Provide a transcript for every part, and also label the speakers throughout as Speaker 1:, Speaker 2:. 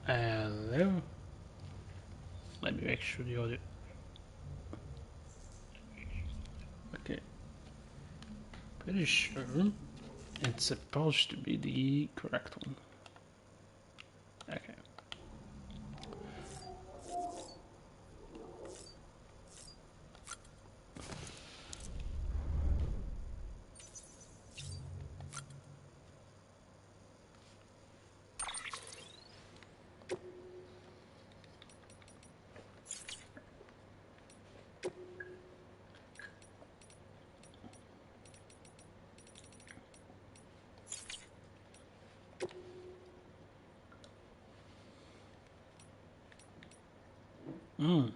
Speaker 1: Hello. Let me make sure the audio. Okay. Pretty sure it's supposed to be the correct one. Okay. Mm.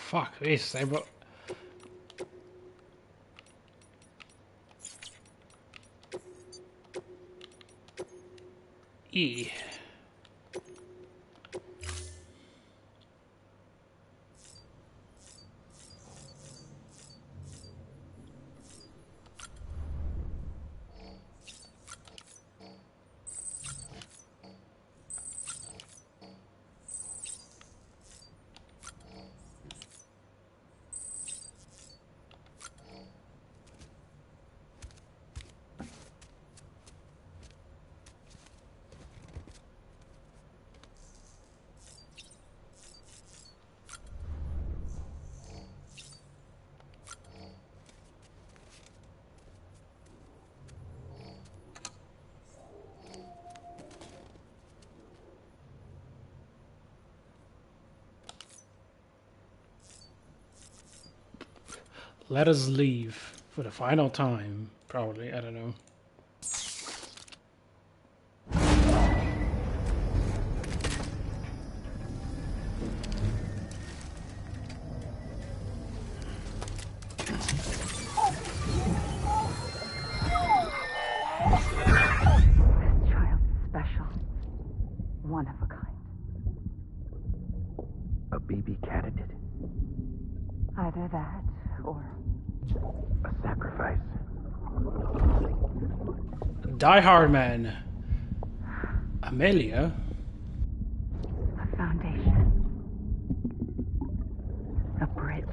Speaker 1: Fuck this, but E. Let us leave for the final time. Probably, I don't know.
Speaker 2: This child is special. One of a kind.
Speaker 3: A baby candidate.
Speaker 2: Either that, or...
Speaker 3: A sacrifice.
Speaker 1: Die Hard Man. Amelia.
Speaker 2: a foundation. A bridge.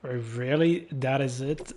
Speaker 1: Really? That is it?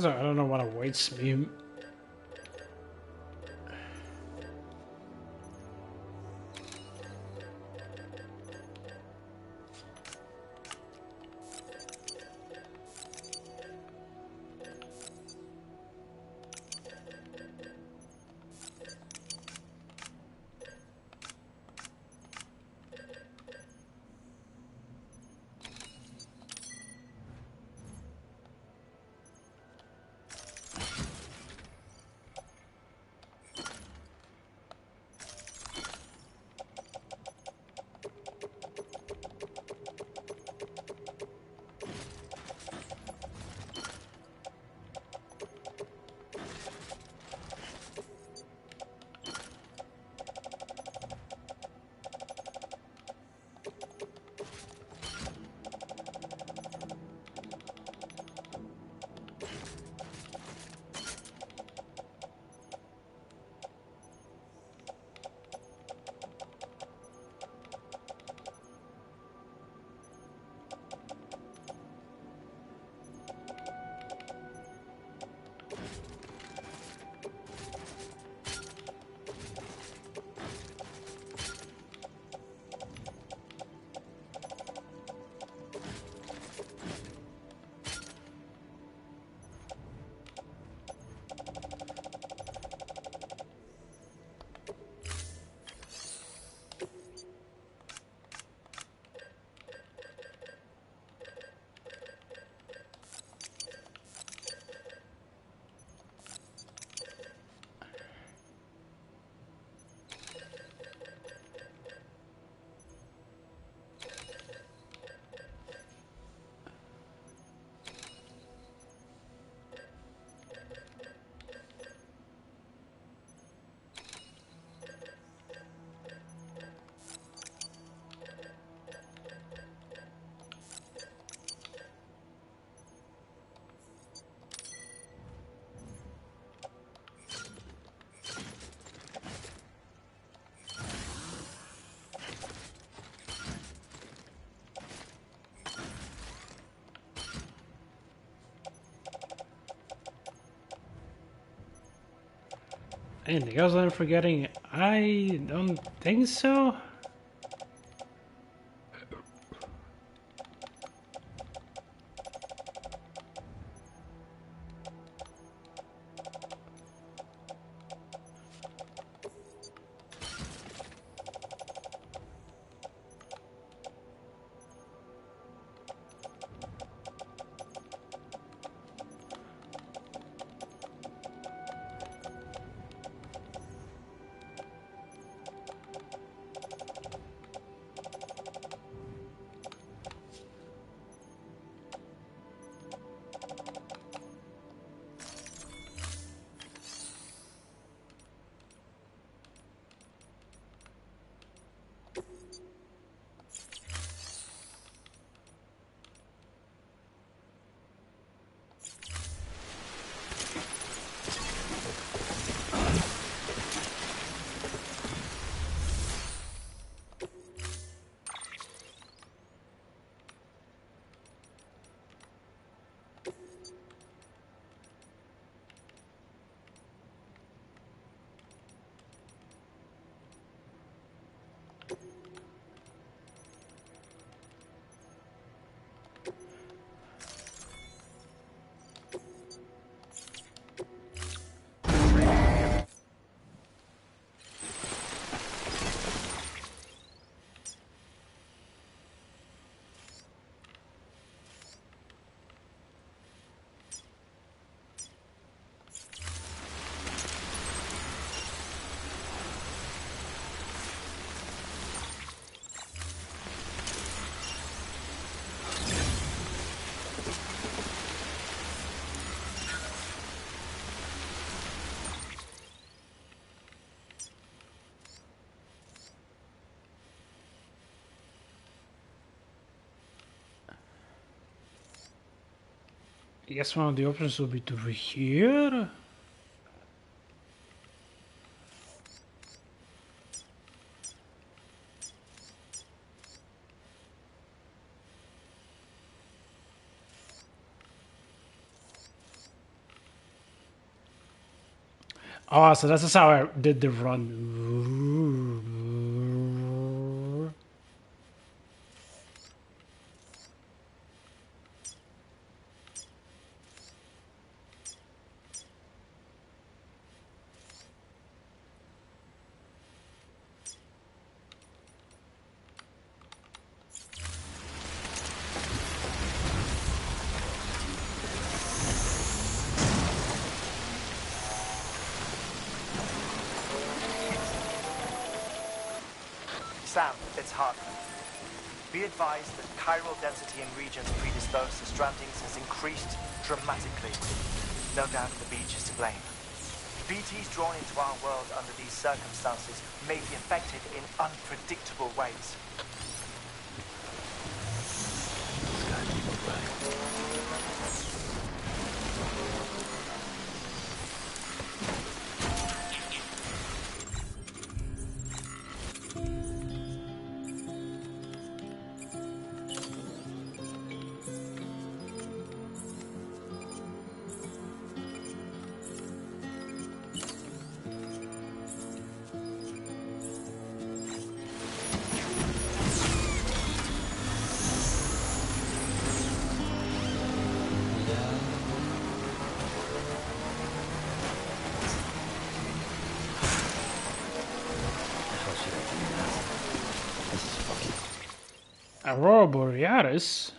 Speaker 1: I don't know what awaits me. Anything else I'm forgetting? I don't think so. I guess one of the options would be to over here. Oh, so this is how I did the run.
Speaker 4: Sam, it's Hartman. Be advised that chiral density in regions predisposed to strandings has increased dramatically. No doubt the beach is to blame. BTs drawn into our world under these circumstances may be affected in unpredictable ways. Aurora Borealis.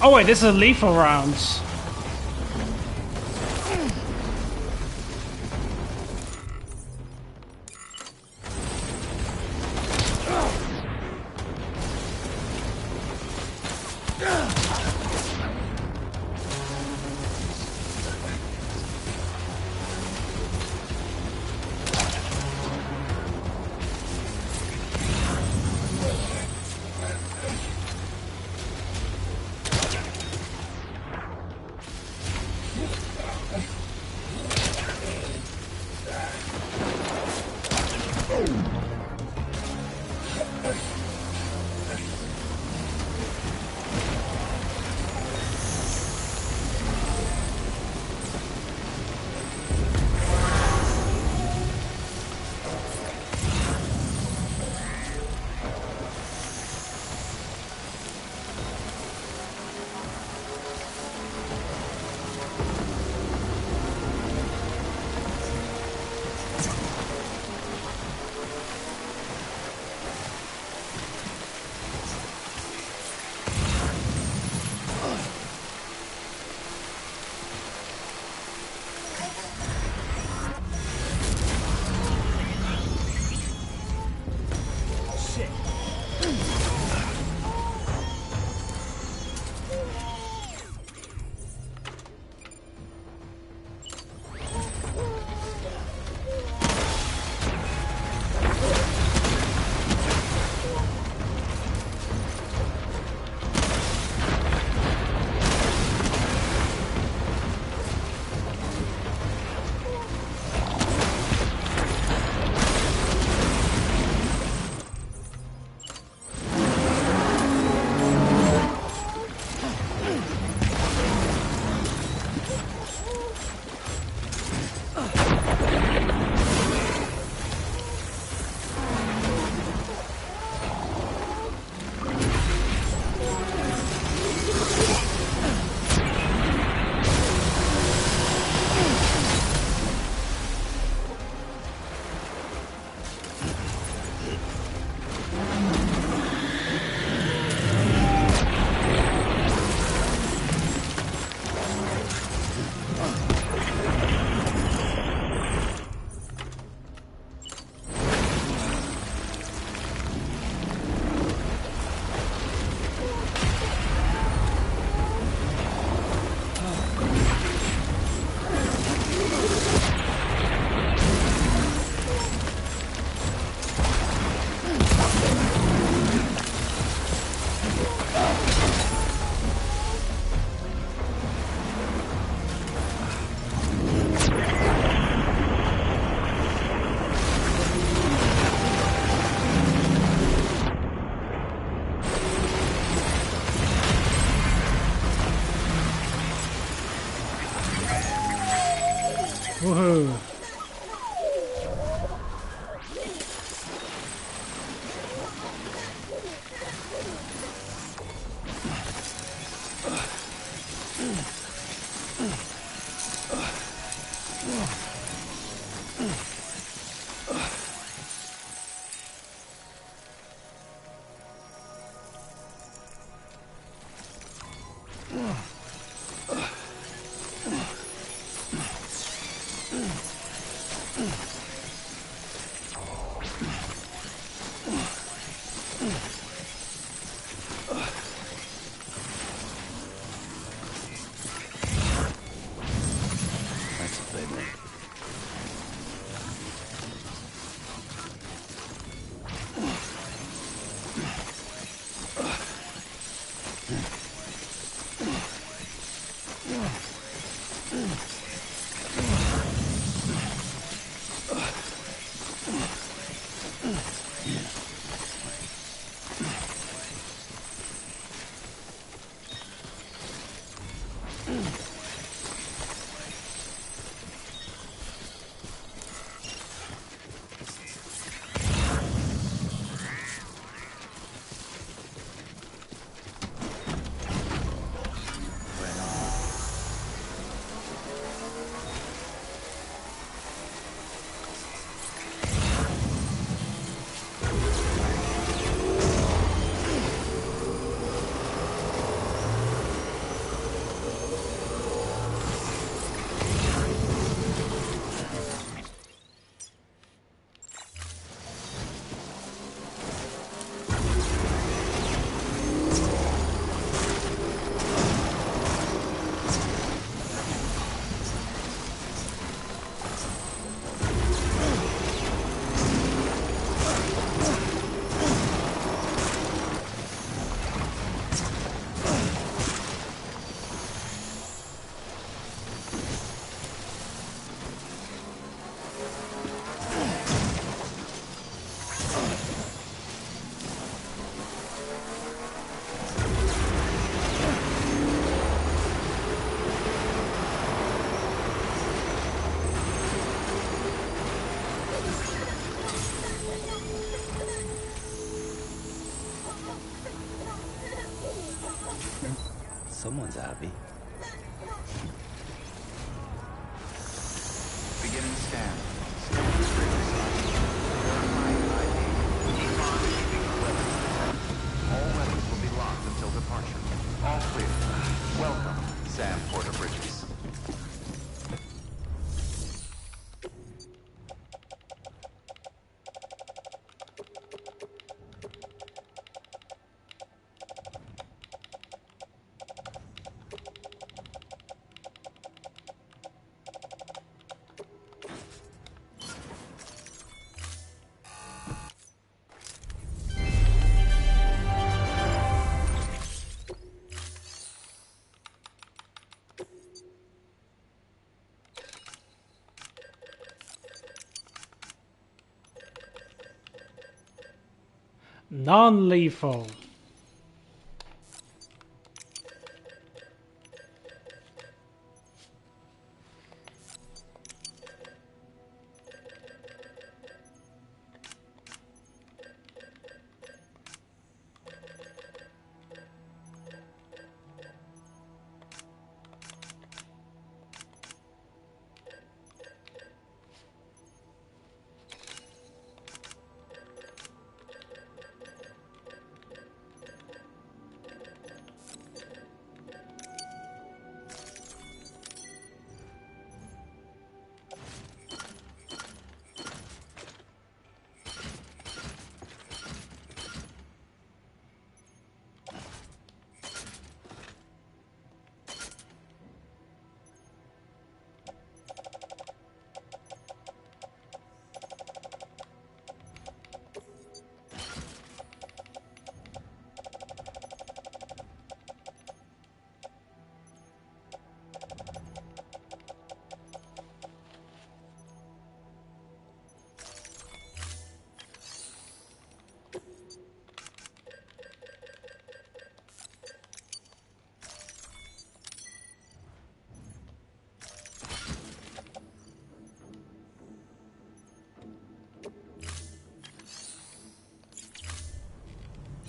Speaker 4: Oh wait, this is lethal rounds.
Speaker 5: Someone's happy.
Speaker 3: Beginning scan. Scanning straight inside. Verifying ID. Keep on keeping the weapons detected. All weapons will be locked until departure. All clear. Welcome, Sam Porter Bridges.
Speaker 1: Non-lethal.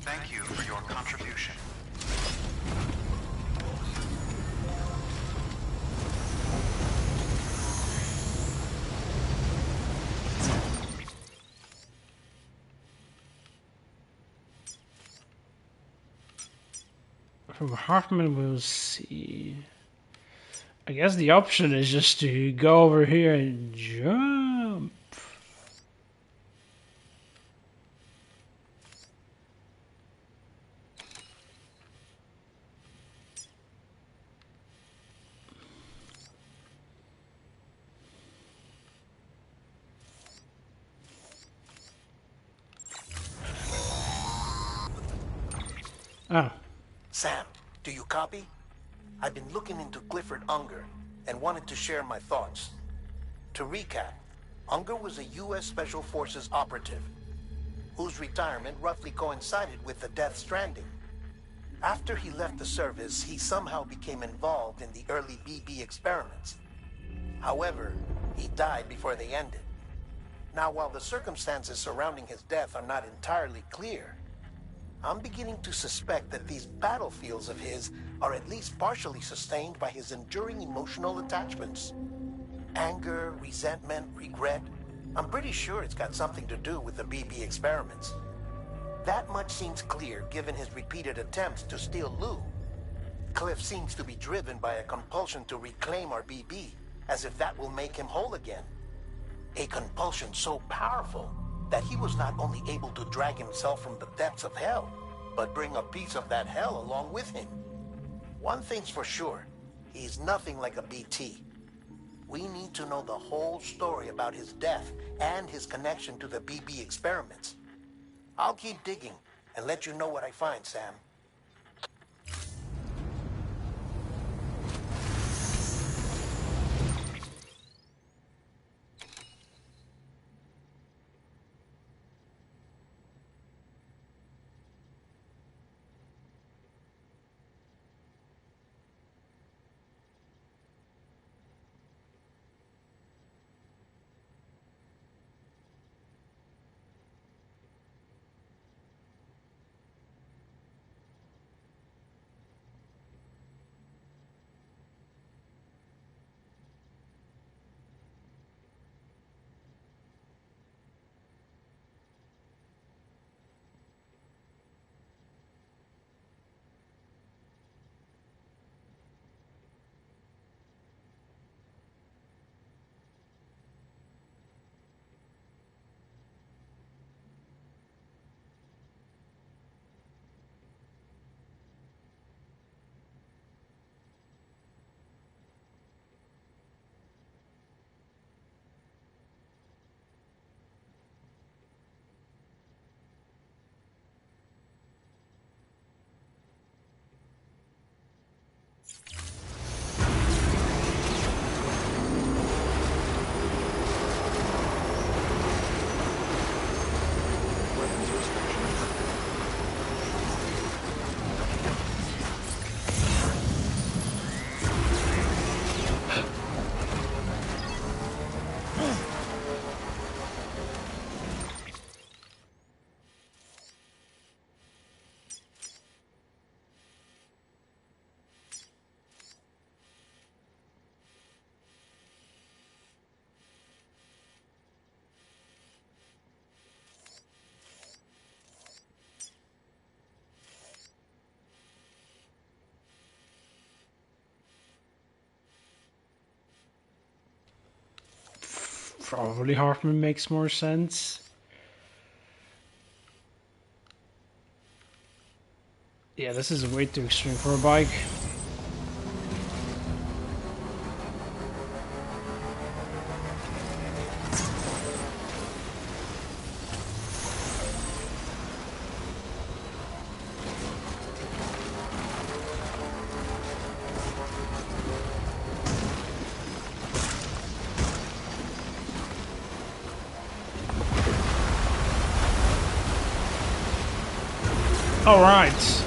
Speaker 3: Thank you for your contribution.
Speaker 1: From Hoffman, we'll see. I guess the option is just to go over here and jump. Oh.
Speaker 6: Sam, do you copy? I've been looking into Clifford Unger and wanted to share my thoughts. To recap, Unger was a U.S. Special Forces operative whose retirement roughly coincided with the Death Stranding. After he left the service, he somehow became involved in the early BB experiments. However, he died before they ended. Now, while the circumstances surrounding his death are not entirely clear, I'm beginning to suspect that these battlefields of his are at least partially sustained by his enduring emotional attachments. Anger, resentment, regret. I'm pretty sure it's got something to do with the BB experiments. That much seems clear given his repeated attempts to steal Lou. Cliff seems to be driven by a compulsion to reclaim our BB, as if that will make him whole again. A compulsion so powerful that he was not only able to drag himself from the depths of hell, but bring a piece of that hell along with him. One thing's for sure, he's nothing like a BT. We need to know the whole story about his death and his connection to the BB experiments. I'll keep digging and let you know what I find, Sam.
Speaker 1: Probably Hoffman makes more sense. Yeah, this is way too extreme for a bike. All right.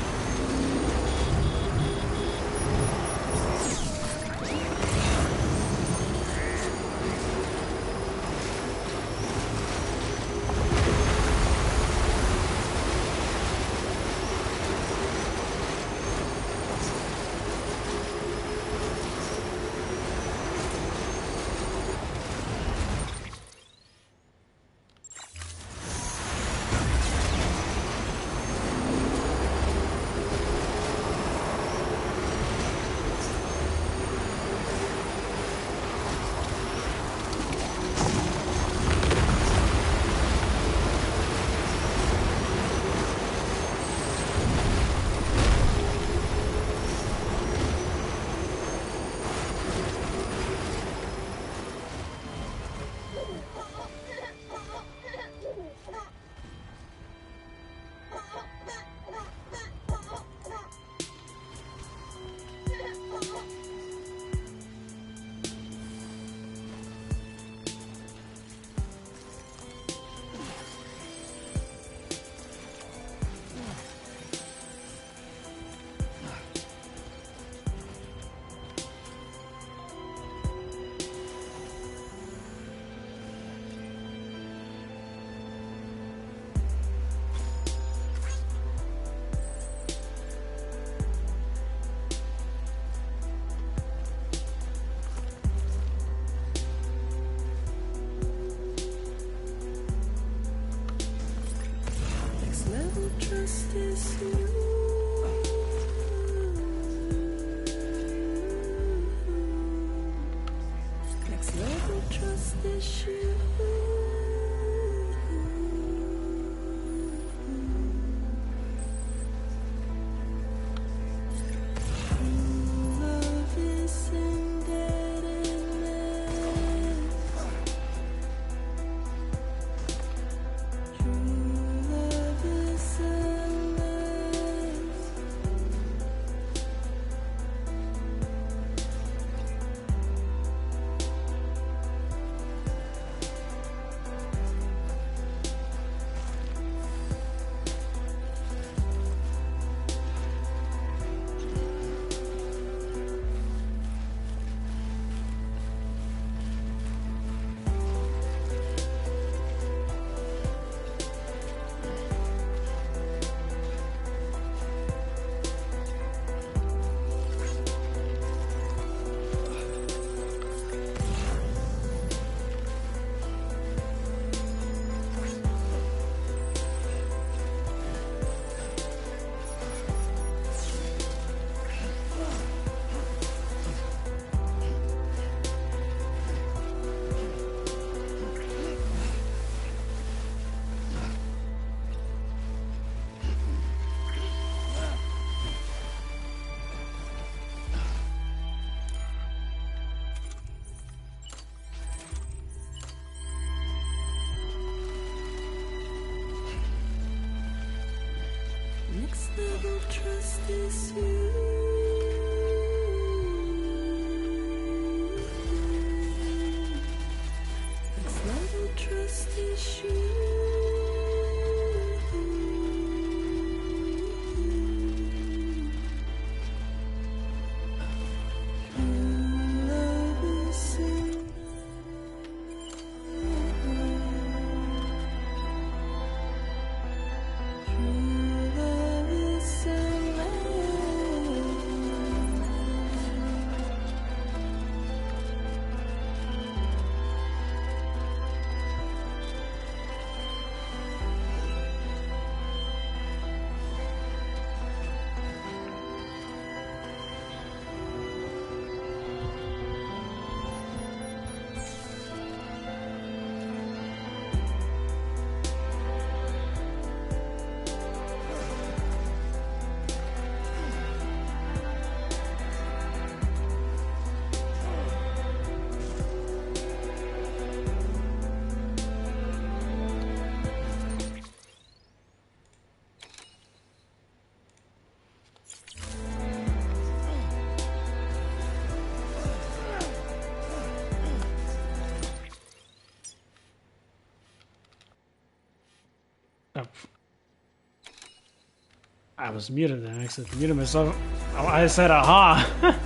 Speaker 1: I was muted and I accidentally muted myself. I said aha!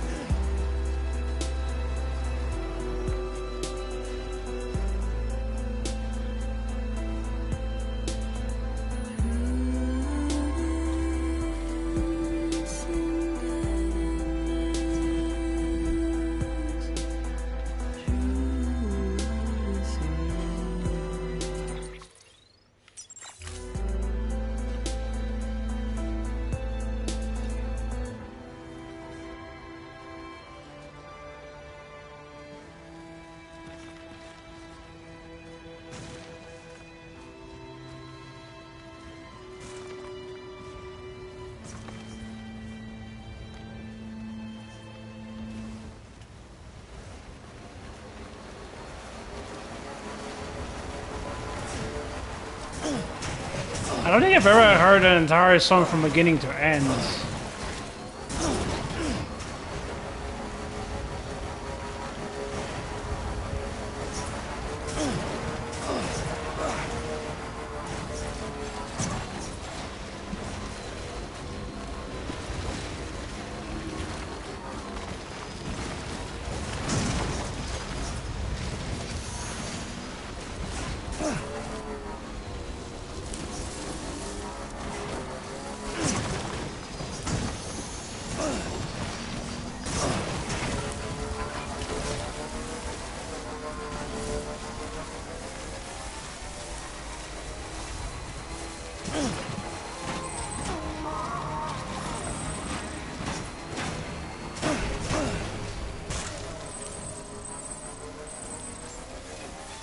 Speaker 1: I don't think I've ever heard an entire song from beginning to end.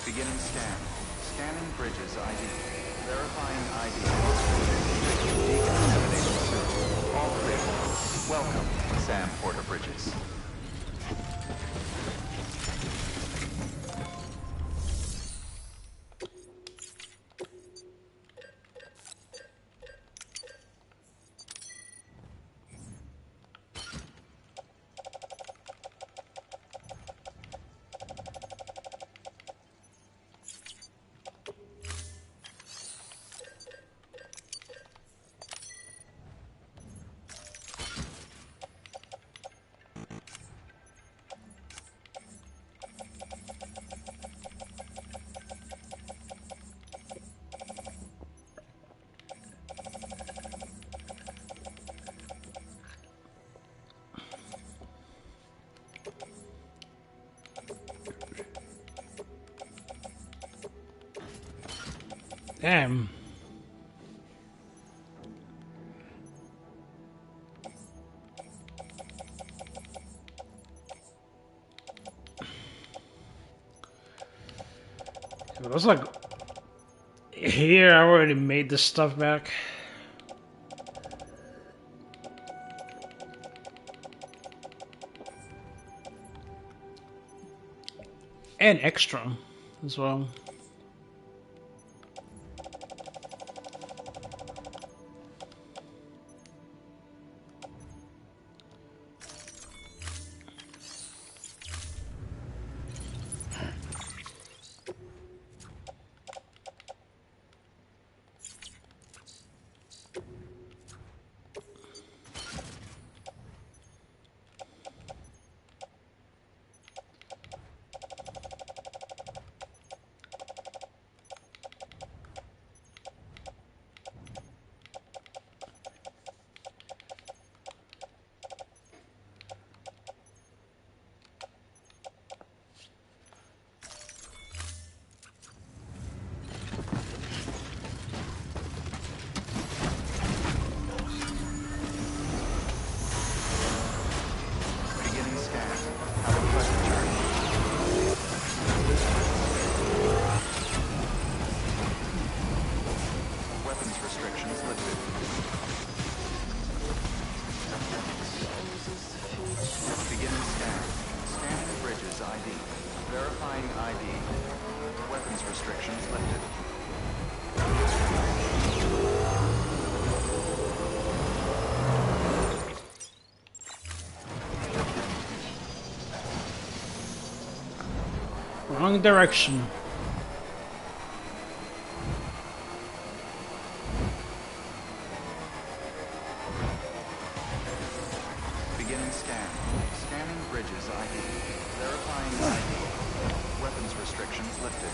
Speaker 3: Beginning scan. Scanning bridges ID. Verifying ID. Decontamination soon. All clear. Welcome, Sam Porter Bridges.
Speaker 1: Damn. It was like here I already made this stuff back. And extra as well. Wrong direction.
Speaker 3: Beginning scan. Scanning bridges ID. Verifying ID. Weapons restrictions lifted.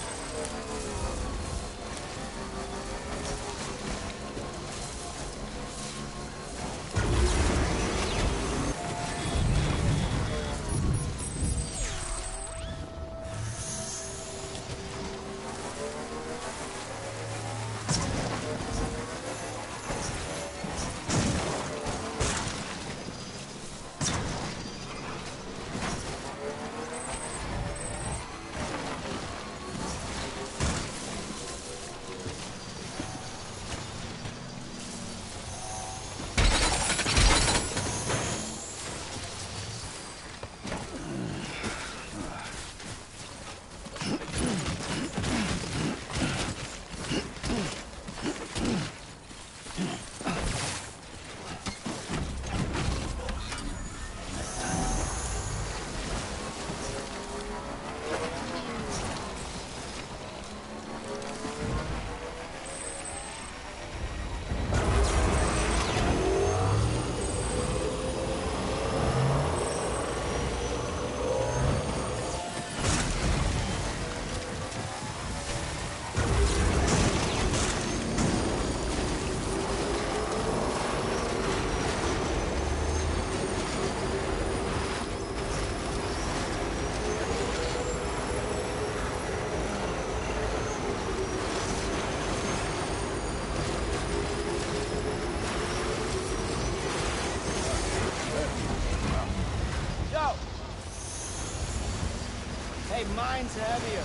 Speaker 5: Hey, mine's heavier.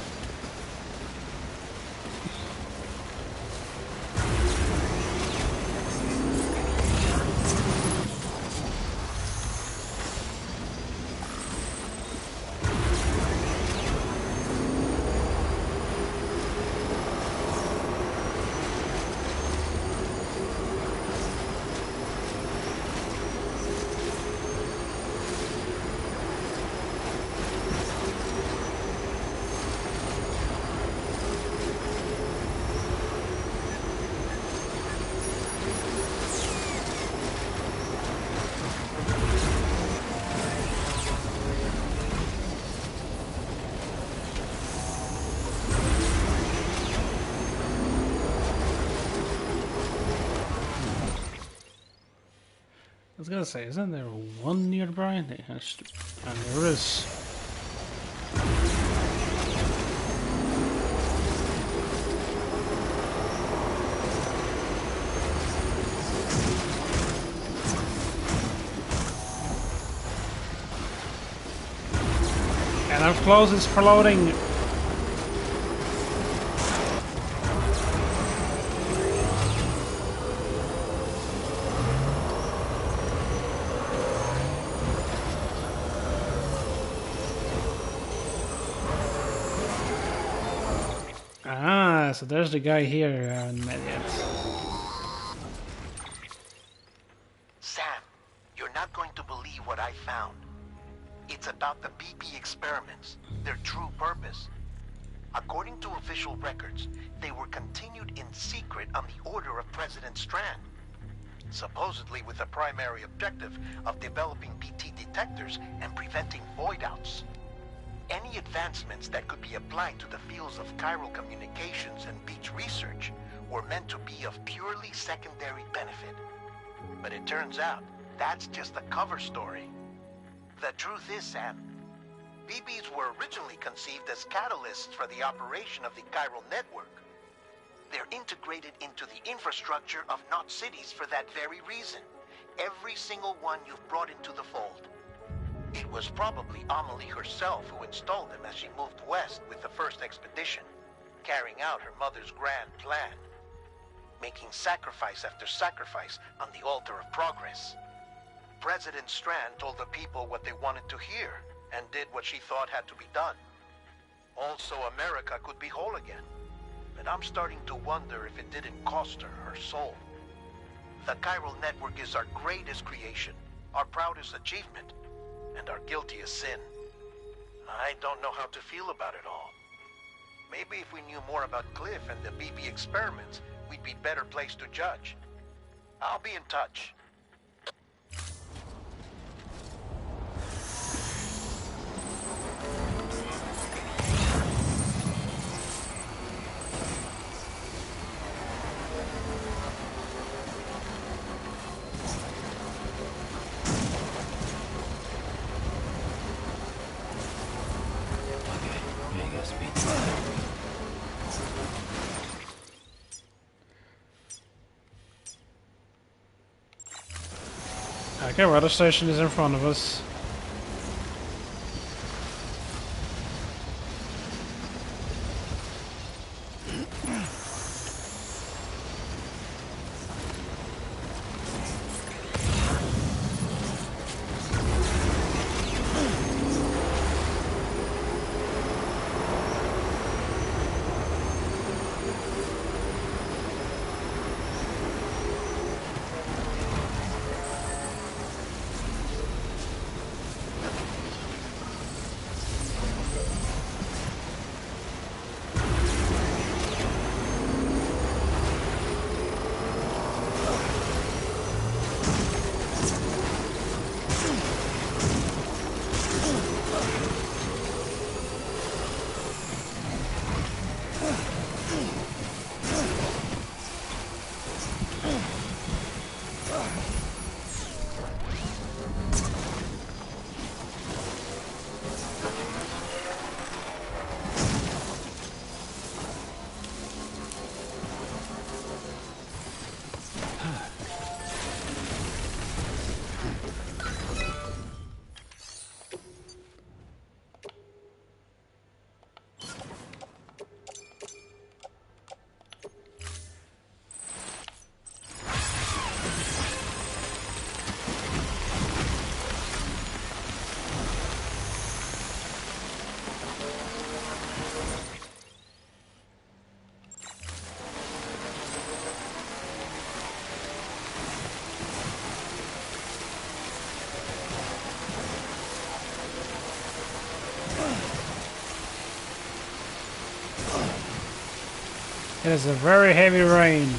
Speaker 1: I was gonna say, isn't there one nearby? There has to, and there is. And our close is for loading. Ah, so there's the guy here in Mediat.
Speaker 6: Sam, you're not going to believe what I found. It's about the BP experiments, their true purpose. According to official records, they were continued in secret on the order of President Strand, supposedly with the primary objective of developing BT detectors and preventing void-outs. Any advancements that could be applied to the fields of chiral communications and beach research were meant to be of purely secondary benefit. But it turns out, that's just a cover story. The truth is, Sam, BBs were originally conceived as catalysts for the operation of the chiral network. They're integrated into the infrastructure of Knot cities for that very reason. Every single one you've brought into the fold. It was probably Amelie herself who installed them as she moved west with the first expedition, carrying out her mother's grand plan, making sacrifice after sacrifice on the altar of progress. President Strand told the people what they wanted to hear, and did what she thought had to be done. Also, America could be whole again. And I'm starting to wonder if it didn't cost her her soul. The chiral network is our greatest creation, our proudest achievement, and our guiltiest sin. I don't know how to feel about it all. Maybe if we knew more about Cliff and the BB experiments, we'd be better placed to judge. I'll be in touch.
Speaker 1: Okay, weather station is in front of us. It is a very heavy rain.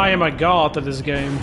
Speaker 1: I am a god at this game.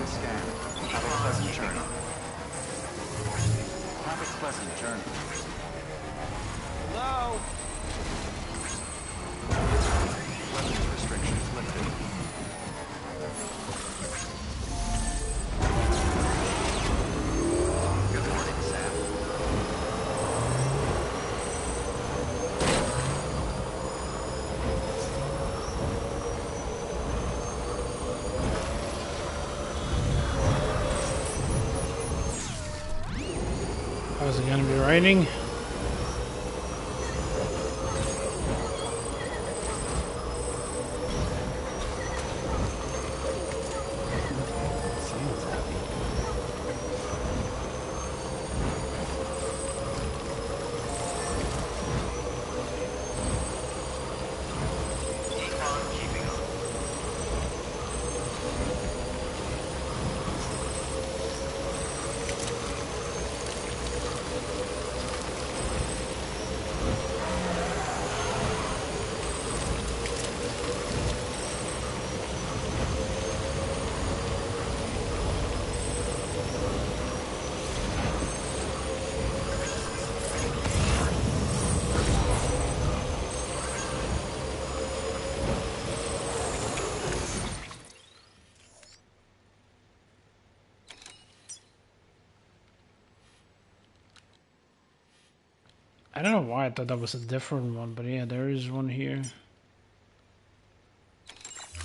Speaker 3: scan. Have a pleasant journey. Have a pleasant journey.
Speaker 5: Hello?
Speaker 3: Weapons restrictions lifted. Good morning, Sam.
Speaker 1: How's it gonna be raining?
Speaker 4: Keep on keeping on.
Speaker 1: I don't know why I thought that was a different one, but yeah, there is one here.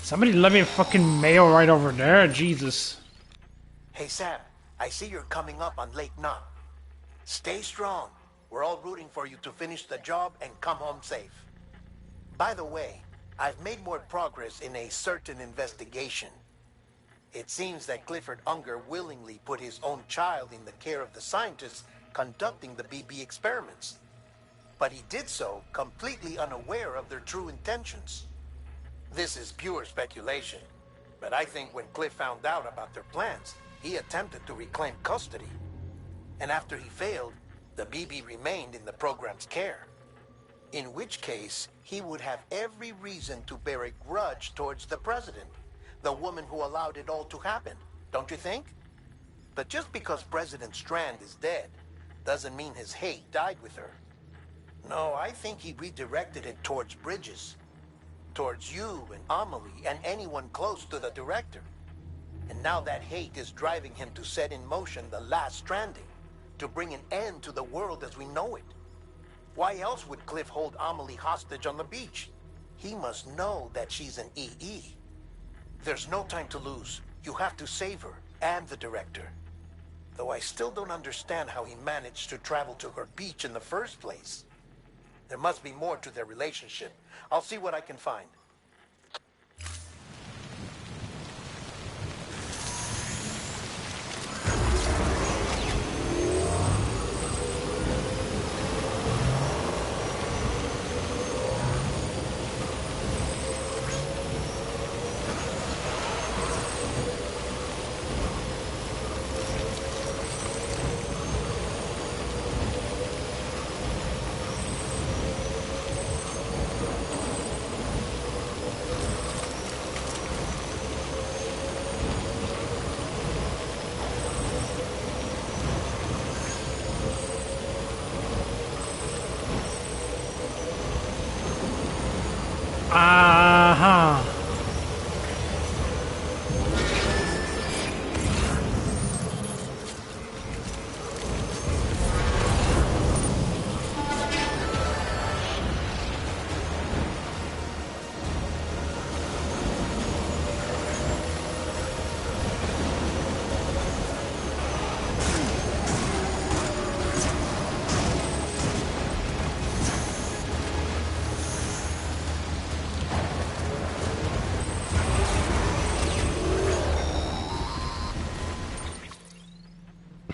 Speaker 1: Somebody let me a fucking mail right over there, Jesus.
Speaker 6: Hey, Sam, I see you're coming up on Lake Knot. Stay strong. We're all rooting for you to finish the job and come home safe. By the way, I've made more progress in a certain investigation. It seems that Clifford Unger willingly put his own child in the care of the scientists conducting the BB experiments. But he did so completely unaware of their true intentions. This is pure speculation, but I think when Cliff found out about their plans, he attempted to reclaim custody. And after he failed, the BB remained in the program's care. In which case, he would have every reason to bear a grudge towards the president, the woman who allowed it all to happen, don't you think? But just because President Strand is dead, doesn't mean his hate died with her. No, I think he redirected it towards Bridges. Towards you and Amelie and anyone close to the director. And now that hate is driving him to set in motion the last Stranding, to bring an end to the world as we know it. Why else would Cliff hold Amelie hostage on the beach? He must know that she's an EE. There's no time to lose. You have to save her and the director. Though I still don't understand how he managed to travel to her beach in the first place. There must be more to their relationship. I'll see what I can find.
Speaker 1: Aha.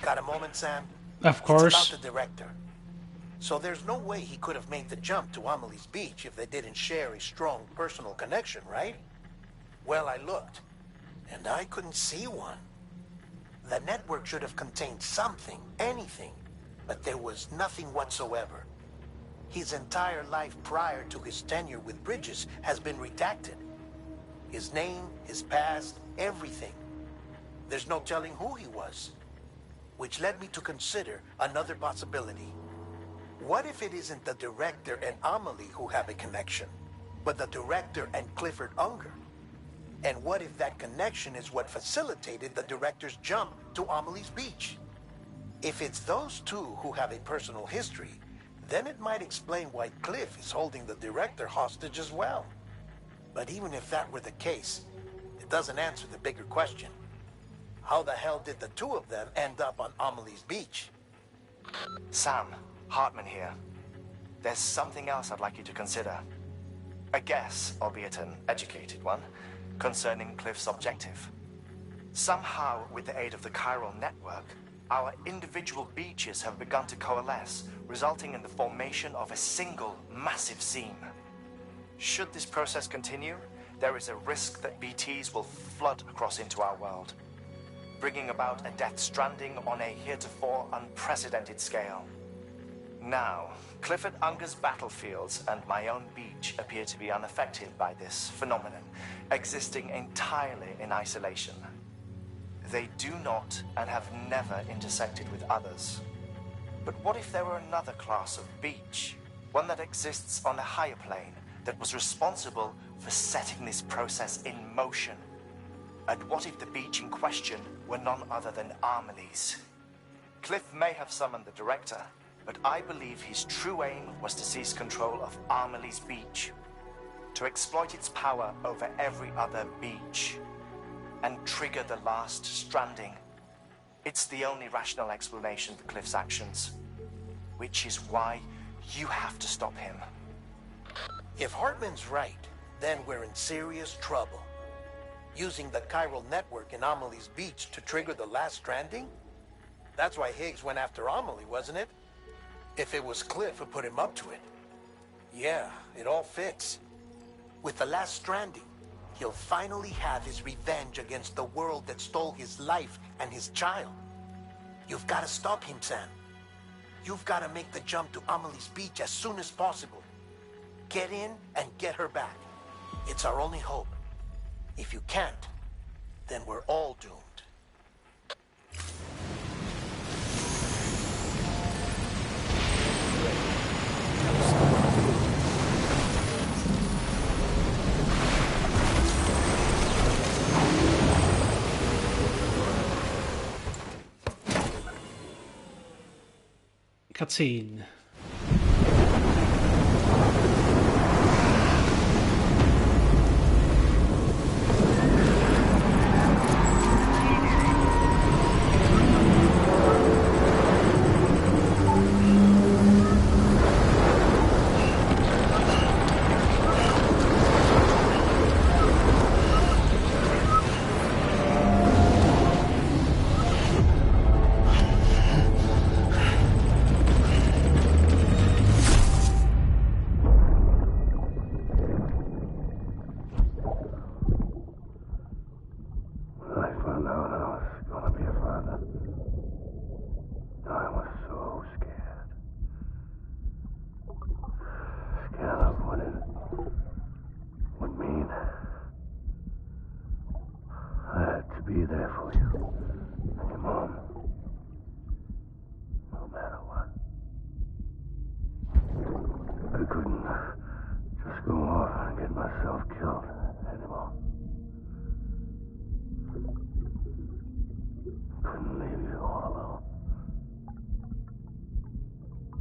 Speaker 6: Got a moment, Sam?
Speaker 1: Of
Speaker 6: It's
Speaker 1: course.
Speaker 6: about the director. So there's no way he could have made the jump to Amelie's beach if they didn't share a strong personal connection, right? Well, I looked, and I couldn't see one. The network should have contained something, anything, but there was nothing whatsoever. His entire life prior to his tenure with Bridges has been redacted. His name, his past, everything. There's there's no telling who he was. Which led me to consider another possibility. What if it isn't the director and Amelie who have a connection, but the director and Clifford Unger? And what if that connection is what facilitated the director's jump to Amelie's beach? If it's those two who have a personal history, then it might explain why Cliff is holding the director hostage as well. But even if that were the case, it doesn't answer the bigger question. How the hell did the two of them end up on Amelie's beach?
Speaker 4: Sam, Hartman here. There's something else I'd like you to consider. A guess, albeit an educated one, concerning Cliff's objective. Somehow, with the aid of the chiral network, our individual beaches have begun to coalesce, resulting in the formation of a single massive seam. Should this process continue, there is a risk that BTs will flood across into our world, bringing about a death stranding on a heretofore unprecedented scale. Now, Clifford Unger's battlefields and my own beach appear to be unaffected by this phenomenon, existing entirely in isolation. They do not and have never intersected with others. But what if there were another class of beach, one that exists on a higher plane, that was responsible for setting this process in motion? And what if the beach in question were none other than Amelie's? Cliff may have summoned the director, but I believe his true aim was to seize control of Amelie's beach, to exploit its power over every other beach, and trigger the last stranding. It's the only rational explanation for Cliff's actions, which is why you have to stop him.
Speaker 6: If Hartman's right, then we're in serious trouble. Using the chiral network in Amelie's beach to trigger the last stranding? That's why Higgs went after Amelie, wasn't it? If it was Cliff who put him up to it. Yeah, it all fits. With the last stranding, he'll finally have his revenge against the world that stole his life and his child. You've got to stop him, Sam. You've got to make the jump to Amelie's beach as soon as possible. Get in and get her back. It's our only hope. If you can't, then we're all doomed.
Speaker 1: Cutscene.
Speaker 7: Be there for you and your mom, no matter what. I couldn't just go off and get myself killed anymore. Couldn't leave you all alone.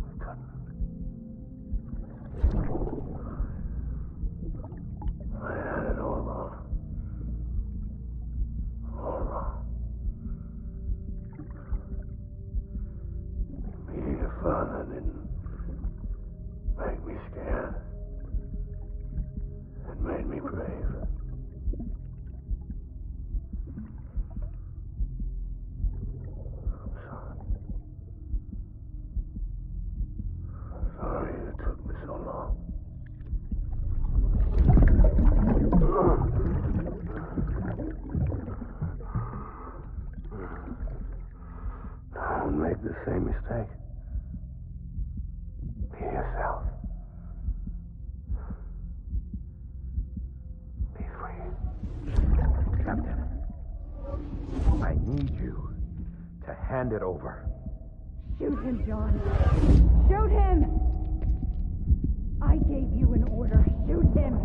Speaker 7: I couldn't. I had it all wrong. All wrong. Being a father didn't make me scared. It made me brave. I'm sorry. I'm sorry it took me so long. Don't make the same mistake. Be yourself. Be free.
Speaker 8: Captain, I
Speaker 3: need you to hand it over.
Speaker 2: Shoot him, John. Shoot him! I gave you an order. Shoot him!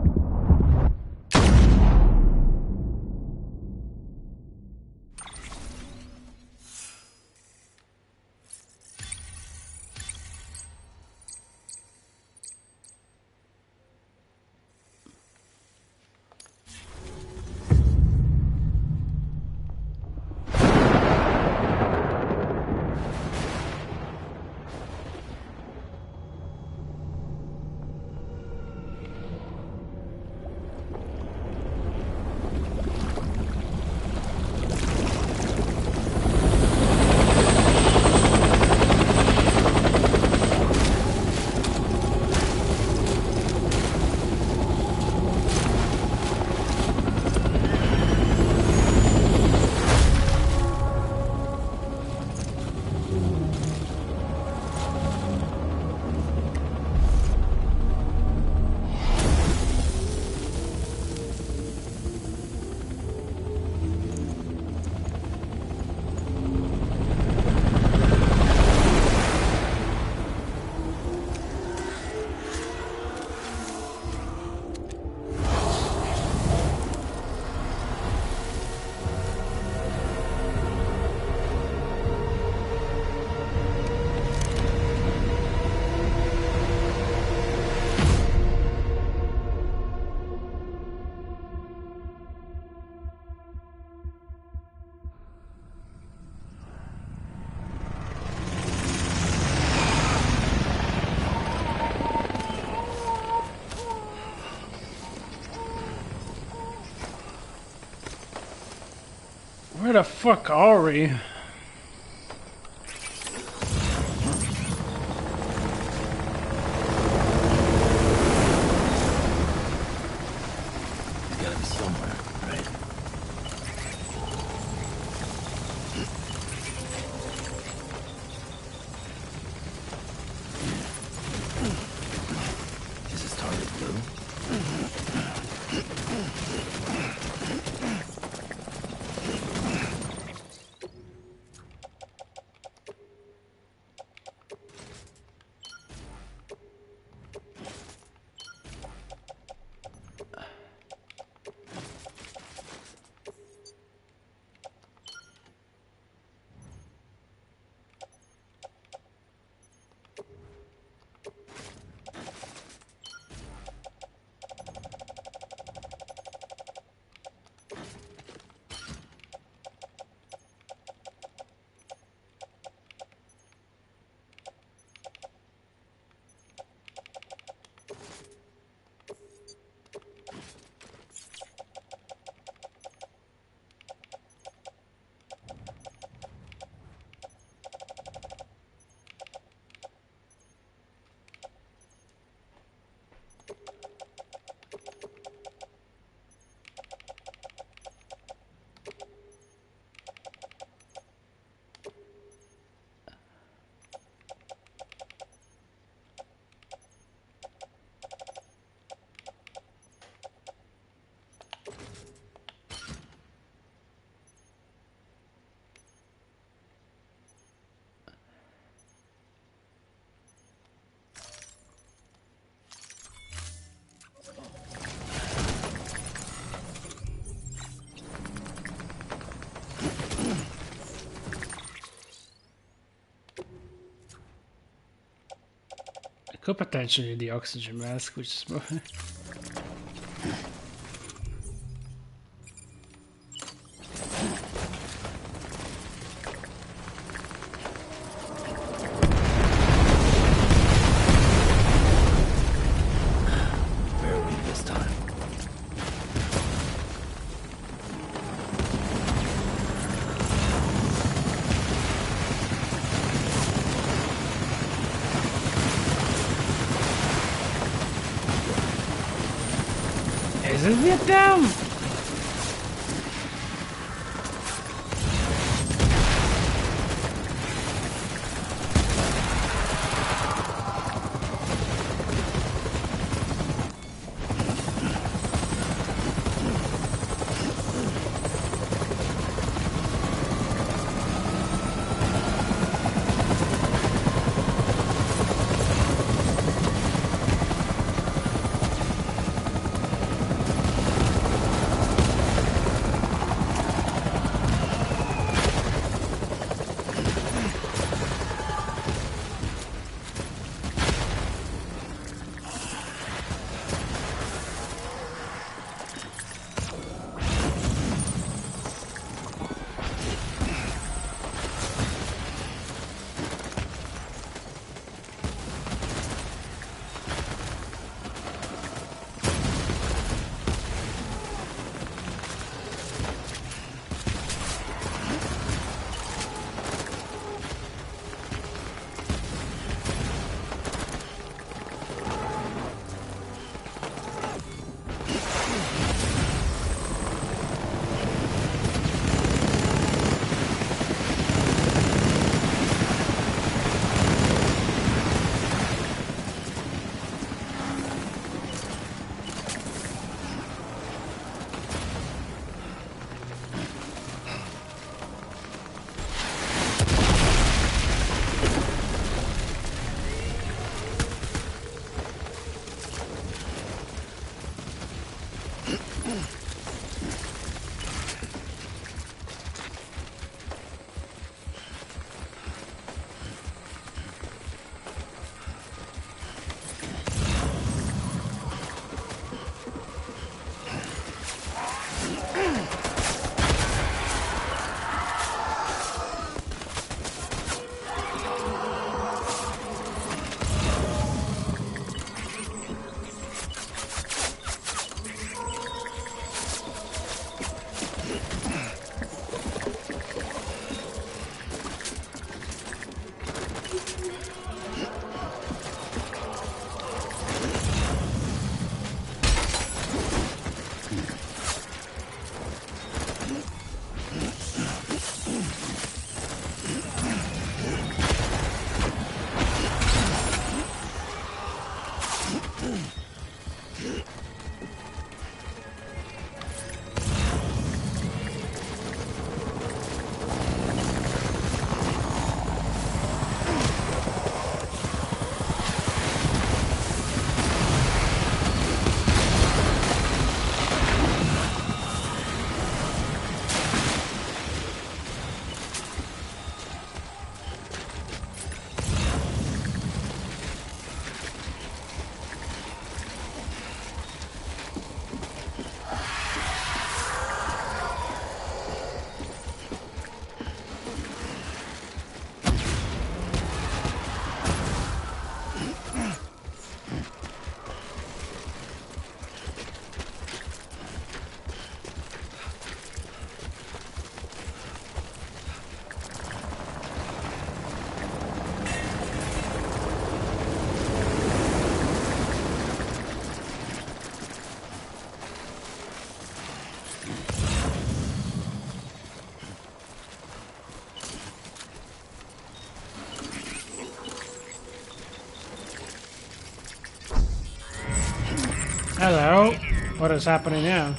Speaker 1: Where the fuck are we?
Speaker 7: Gotta be somewhere, right? Is this target blue?
Speaker 1: I could potentially need the oxygen mask, which is
Speaker 7: Where are we this time?
Speaker 1: Is it Vietnam? Hello. What is happening now?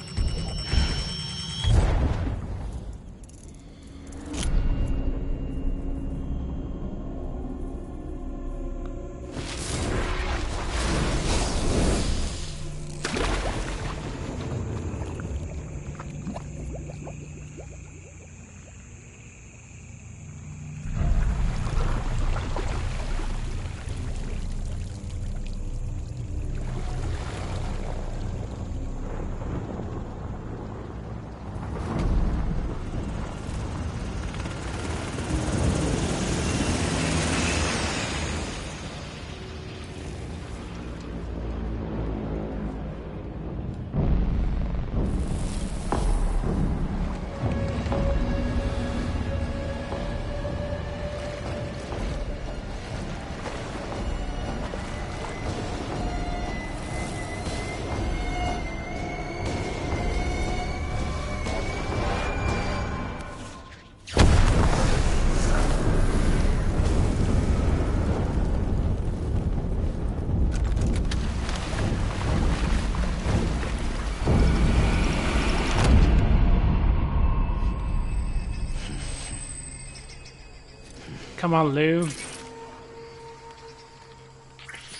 Speaker 1: Come on, Lou.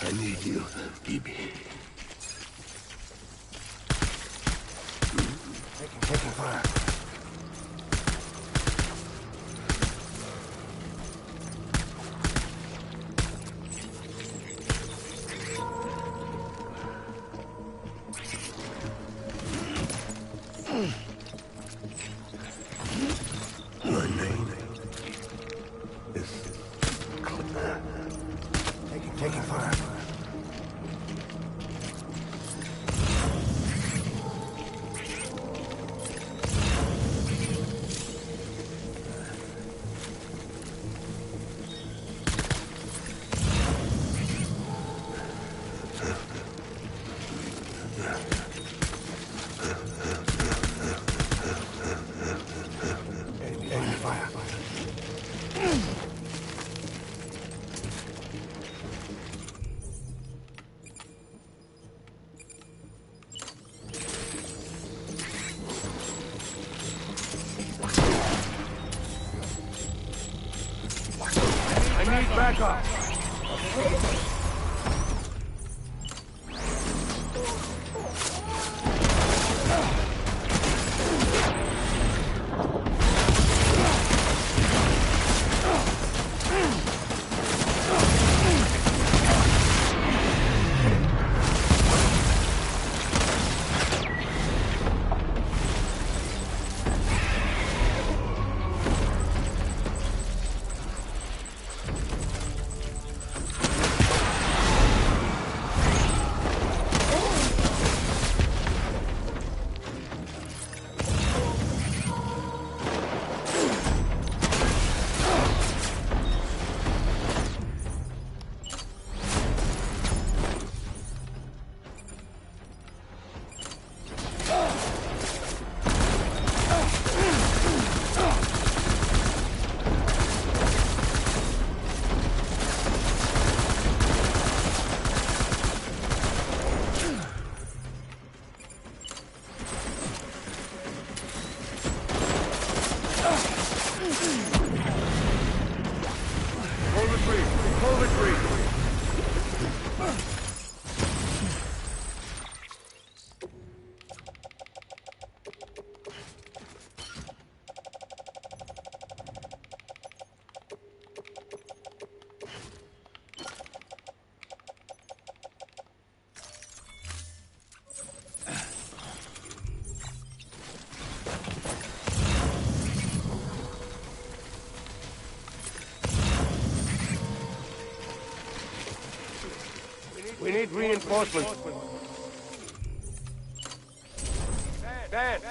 Speaker 7: I need you, Phoebe.
Speaker 6: Taking fire.
Speaker 7: My name is
Speaker 6: Taking fire. Enemy fire.
Speaker 7: I need backup. Pull the tree. Pull the tree. We need reinforcements. Dad!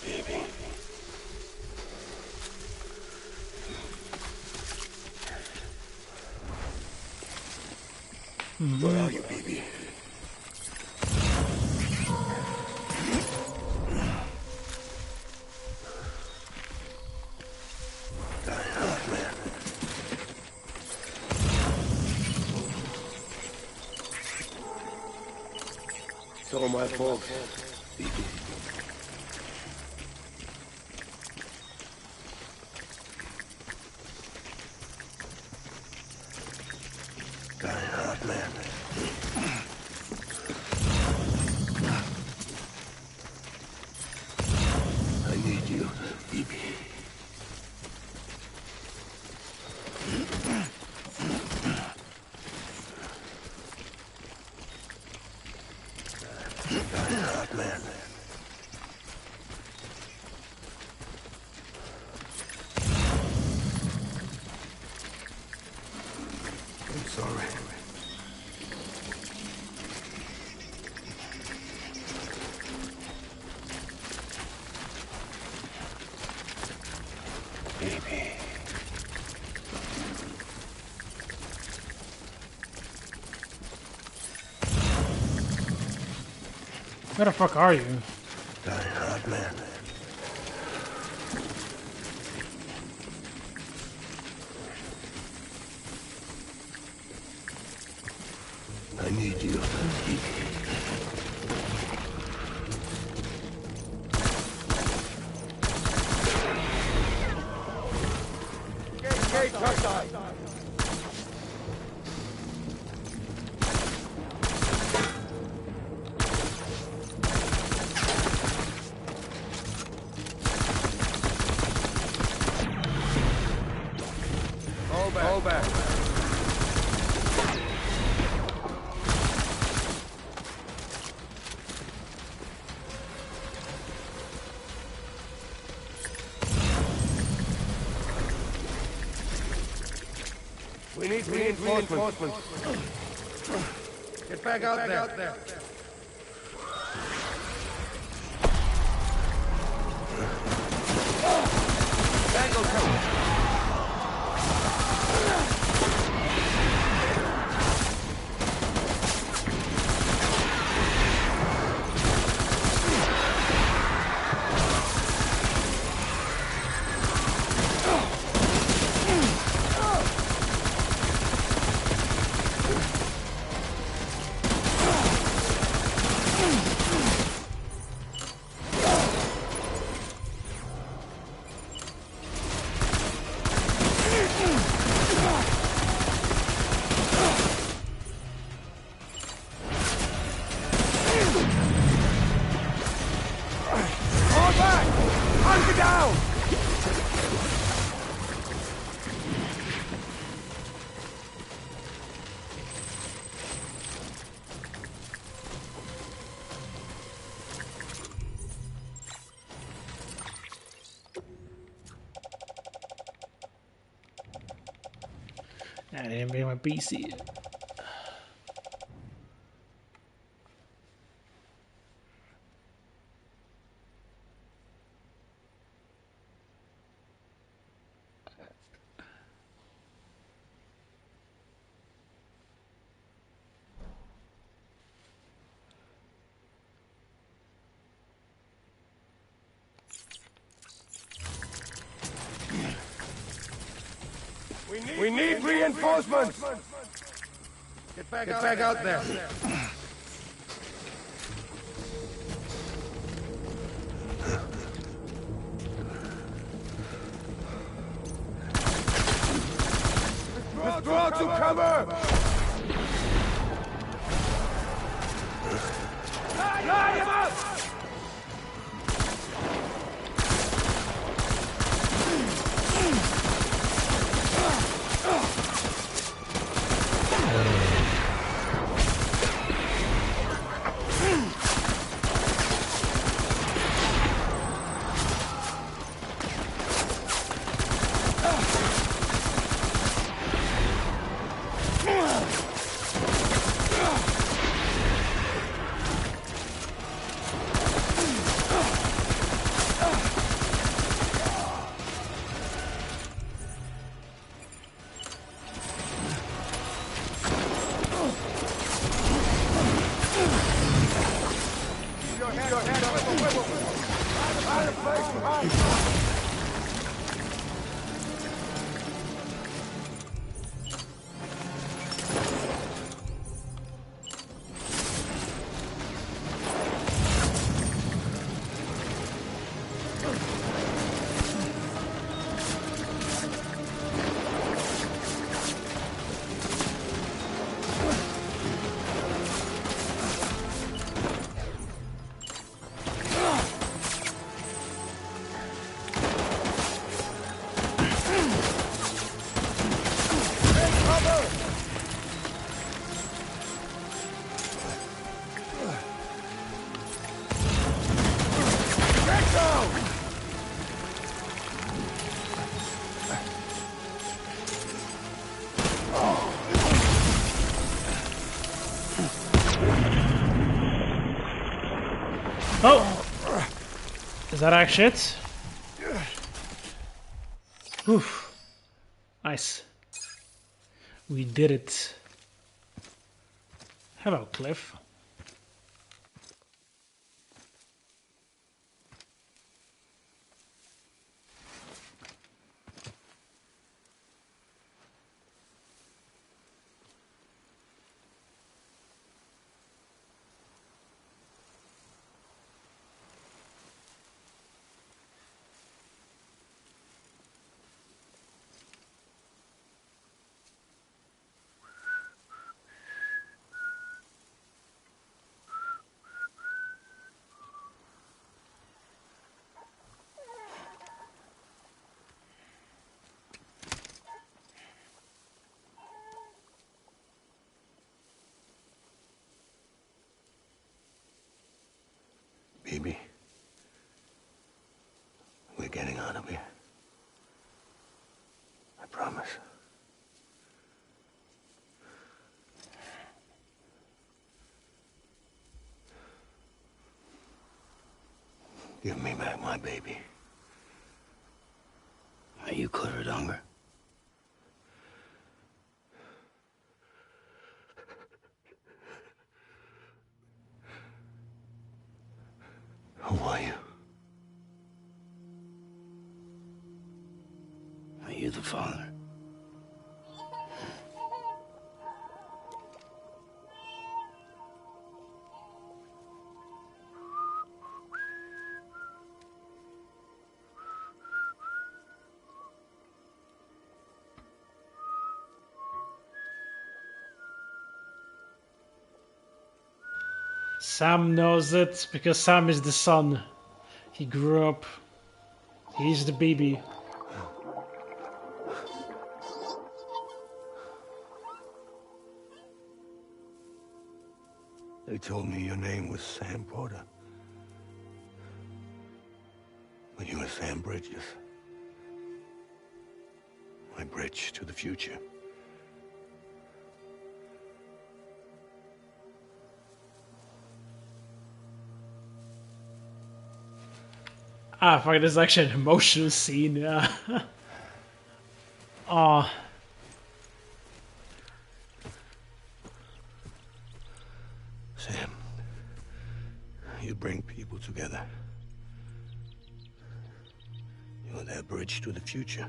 Speaker 7: Baby. Where are you, baby? Diana. It's all my fault. Die hard, man. I need you, Phoebe. Die hard, man. I'm sorry. Baby.
Speaker 1: Where the fuck are you?
Speaker 7: Die hard, man. I need you, Phoebe.
Speaker 3: Hold back.
Speaker 7: We need reinforcements. Get back out there.
Speaker 3: Tango cover.
Speaker 1: I didn't bring my PC.
Speaker 7: We need reinforcements. Get back out there. Withdraw to cover. Line him up.
Speaker 1: Oh! Is that actually it? Oof. Nice. We did it. Hello, Cliff.
Speaker 7: Baby, we're getting out of here. I promise. Give me back my baby. Are you Clifford Unger? Who are you? Are you the father?
Speaker 1: Sam knows it because Sam is the son. He grew up. He's the baby.
Speaker 7: They told me your name was Sam Porter. But you were Sam Bridges. My bridge to the future.
Speaker 1: Ah, fuck, this is actually an emotional scene, yeah. Aw.
Speaker 7: Sam, you bring people together. You're their bridge to the future.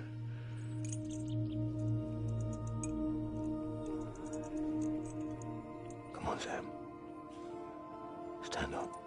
Speaker 7: Come on, Sam. Stand up.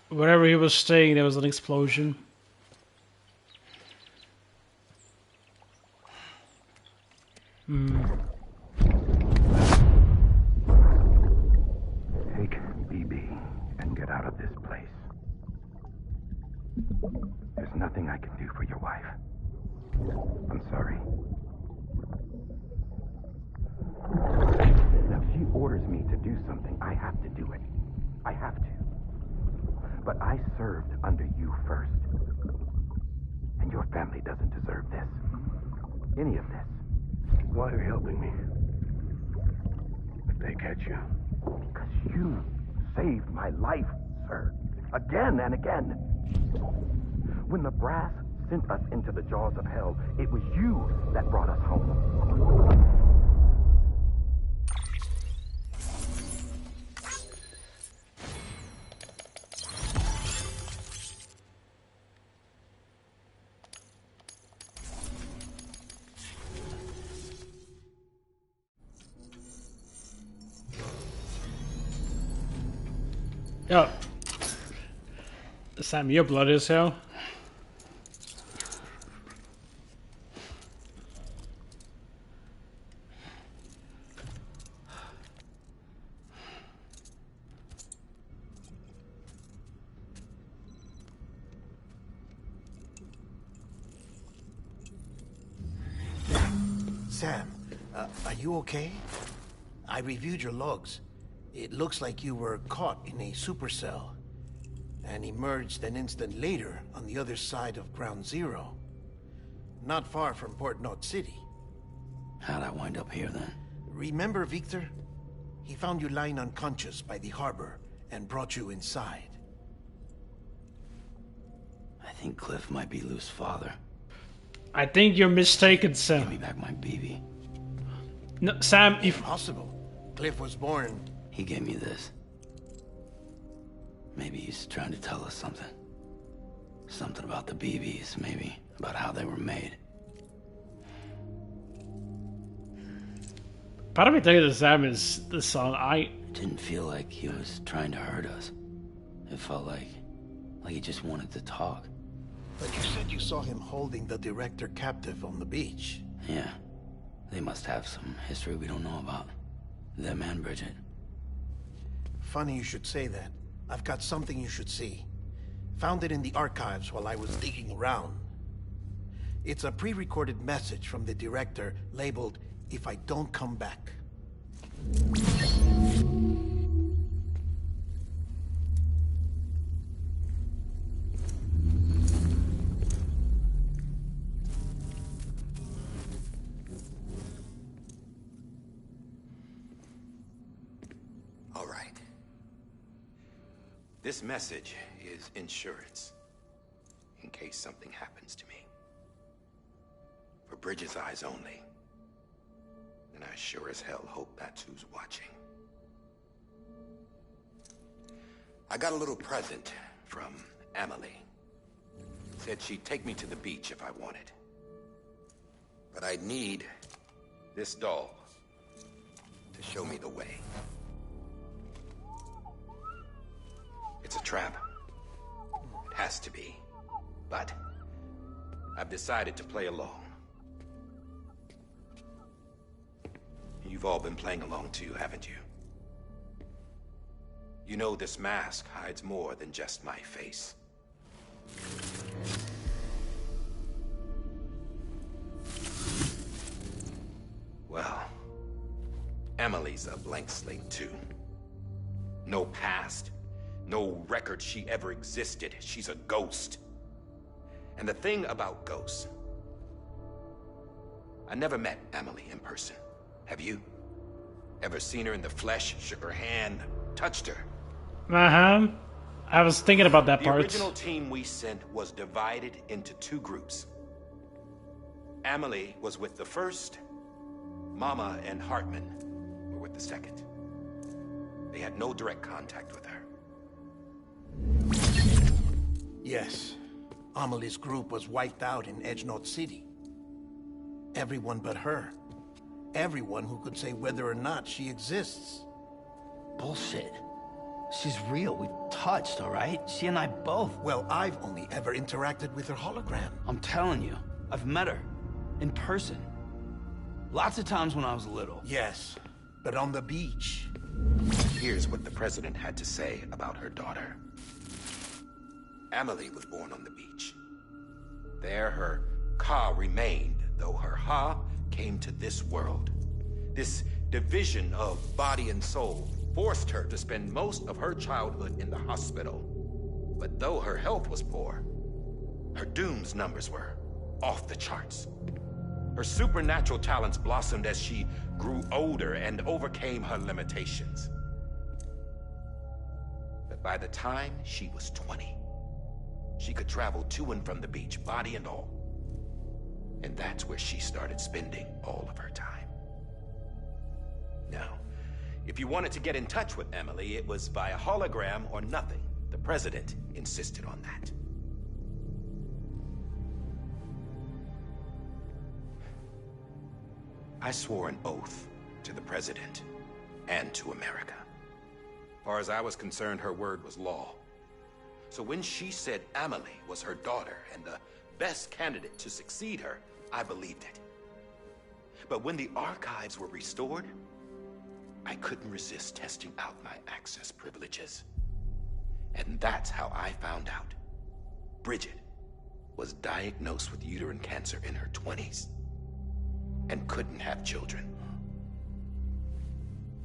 Speaker 1: Wherever he was staying, there was an explosion.
Speaker 7: Take BB and get out of this place. There's nothing I can do for your wife. I'm sorry. Now, if she orders me to do something, I have to do it. I have to. But I served under you first. And your family doesn't deserve this. Any of this. Why are you helping me? If they catch you. Because you saved my life, sir. Again and again. When the brass sent us into the jaws of hell, it was you that brought us home.
Speaker 1: Oh. Sam, you're bloody as hell.
Speaker 6: Sam, are you okay? I reviewed your logs. It looks like you were caught in a supercell and emerged an instant later on the other side of Ground Zero. Not far from Port Knot City.
Speaker 8: How'd I wind up here then?
Speaker 6: Remember Victor? He found you lying unconscious by the harbor and brought you inside.
Speaker 8: I think Cliff might be Lou's father.
Speaker 1: I think you're mistaken,
Speaker 8: Give
Speaker 1: Sam.
Speaker 8: me back my BB.
Speaker 1: No, Sam, if
Speaker 6: Impossible. Cliff was born...
Speaker 8: He gave me this. Maybe he's trying to tell us something. Something about the BBs, maybe. About how they were made.
Speaker 1: part of me thinking that Sam is the son.
Speaker 8: It didn't feel like he was trying to hurt us. It felt like he just wanted to talk.
Speaker 6: But you said you saw him holding the director captive on the beach.
Speaker 8: Yeah. They must have some history we don't know about. Them and Bridget.
Speaker 6: Funny you should say that. I've got something you should see. Found it in the archives while I was digging around. It's a pre-recorded message from the director labeled, "If I don't come back."
Speaker 7: All right. This message is insurance. In case something happens to me. For Bridget's eyes only. And I sure as hell hope that's who's watching. I got a little present from Emily. Said she'd take me to the beach if I wanted. But I'd need this doll to show me the way. It's a trap. It has to be. But I've decided to play along. You've all been playing along too, haven't you? You know this mask hides more than just my face. Well, Emily's a blank slate too. No past, no record she ever existed. She's a ghost. And the thing about ghosts, I never met Emily in person. Have you? Ever seen her in the flesh, shook her hand, touched her?
Speaker 1: Uh-huh. I was thinking about that
Speaker 7: The
Speaker 1: part.
Speaker 7: original team we sent was divided into two groups. Emily was with the first. Mama and Hartman were with the second. They had no direct contact with her.
Speaker 6: Yes. Amelie's group was wiped out in Edge Knot City. Everyone but her. Everyone who could say whether or not she exists.
Speaker 8: Bullshit. She's real. We've touched, all right? She and I both.
Speaker 6: Well, I've only ever interacted with her hologram.
Speaker 8: I'm telling you, I've met her. In person. Lots of times when I was little.
Speaker 6: Yes, but on the beach.
Speaker 7: Here's what the president had to say about her daughter. Emily was born on the beach. There her Ka remained, though her Ha came to this world. This division of body and soul forced her to spend most of her childhood in the hospital. But though her health was poor, her Doom's numbers were off the charts. Her supernatural talents blossomed as she grew older and overcame her limitations. But by the time she was 20, she could travel to and from the beach, body and all. And that's where she started spending all of her time. Now, if you wanted to get in touch with Emily, it was via hologram or nothing. The president insisted on that. I swore an oath to the president and to America.
Speaker 3: Far as I was concerned, her word was law. So when she said Amelie was her daughter and the best candidate to succeed her, I believed it. But when the archives were restored, I couldn't resist testing out my access privileges. And that's how I found out Bridget was diagnosed with uterine cancer in her 20s and couldn't have children.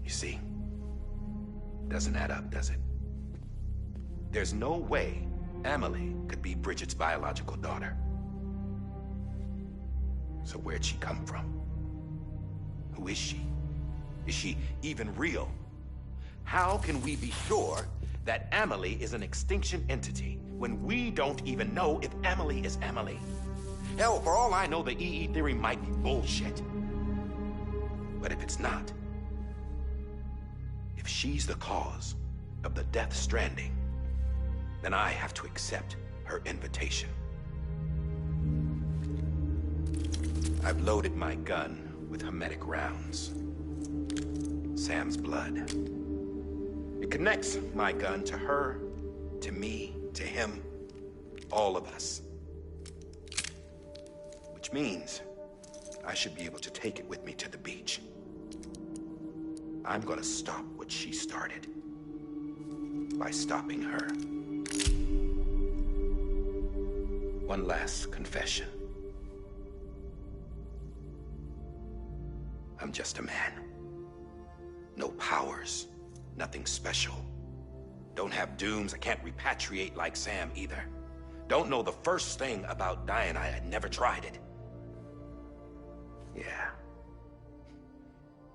Speaker 3: You see, doesn't add up, does it? There's no way Amelie could be Bridget's biological daughter. So where'd she come from? Who is she? Is she even real? How can we be sure that Amelie is an extinction entity when we don't even know if Amelie is Amelie? Hell, for all I know, the EE theory might be bullshit. But if it's not, if she's the cause of the death stranding, then I have to accept her invitation. I've loaded my gun with hermetic rounds. Sam's blood. It connects my gun to her, to me, to him, all of us. Which means I should be able to take it with me to the beach. I'm gonna stop what she started by stopping her. One last confession. I'm just a man. No powers, nothing special. Don't have dooms, I can't repatriate like Sam either. Don't know the first thing about dying, I had never tried it. Yeah.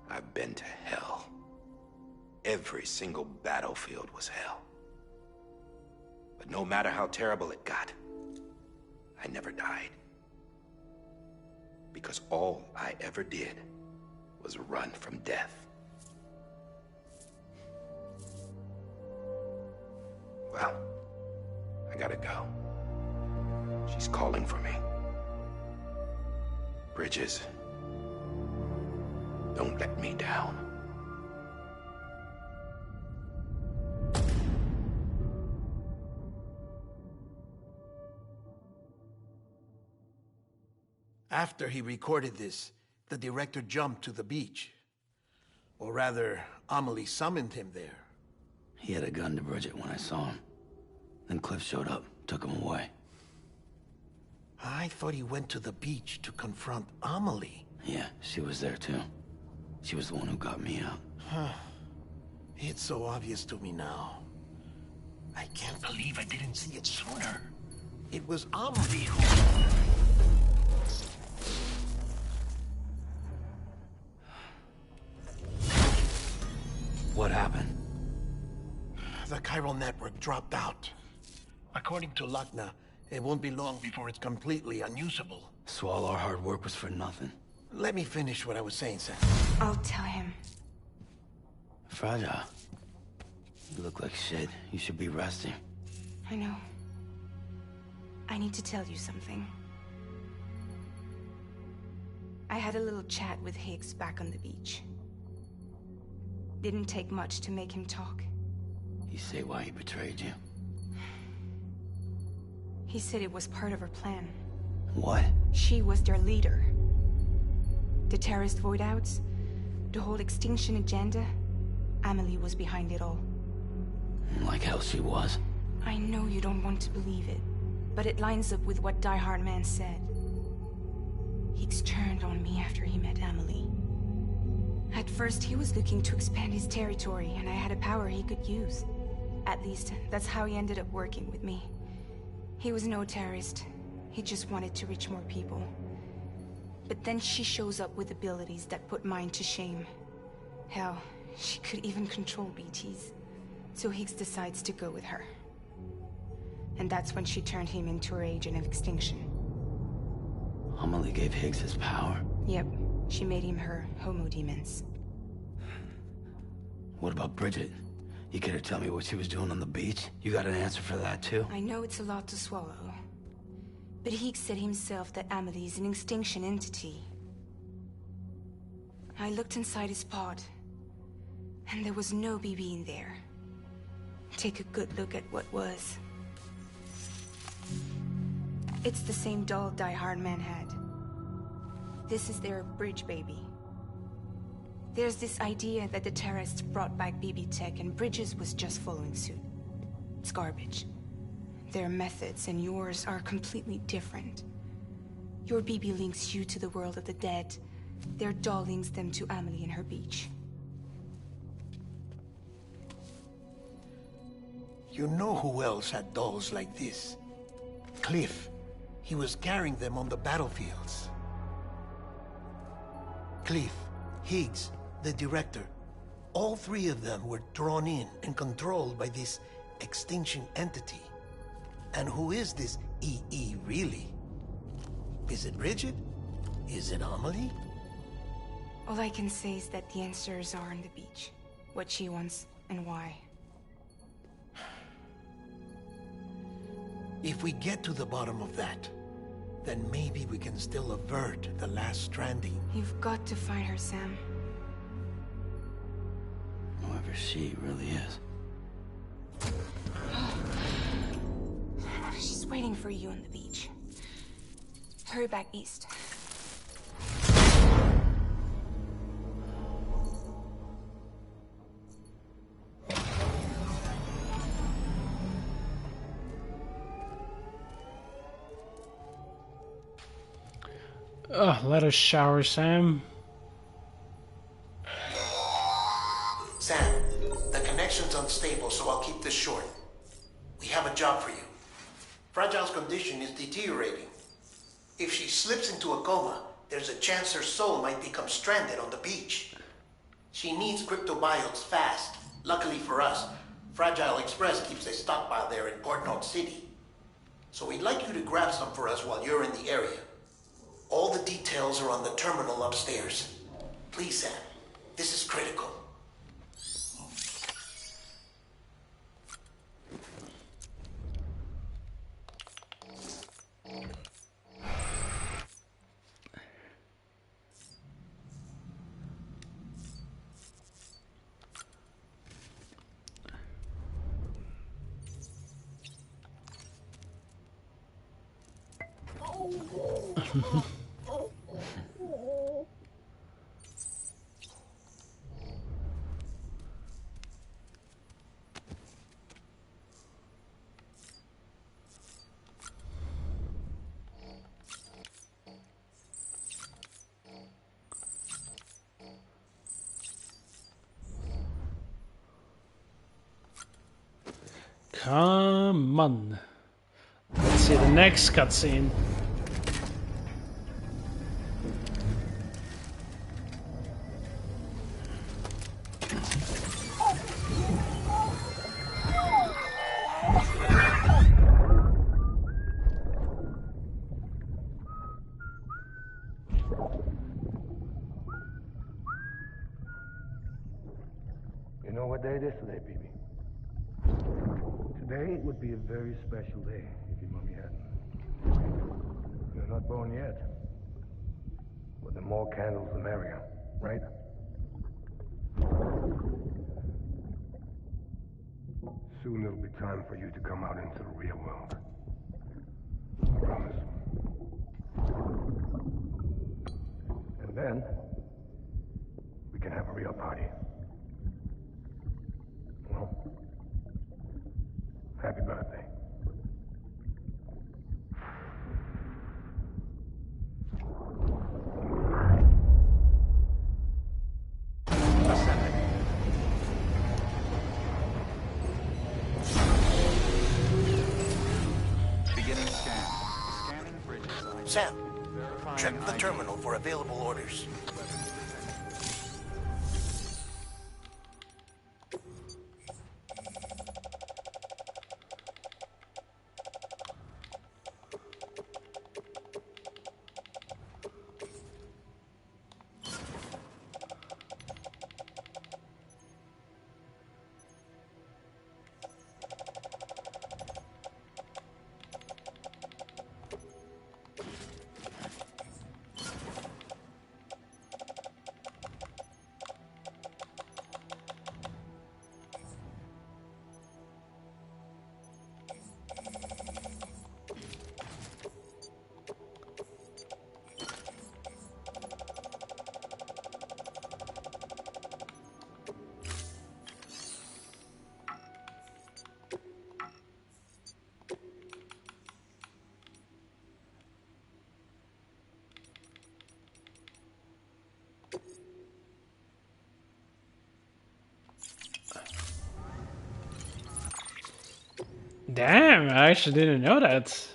Speaker 3: I've been to hell. Every single battlefield was hell. But no matter how terrible it got, I never died. Because all I ever did was run from death. Well, I gotta go. She's calling for me. Bridges, don't let me down.
Speaker 6: After he recorded this, the director jumped to the beach. Or rather, Amelie summoned him there.
Speaker 8: He had a gun to Bridget when I saw him. Then Cliff showed up, took him away.
Speaker 6: I thought he went to the beach to confront Amelie.
Speaker 8: Yeah, she was there too. She was the one who got me out.
Speaker 6: It's so obvious to me now. I can't believe I didn't see it sooner. It was Amelie who...
Speaker 8: What happened?
Speaker 6: The chiral network dropped out. According to Lachna, it won't be long before it's completely unusable.
Speaker 8: So all our hard work was for nothing.
Speaker 6: Let me finish what I was saying, Sam.
Speaker 2: I'll tell him.
Speaker 8: Fragile. You look like shit. You should be resting.
Speaker 2: I know. I need to tell you something. I had a little chat with Higgs back on the beach. Didn't take much to make him talk.
Speaker 8: You say why he betrayed you?
Speaker 2: He said it was part of her plan.
Speaker 8: What?
Speaker 2: She was their leader. The terrorist void-outs, the whole extinction agenda, Amelie was behind it all.
Speaker 8: Like hell she was.
Speaker 2: I know you don't want to believe it, but it lines up with what Die Hard Man said. Higgs turned on me after he met Amelie. At first, he was looking to expand his territory, and I had a power he could use. At least, that's how he ended up working with me. He was no terrorist. He just wanted to reach more people. But then she shows up with abilities that put mine to shame. Hell, she could even control BTs. So Higgs decides to go with her. And that's when she turned him into her agent of extinction.
Speaker 8: Amelie gave Higgs his power?
Speaker 2: Yep. She made him her homo demons.
Speaker 8: What about Bridget? You care to tell me what she was doing on the beach? You got an answer for that too?
Speaker 2: I know it's a lot to swallow. But Higgs said himself that Amelie is an extinction entity. I looked inside his pod, and there was no BB in there. take a good look at what was. It's the same doll Die Hard Man had. This is their bridge baby. There's this idea that the terrorists brought back BB tech and Bridges was just following suit. It's garbage. Their methods and yours are completely different. Your BB links you to the world of the dead. Their doll links them to Amelie and her beach.
Speaker 6: You know who else had dolls like this? Cliff. He was carrying them on the battlefields. Cliff, Higgs, the director. All three of them were drawn in and controlled by this extinction entity. And who is this EE really? Is it Bridget? Is it Amelie?
Speaker 2: All I can say is that the answers are on the beach. What she wants and why.
Speaker 6: If we get to the bottom of that, then maybe we can still avert the last stranding.
Speaker 2: You've got to find her, Sam.
Speaker 8: Whoever she really is.
Speaker 2: She's waiting for you on the beach. Hurry back east.
Speaker 1: Let us shower, Sam.
Speaker 6: Sam, the connection's unstable, so I'll keep this short. We have a job for you. Fragile's condition is deteriorating. If she slips into a coma, there's a chance her soul might become stranded on the beach. She needs cryptobiotes fast. Luckily for us, Fragile Express keeps a stockpile there in Port North City. So we'd like you to grab some for us while you're in the area. All the details are on the terminal upstairs. Please, Sam. This is critical.
Speaker 1: Come on. Let's see the next cutscene.
Speaker 9: You know what day it is today, BB? Today would be a very special day if your mommy hadn't. You're not born yet. But the more candles, the merrier, right? Soon it'll be time for you to come out into the real world. I promise. And then, we can have a real party. Well, happy birthday.
Speaker 3: Beginning scan. Scanning bridges.
Speaker 6: Sam, check the terminal for available orders.
Speaker 1: Damn, I actually didn't know that.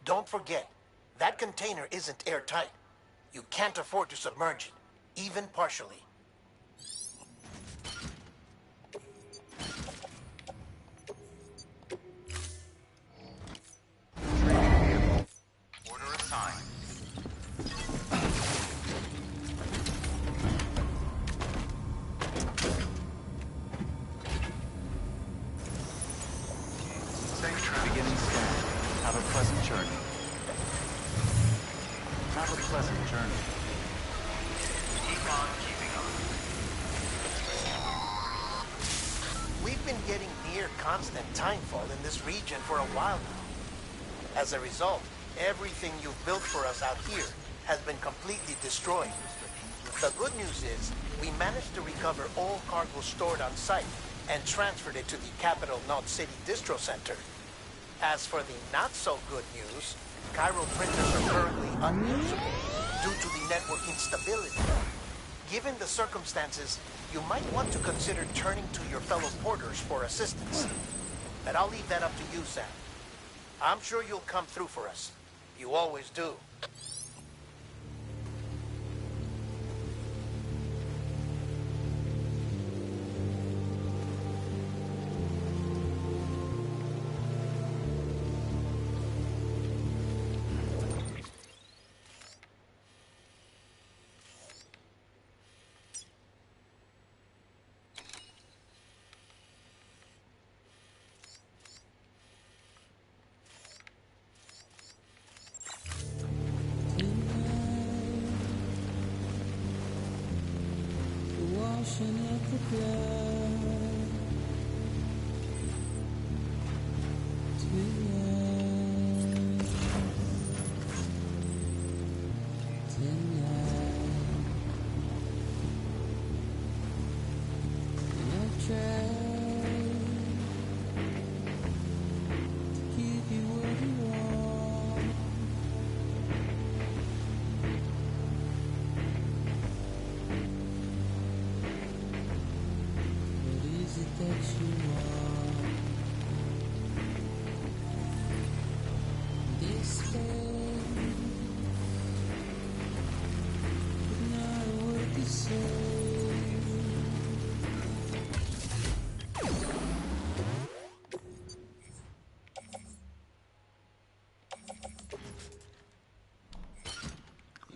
Speaker 6: Don't forget, that container isn't airtight. You can't afford to submerge it, even partially.
Speaker 3: Order assigned.
Speaker 8: Beginning scan. Have a pleasant journey. Have a pleasant journey.
Speaker 3: Keep on keeping on.
Speaker 6: We've been getting near constant timefall in this region for a while now. As a result, everything you've built for us out here has been completely destroyed. The good news is, we managed to recover all cargo stored on site and transferred it to the Capital Knot City Distro Center. As for the not-so-good news, chiral printers are currently unusable due to the network instability. Given the circumstances, you might want to consider turning to your fellow porters for assistance. But I'll leave that up to you, Sam. I'm sure you'll come through for us. You always do.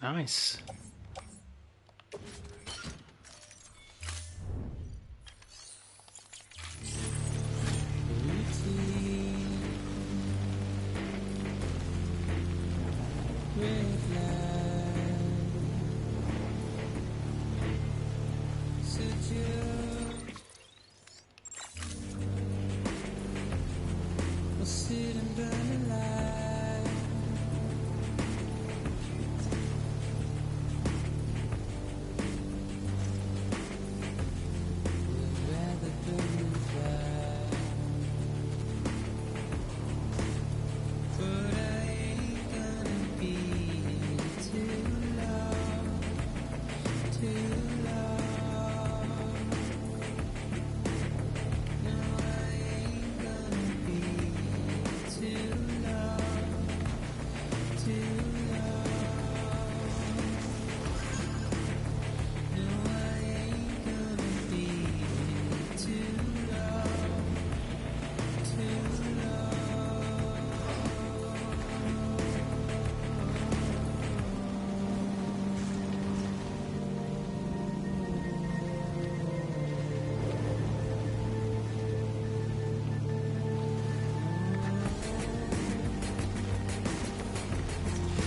Speaker 1: Nice.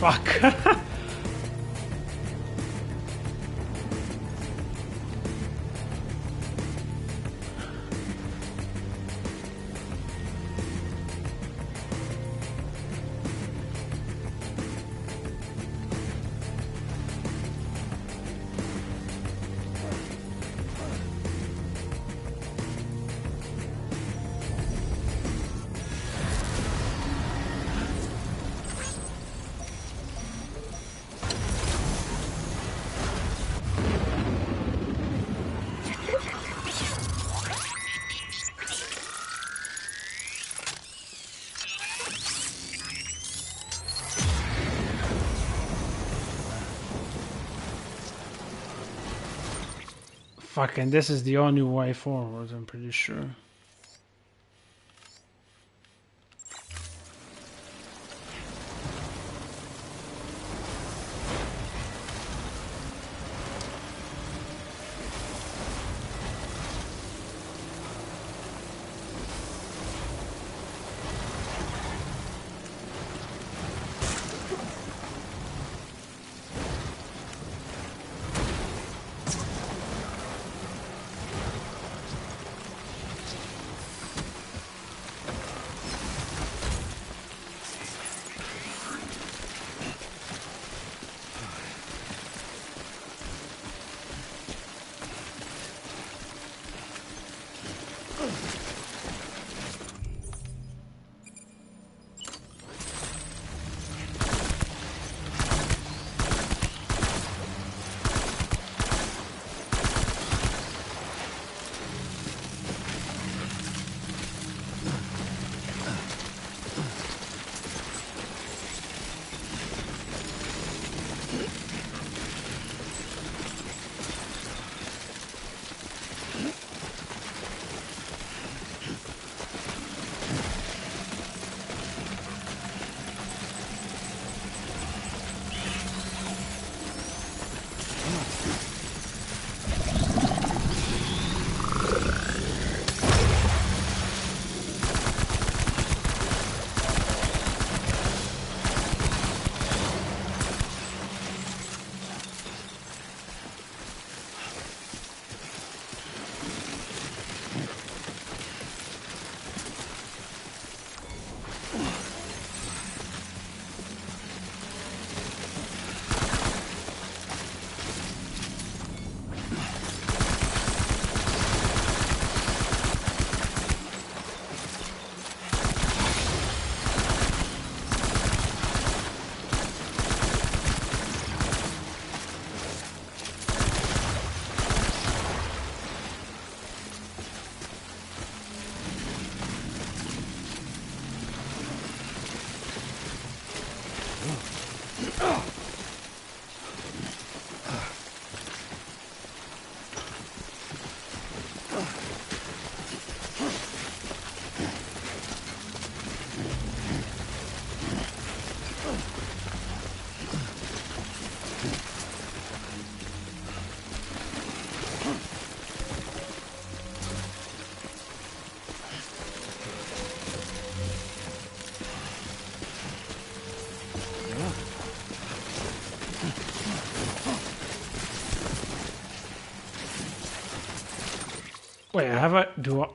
Speaker 1: fuck. Fucking, this is the only way forward, I'm pretty sure. Wait, have I... do I...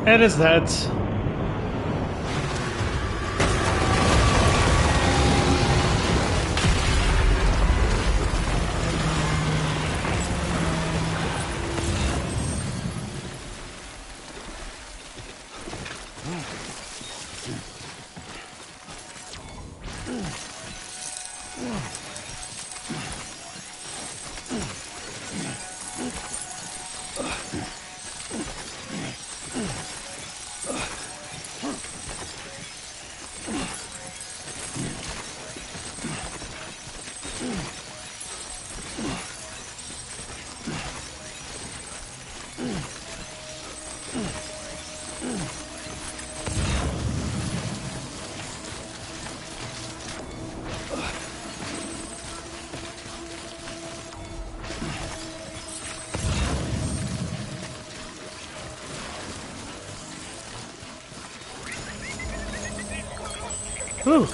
Speaker 1: It is that. Whew.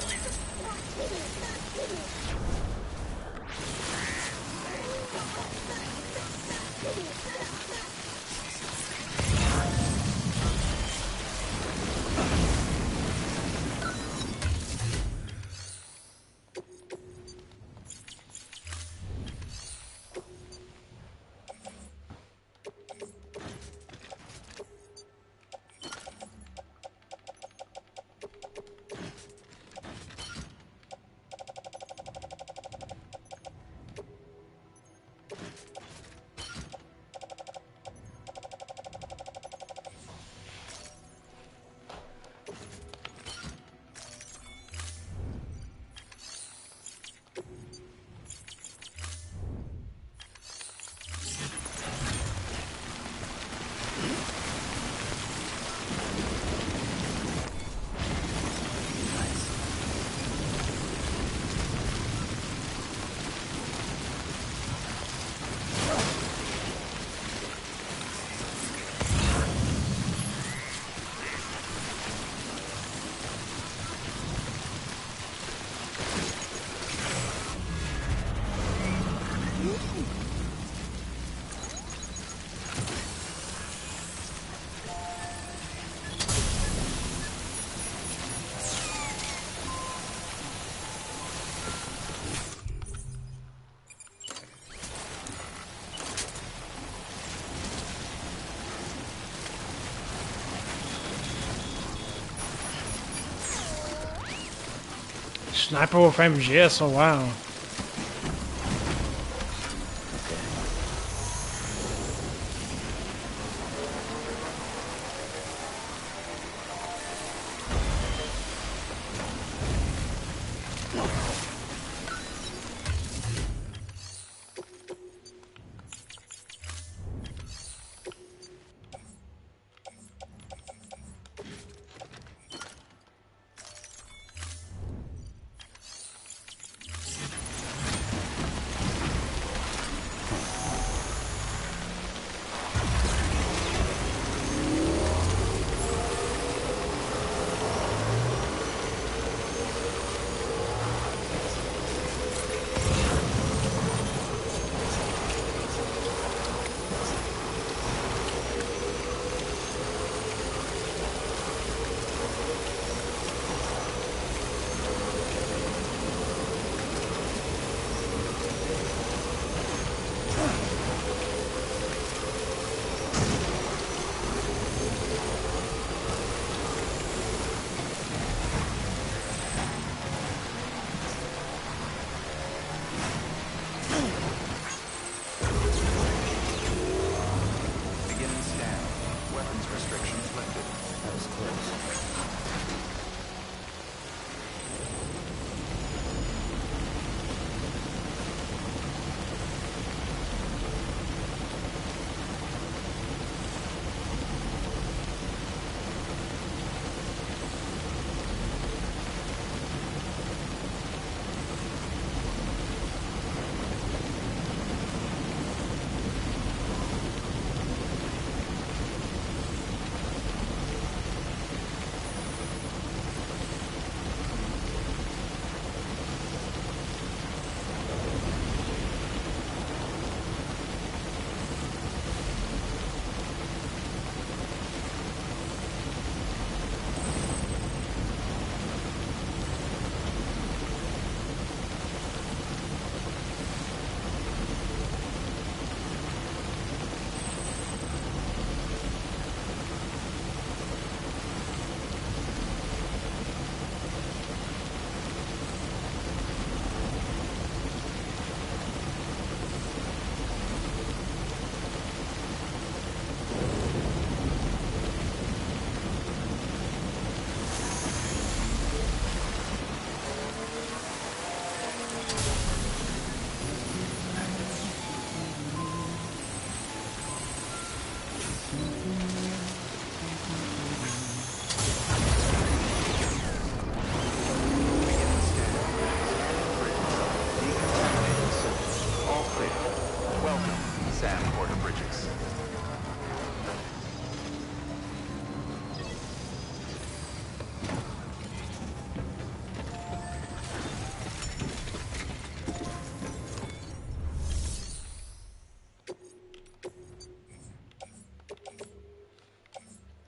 Speaker 1: Sniper with MGS, oh wow.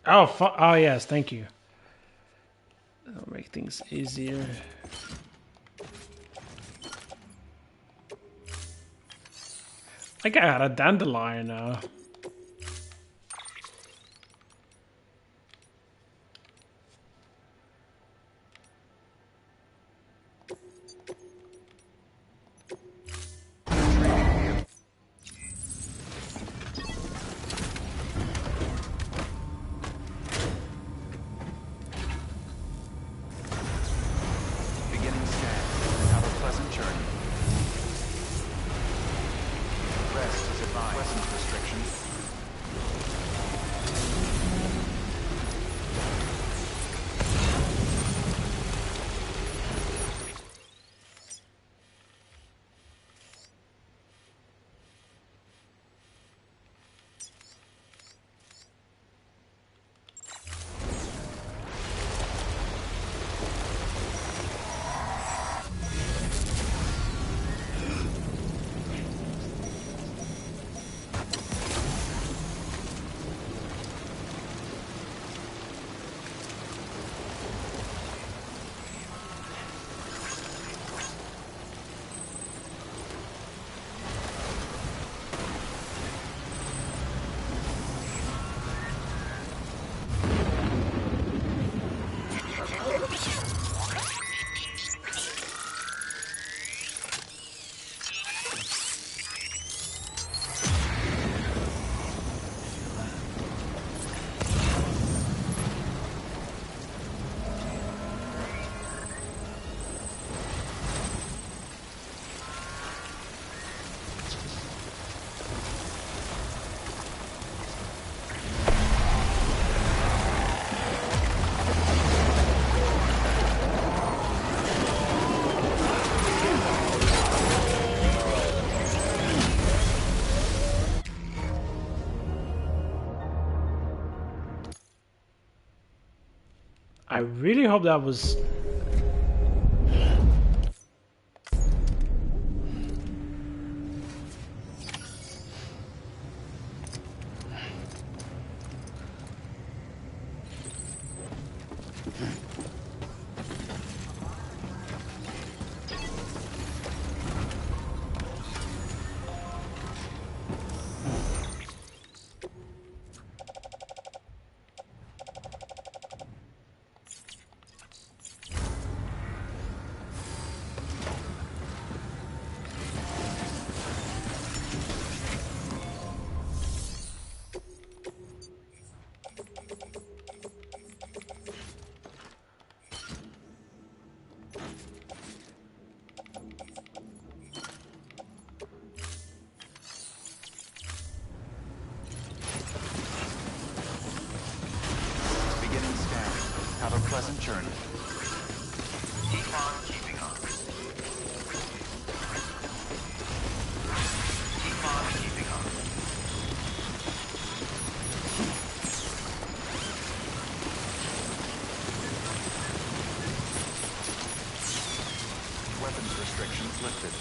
Speaker 1: Oh, oh yes, thank you. That'll make things easier. I got a dandelion now.
Speaker 3: Beginning scan. Have a pleasant journey. Rest is advised. Weapons restrictions.
Speaker 1: I really hope that was...
Speaker 3: Have a pleasant journey.
Speaker 10: Keep on keeping on. Keep on keeping on.
Speaker 3: Weapons restrictions lifted.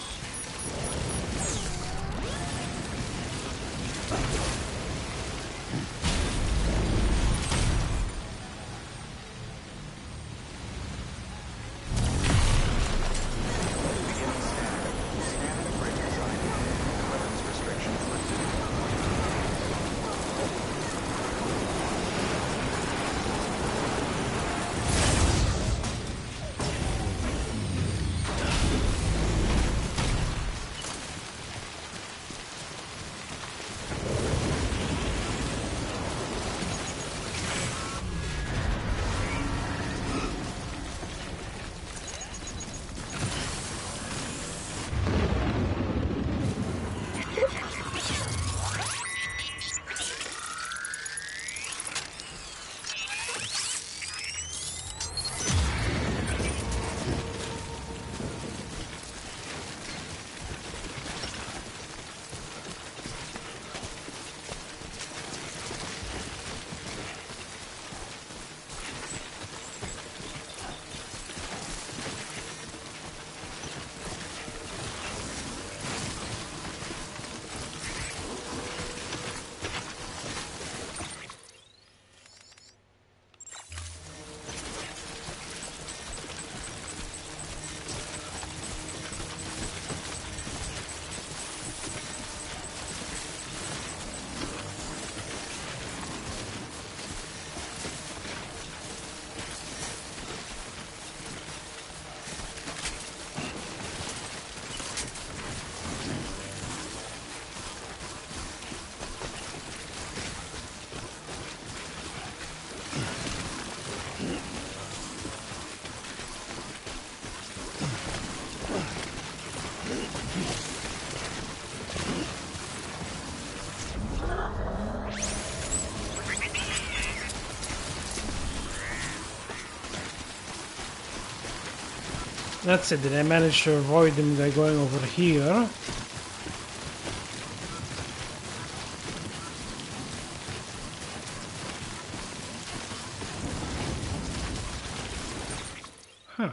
Speaker 1: That's it. Did I manage to avoid them by going over here? Huh.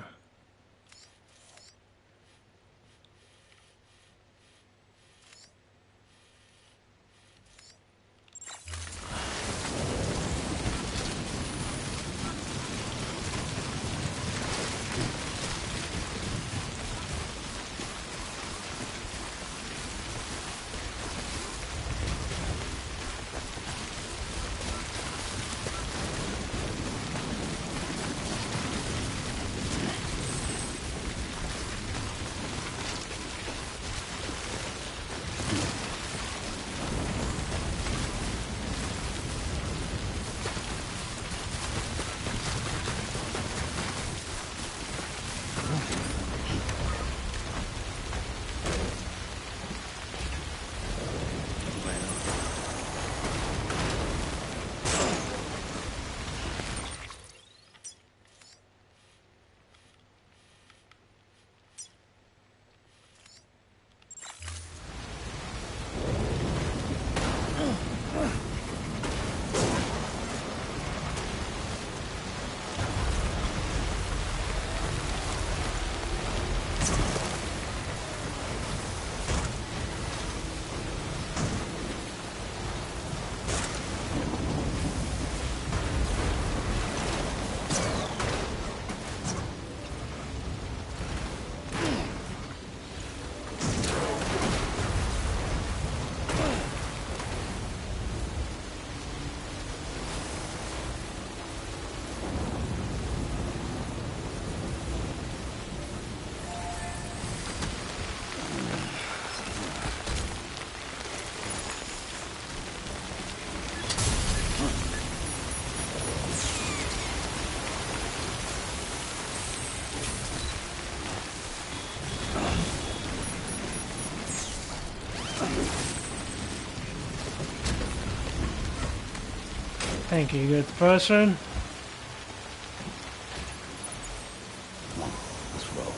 Speaker 1: Thank you, good person.
Speaker 8: Let's roll.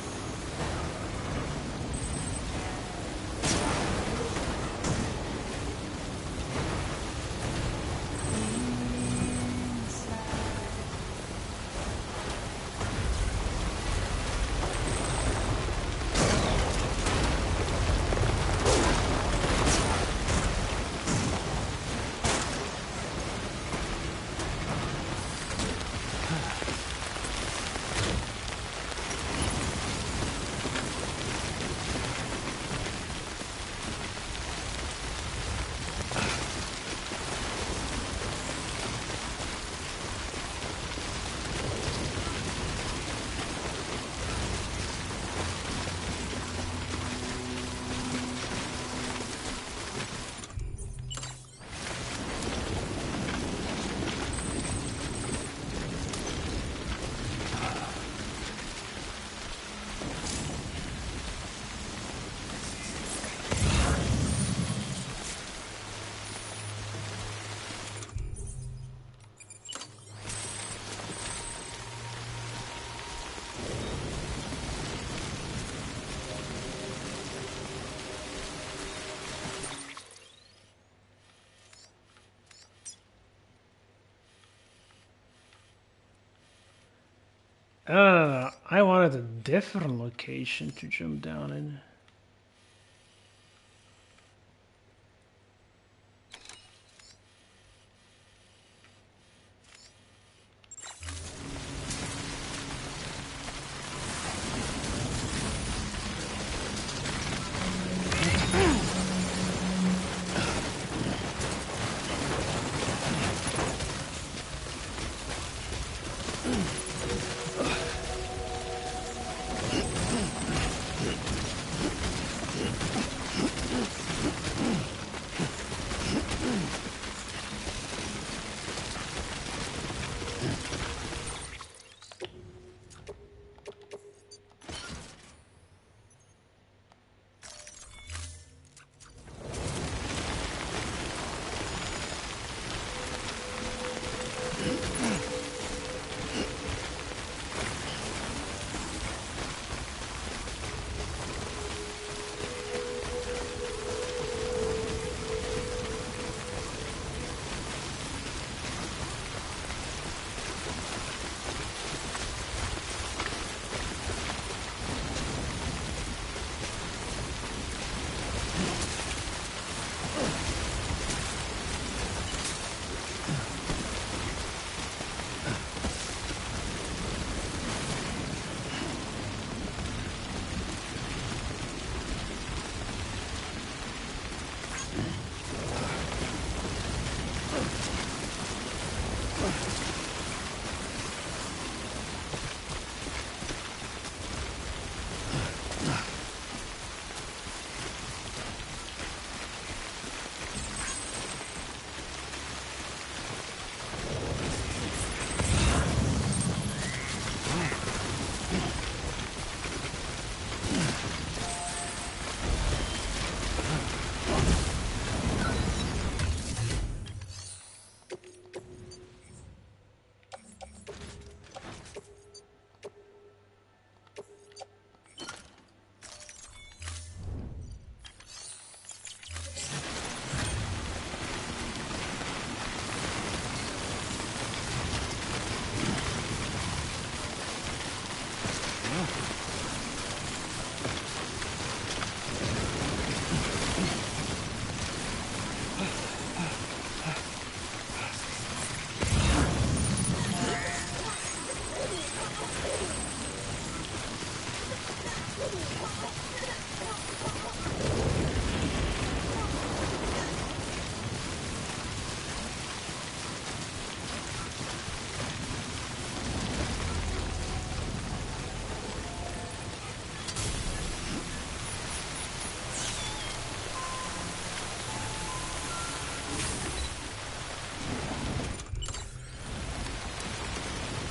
Speaker 1: I wanted a different location to jump down in.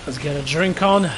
Speaker 1: Let's get a drink on.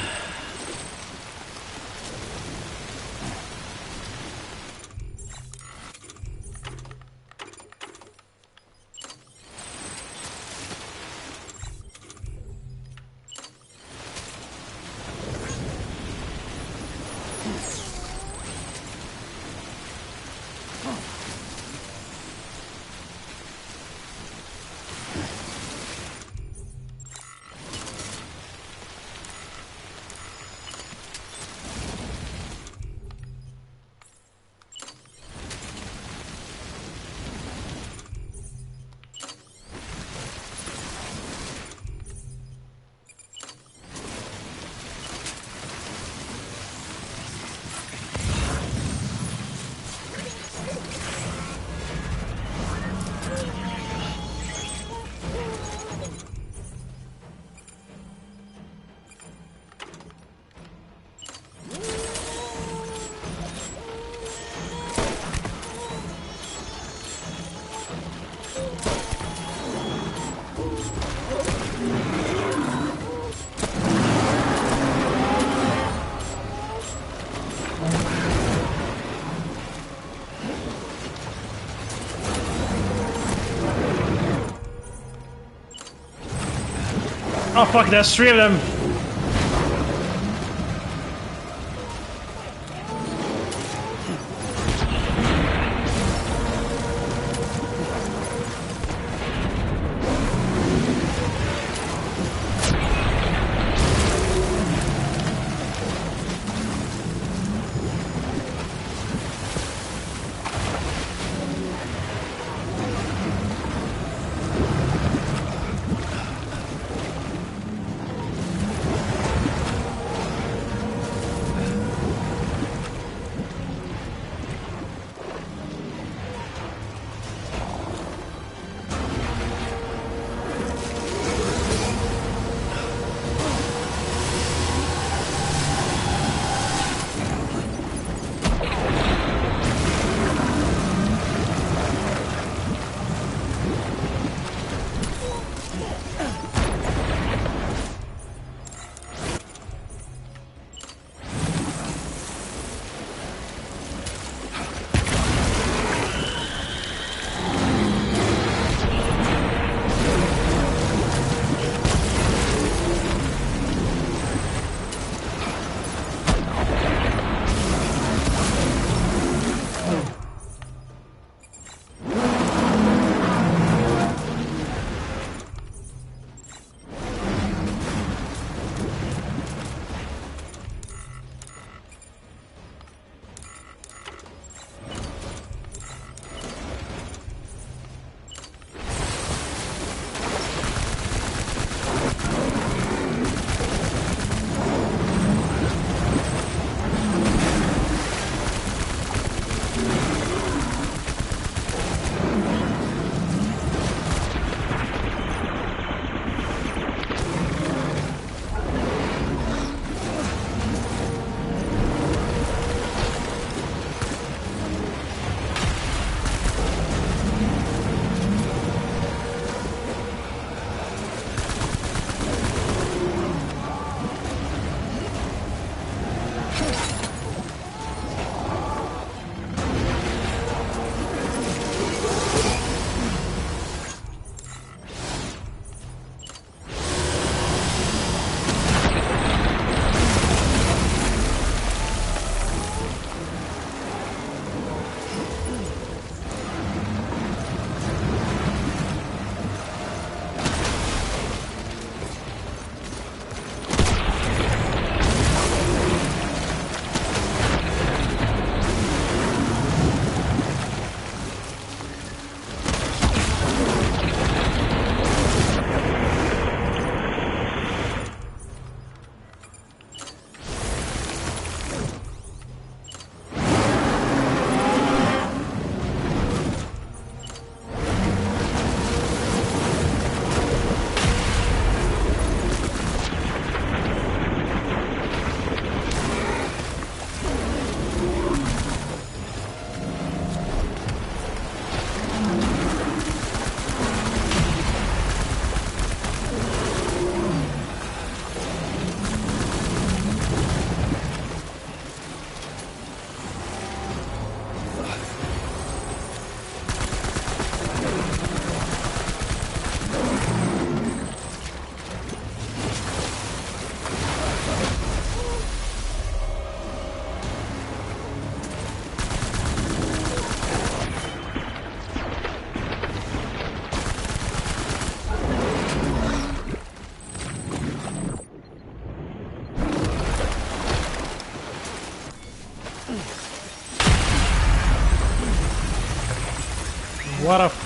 Speaker 1: Oh fuck, there's 3 of them!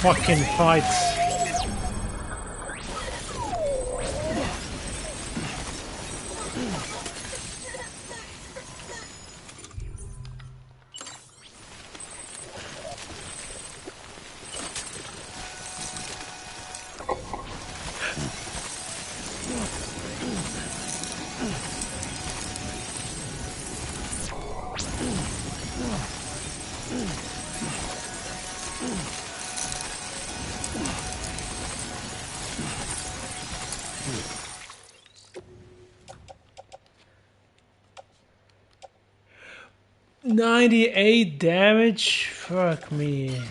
Speaker 1: fucking fight. $98 damage? Fuck me.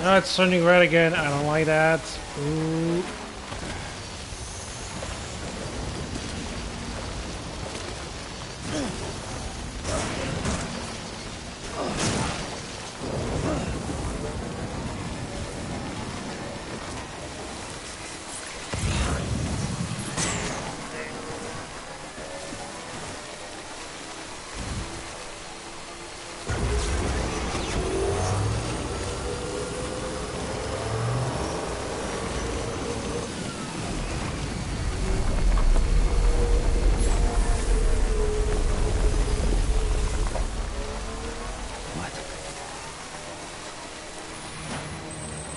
Speaker 1: No, it's turning red again. I don't like that. Ooh.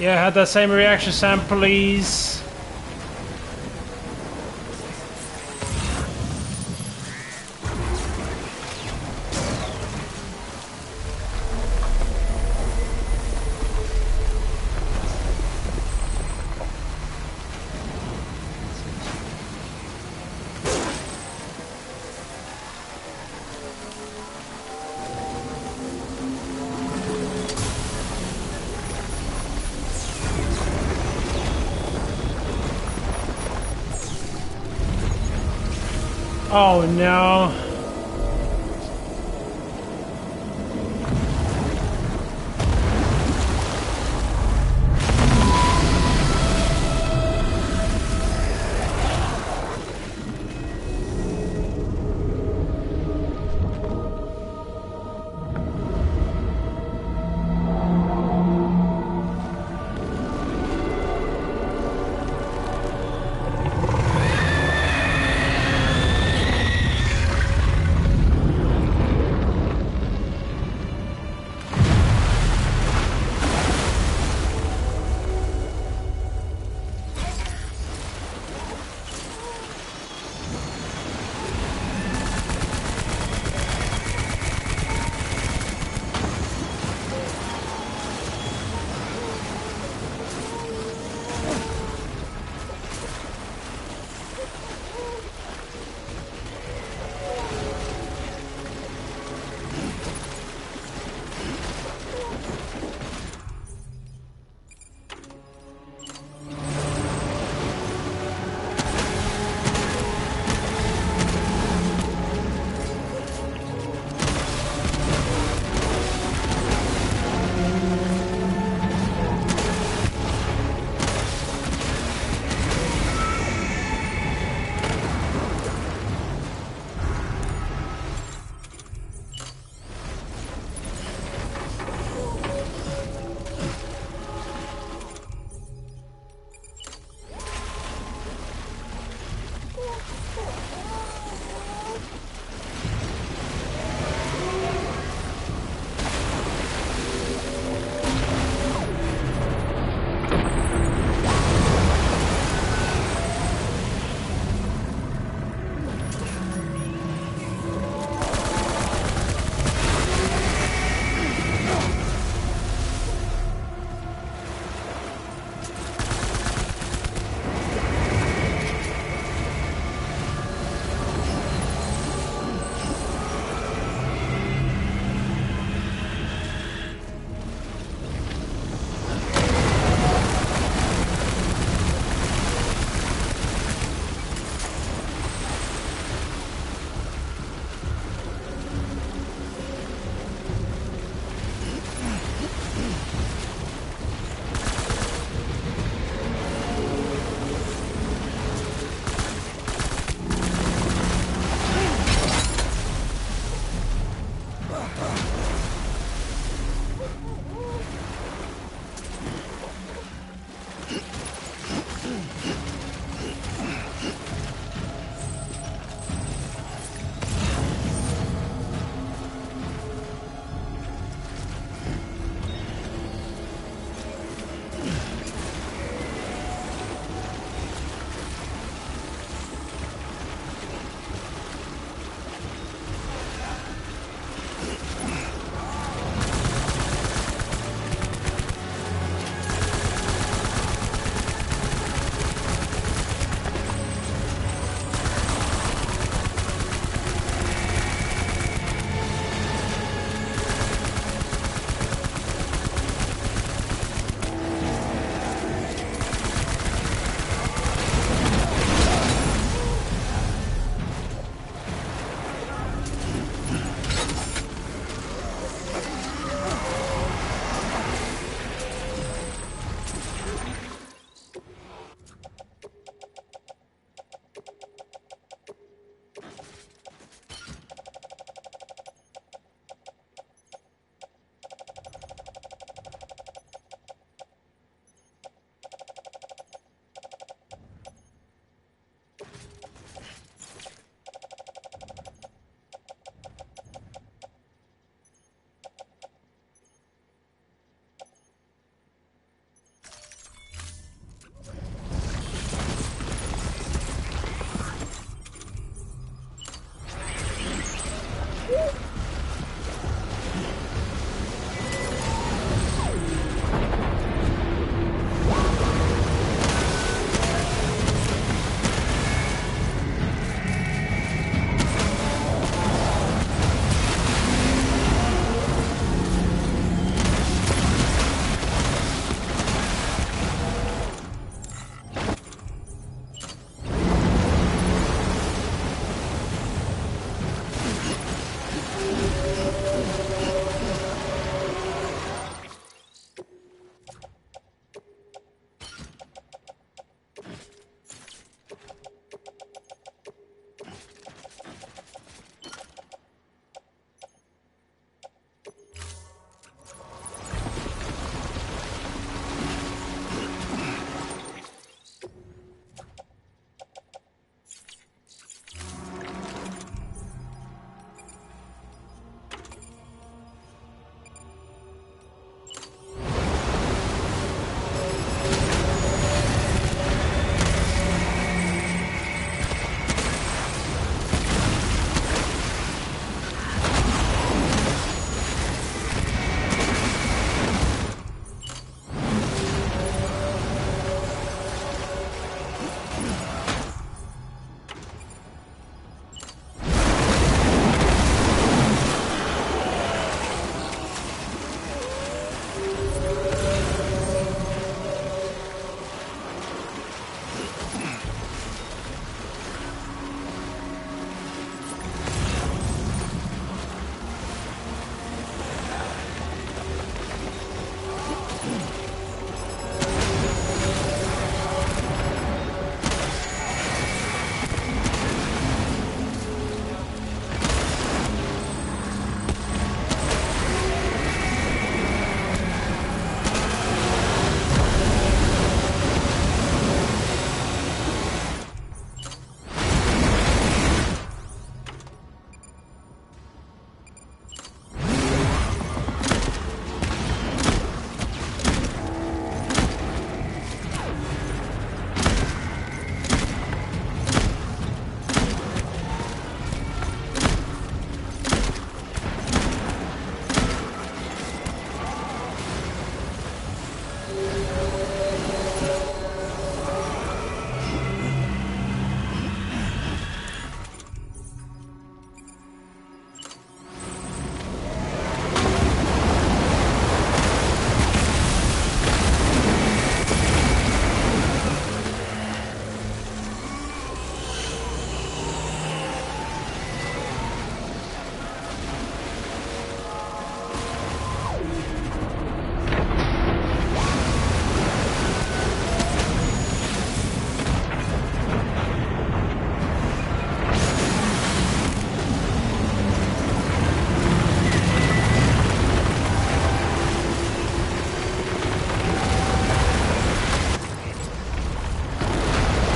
Speaker 1: Yeah, I had that same reaction, Sam, please. Oh no.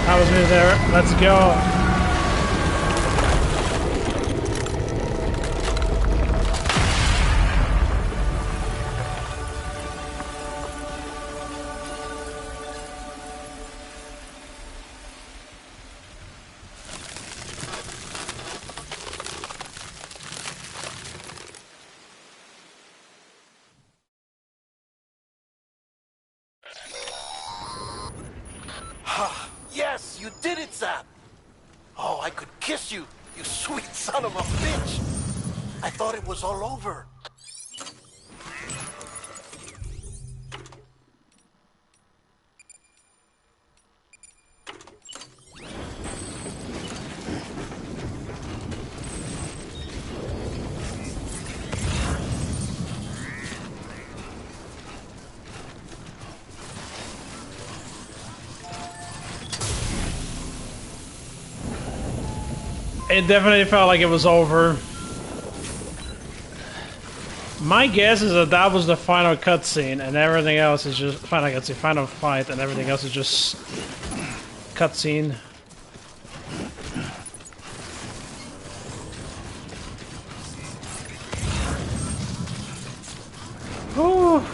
Speaker 1: That was me there. Let's go.
Speaker 6: Yes, you did it, Zap! Oh, I could kiss you, you sweet son of a bitch! I thought it was all over.
Speaker 1: It definitely felt like it was over. My guess is that that was the final cutscene, and everything else is just final cutscene, final fight, and everything else is just cutscene. Ooh.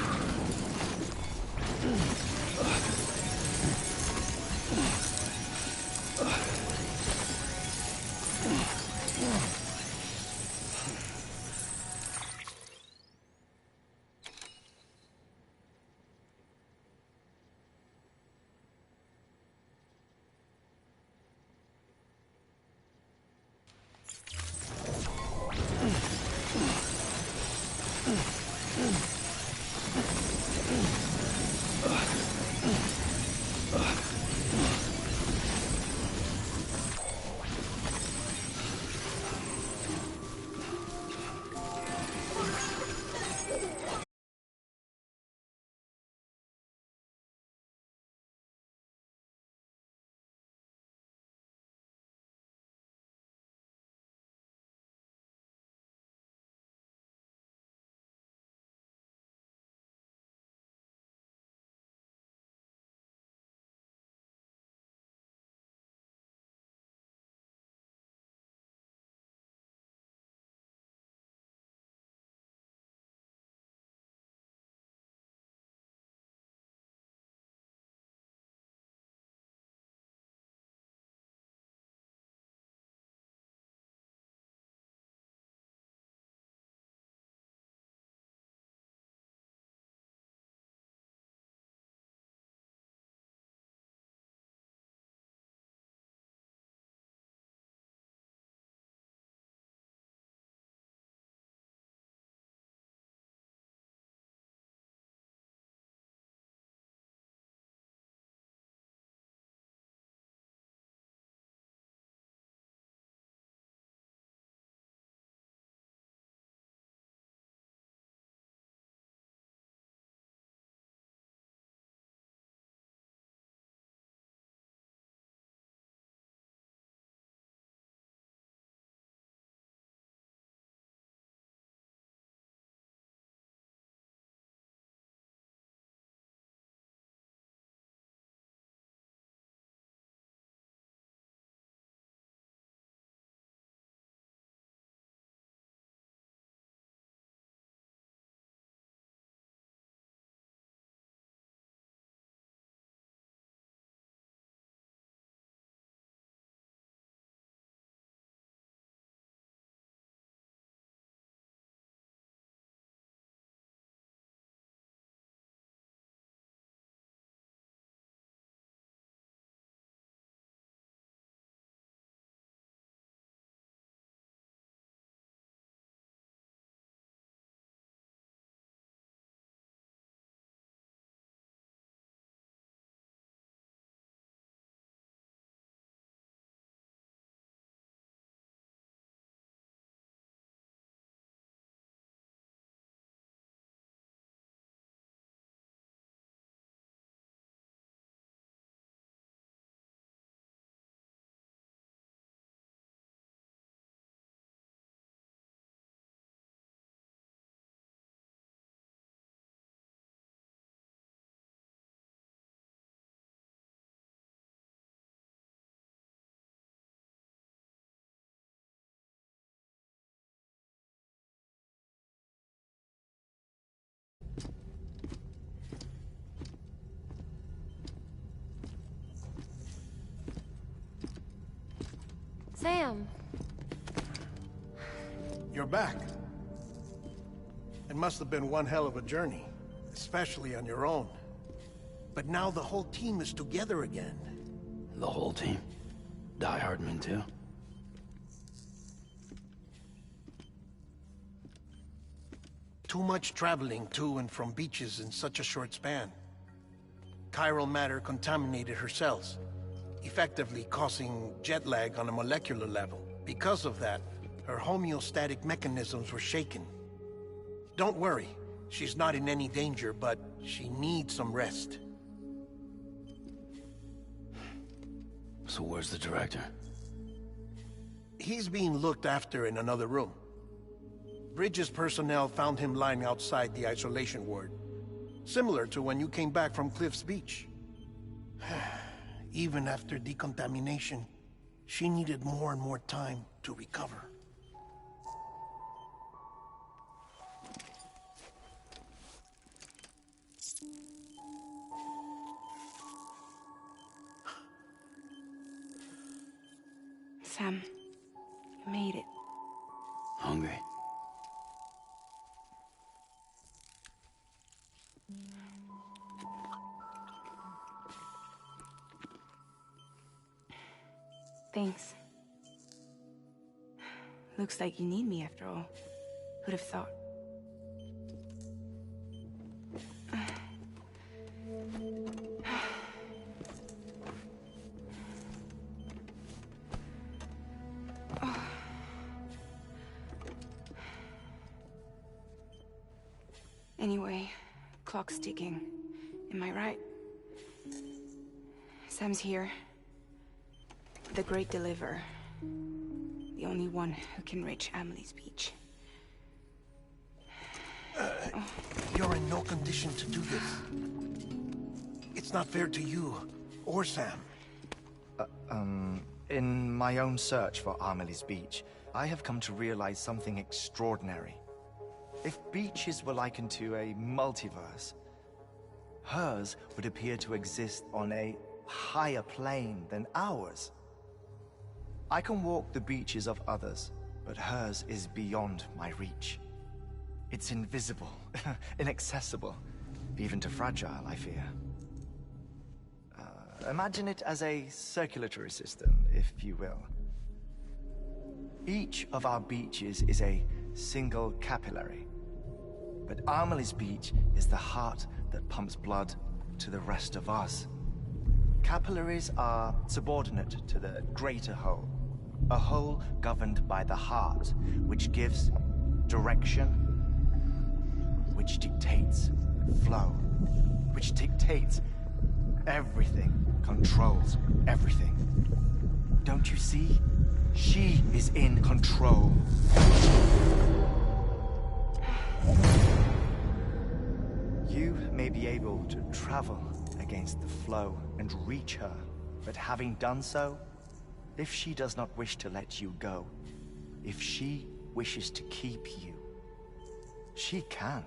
Speaker 11: Sam.
Speaker 6: You're back. It must have been one hell of a journey, especially on your own. But now the whole team is together again.
Speaker 8: The whole team? Die Hardman too?
Speaker 6: Too much traveling to and from beaches in such a short span. Chiral matter contaminated her cells, effectively causing jet lag on a molecular level. Because of that, her homeostatic mechanisms were shaken. Don't worry, she's not in any danger, but she needs some rest.
Speaker 8: So where's the director?
Speaker 6: He's being looked after in another room. Bridges personnel found him lying outside the isolation ward. Similar to when you came back from Cliff's Beach. Even after decontamination, she needed more and more time to recover.
Speaker 2: Sam, you made it.
Speaker 8: Hungry?
Speaker 2: Thanks. Looks like you need me after all. Who'd have thought? Anyway, clock's ticking. Am I right? Sam's here. The Great Deliverer. The only one who can reach Amelie's Beach.
Speaker 6: You're in no condition to do this. It's not fair to you, or Sam.
Speaker 4: In my own search for Amelie's Beach, I have come to realize something extraordinary. If beaches were likened to a multiverse, hers would appear to exist on a higher plane than ours. I can walk the beaches of others, but hers is beyond my reach. It's invisible, inaccessible, even to fragile, I fear. Imagine it as a circulatory system, if you will. Each of our beaches is a single capillary. But Amelie's Beach is the heart that pumps blood to the rest of us. Capillaries are subordinate to the greater whole. A whole governed by the heart, which gives direction, which dictates flow, which dictates everything, controls everything. Don't you see? She is in control. You may be able to travel against the flow and reach her, but having done so, if she does not wish to let you go, if she wishes to keep you, she can.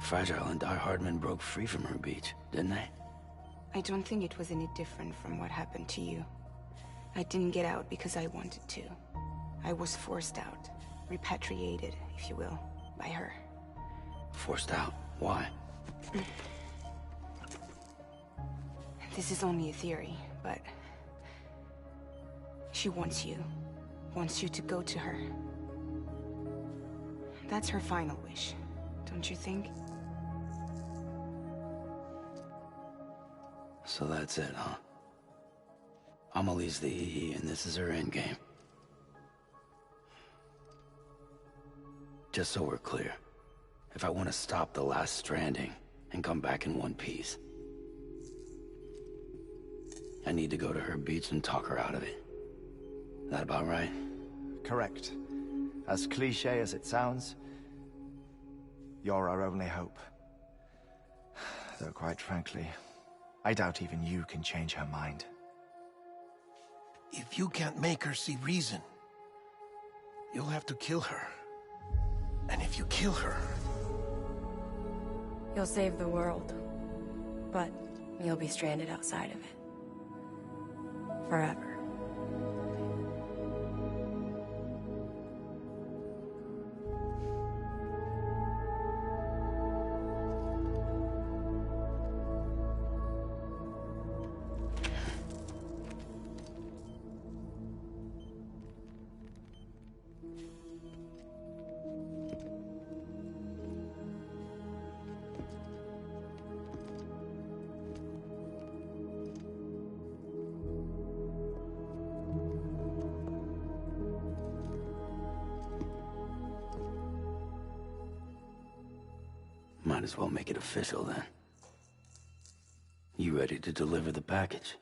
Speaker 8: Fragile and Die Hardman broke free from her beach, didn't they?
Speaker 2: I don't think it was any different from what happened to you. I didn't get out because I wanted to. I was forced out, repatriated, if you will, by her.
Speaker 8: Forced out? Why?
Speaker 2: This is only a theory, but she wants you to go to her. That's her final wish, don't you think?
Speaker 8: So that's it, huh? Amelie's the EE, and this is her endgame. Just so we're clear, if I want to stop the last Stranding and come back in one piece, I need to go to her beach and talk her out of it. That about right?
Speaker 4: Correct. As cliché as it sounds, you're our only hope. Though quite frankly, I doubt even you can change her mind.
Speaker 6: If you can't make her see reason, you'll have to kill her. And if you kill her...
Speaker 11: You'll save the world, but you'll be stranded outside of it. Forever.
Speaker 8: might as well make it official then. You ready to deliver the package?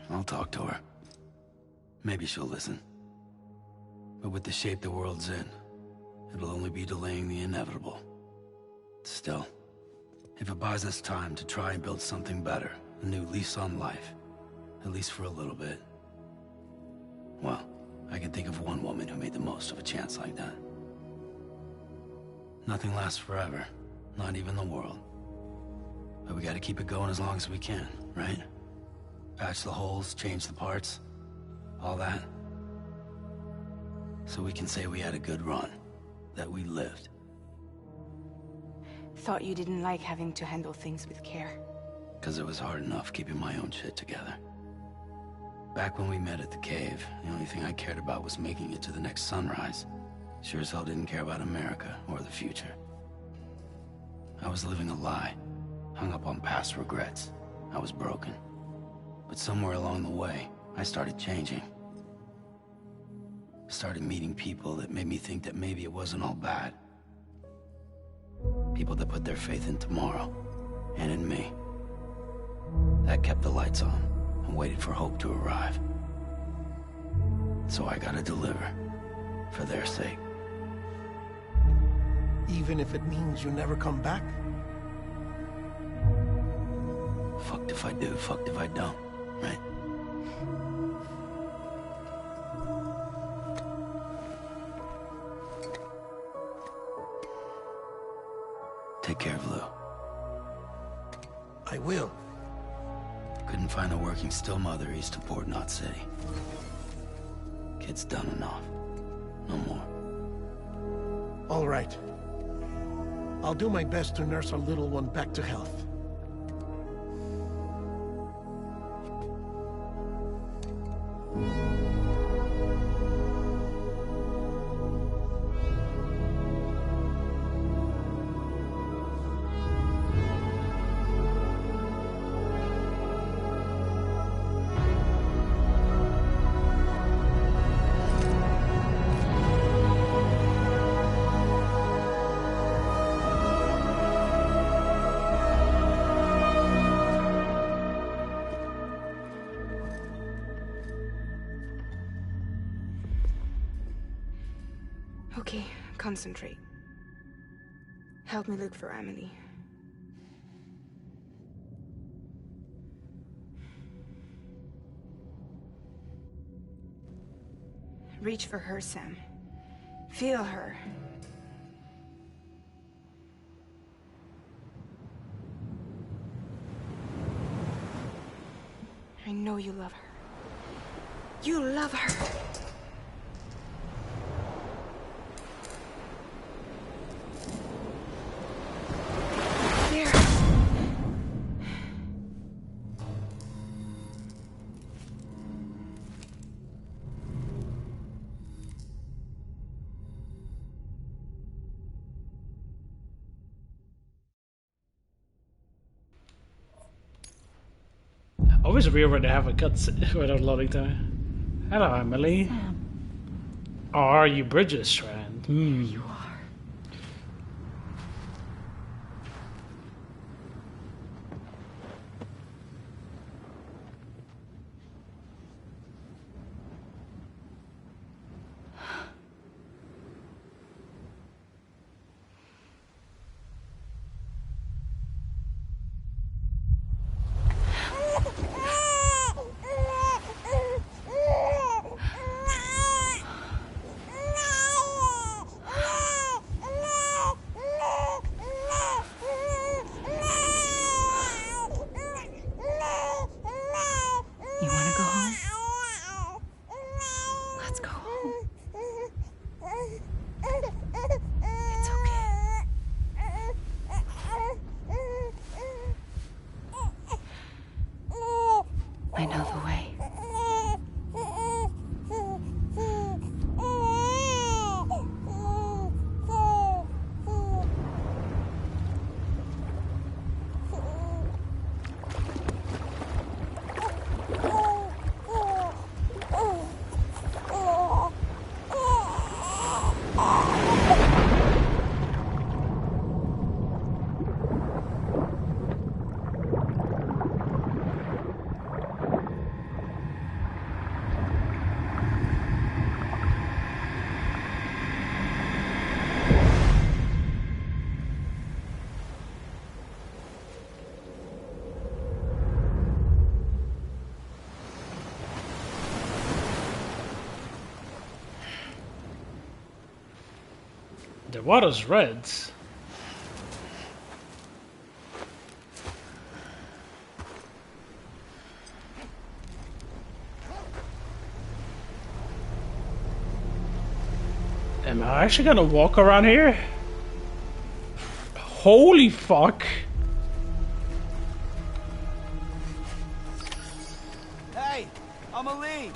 Speaker 8: I'll talk to her. Maybe she'll listen. But with the shape the world's in, it'll only be delaying the inevitable. Still, if it buys us time to try and build something better, a new lease on life, at least for a little bit, well, I can think of one woman who made the most of a chance like that. Nothing lasts forever, not even the world. But we gotta keep it going as long as we can, right? Patch the holes, change the parts, all that. So we can say we had a good run, that we lived.
Speaker 2: Thought you didn't like having to handle things with care.
Speaker 8: 'Cause it was hard enough keeping my own shit together. Back when we met at the cave, the only thing I cared about was making it to the next sunrise. Sure as hell didn't care about America or the future. I was living a lie, hung up on past regrets. I was broken. But somewhere along the way, I started changing. Started meeting people that made me think that maybe it wasn't all bad. People that put their faith in tomorrow, and in me. That kept the lights on, and waited for hope to arrive. So I gotta deliver, for their sake.
Speaker 6: Even if it means you never come back?
Speaker 8: Fucked if I do, fucked if I don't, right? Take care of Lou.
Speaker 6: I will.
Speaker 8: Couldn't find a working still mother east of Port Knot City. Kid's done enough. No more.
Speaker 6: All right. I'll do my best to nurse our little one back to health.
Speaker 2: Okay, concentrate. Help me look for Emily. Reach for her, Sam. Feel her. I know you love her. You love her!
Speaker 1: Always weird when they have a cutscene without loading time. Hello, Emily. Or are you Bridges, Strand?
Speaker 11: You are.
Speaker 1: The water's red. Am I actually gonna walk around here? Holy fuck!
Speaker 5: Hey, I'm a lead.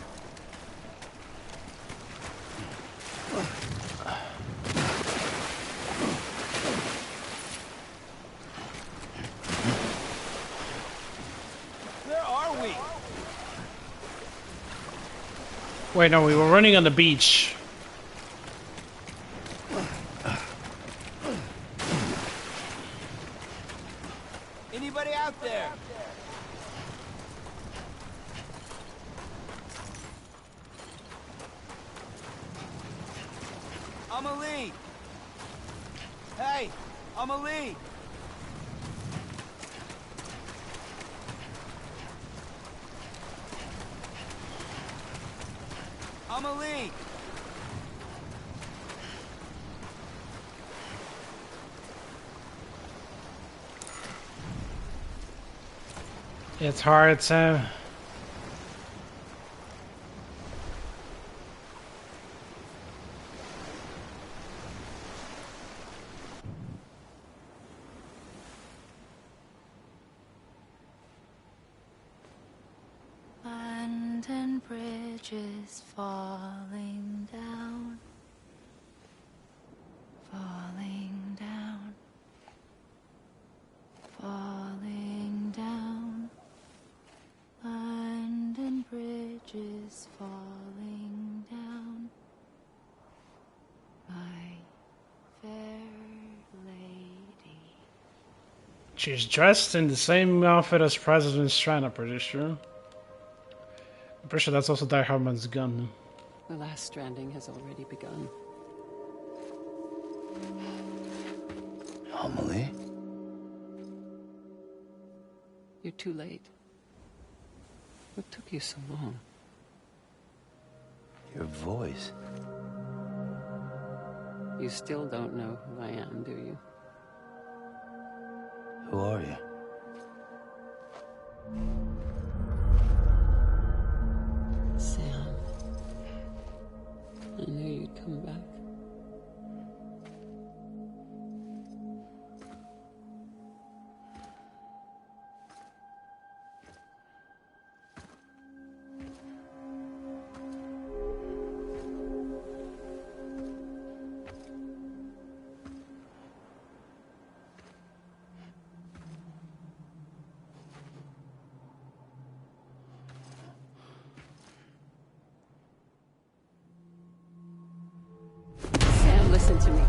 Speaker 5: Where are we?
Speaker 1: Wait, no, we were running on the beach.
Speaker 5: Anybody out there? I'm a lead. Hey, I'm a lead. I'm a lead.
Speaker 1: It's hard, Sam.
Speaker 12: London Bridge is falling down, falling down, falling down. London Bridge is falling down, my fair lady.
Speaker 1: She's dressed in the same outfit as President Strand, I'm pretty sure. I'm pretty sure that's also Die Hardman's gun.
Speaker 13: The last stranding has already begun.
Speaker 8: Amelie?
Speaker 13: You're too late. What took you so long?
Speaker 8: Your voice.
Speaker 13: You still don't know who I am, do you?
Speaker 8: Who are you?
Speaker 13: Sam. I knew you'd come back. Sam, listen to me.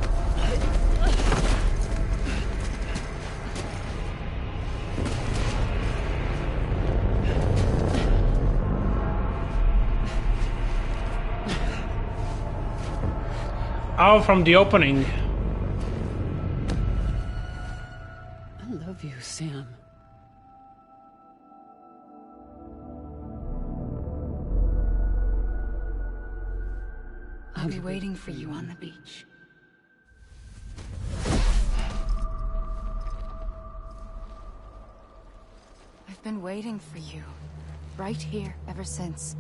Speaker 1: Oh, from the opening.
Speaker 13: I love you, Sam.
Speaker 2: I'll be waiting for you on the beach. I've been waiting for you, right here, ever since.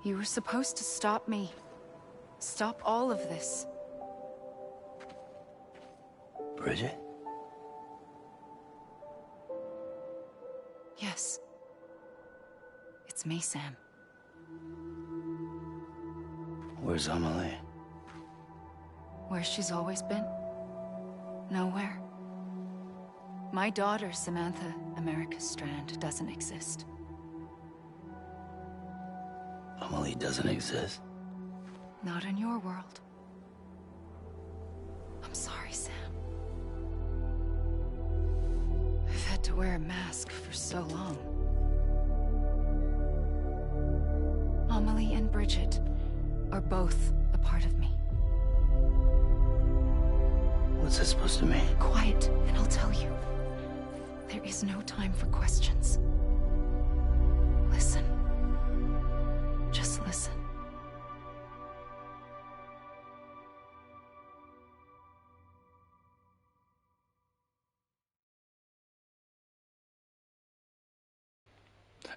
Speaker 2: You were supposed to stop me. Stop all of this.
Speaker 8: Bridget?
Speaker 2: Yes. It's me, Sam.
Speaker 8: Where's Amelie?
Speaker 2: Where she's always been. Nowhere. My daughter, Samantha America Strand, doesn't exist.
Speaker 8: Amelie doesn't exist?
Speaker 2: Not in your world. I'm sorry, Sam. I've had to wear a mask for so long. Amelie and Bridget are both a part of me.
Speaker 8: What's that supposed to mean?
Speaker 2: Quiet, and I'll tell you. There is no time for questions. Listen. Just listen.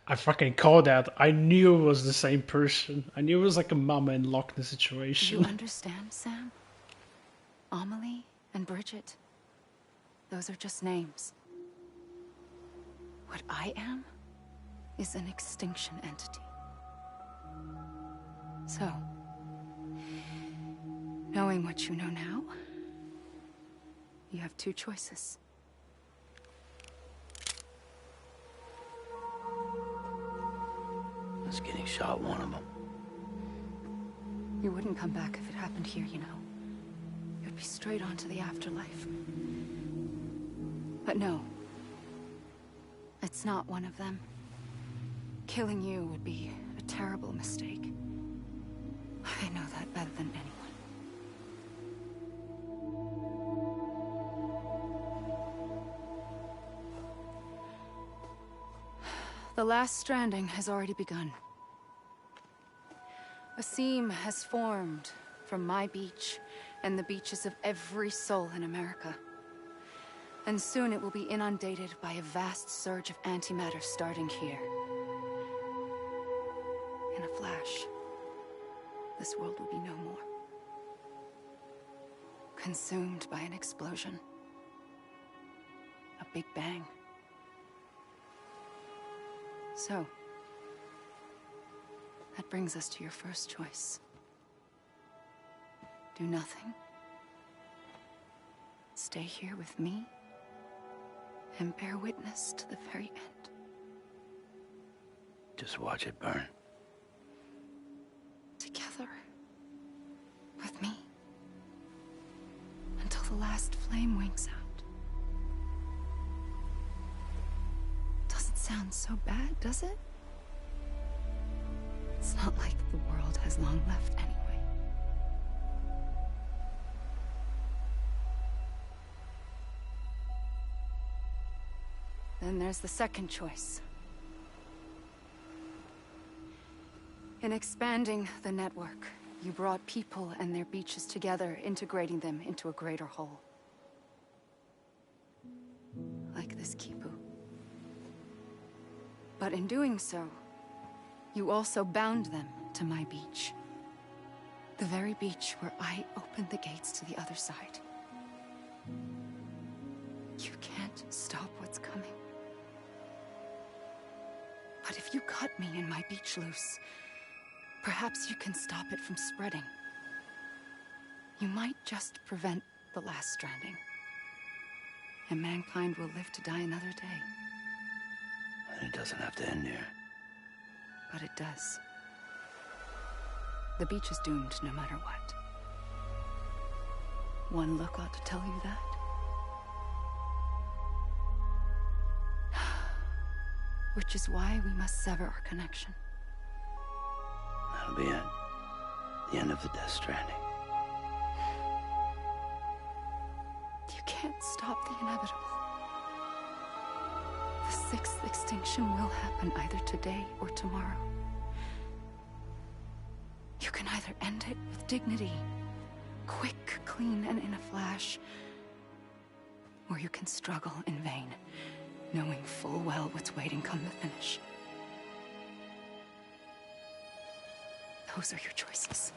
Speaker 1: I fucking called that. I knew it was the same person. I knew it was like a mama in Loch Ness situation.
Speaker 12: Do you understand, Sam? Amelie and Bridget. Those are just names. What I am is an extinction entity. So, knowing what you know now, you have two choices.
Speaker 8: Us getting shot, one of them.
Speaker 12: You wouldn't come back if it happened here, you know. You'd be straight on to the afterlife. But no. It's not one of them. Killing you would be a terrible mistake. I know that better than anyone. The last stranding has already begun. A seam has formed from my beach and the beaches of every soul in America. And soon it will be inundated by a vast surge of antimatter starting here. In a flash, this world will be no more. Consumed by an explosion. A big bang. So, that brings us to your first choice. Do nothing. Stay here with me and bear witness to the very end.
Speaker 8: Just watch it burn.
Speaker 12: Together. With me. Until the last flame winks out. Doesn't sound so bad, does it? It's not like the world has long left anyway. Then there's the second choice. In expanding the network, you brought people and their beaches together, integrating them into a greater whole. Like this Kipu. But in doing so, you also bound them to my beach. The very beach where I opened the gates to the other side. You can't stop what's coming. But if you cut me and my beach loose, perhaps you can stop it from spreading. You might just prevent the last stranding. And mankind will live to die another day.
Speaker 8: And it doesn't have to end here.
Speaker 12: But it does. The beach is doomed no matter what. One look ought to tell you that. Which is why we must sever our connection.
Speaker 8: That'll be it. The end of the Death Stranding.
Speaker 12: You can't stop the inevitable. The sixth extinction will happen either today or tomorrow. You can either end it with dignity, quick, clean, and in a flash, or you can struggle in vain, knowing full well what's waiting come the finish. Those are your choices.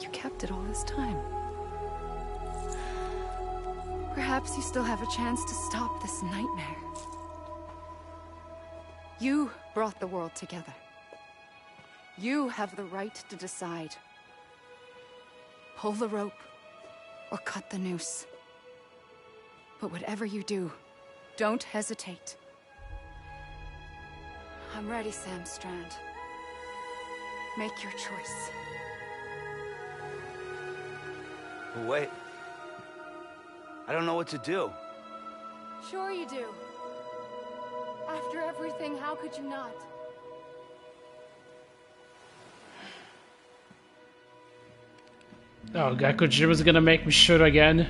Speaker 12: You kept it all this time. Perhaps you still have a chance to stop this nightmare. You brought the world together. You have the right to decide. Pull the rope or cut the noose. But whatever you do, don't hesitate. I'm ready, Sam Strand. Make your choice.
Speaker 8: Wait. I don't know what to do.
Speaker 14: Sure you do. After everything, how could you not?
Speaker 1: Oh god, Kojima's gonna make me shoot again.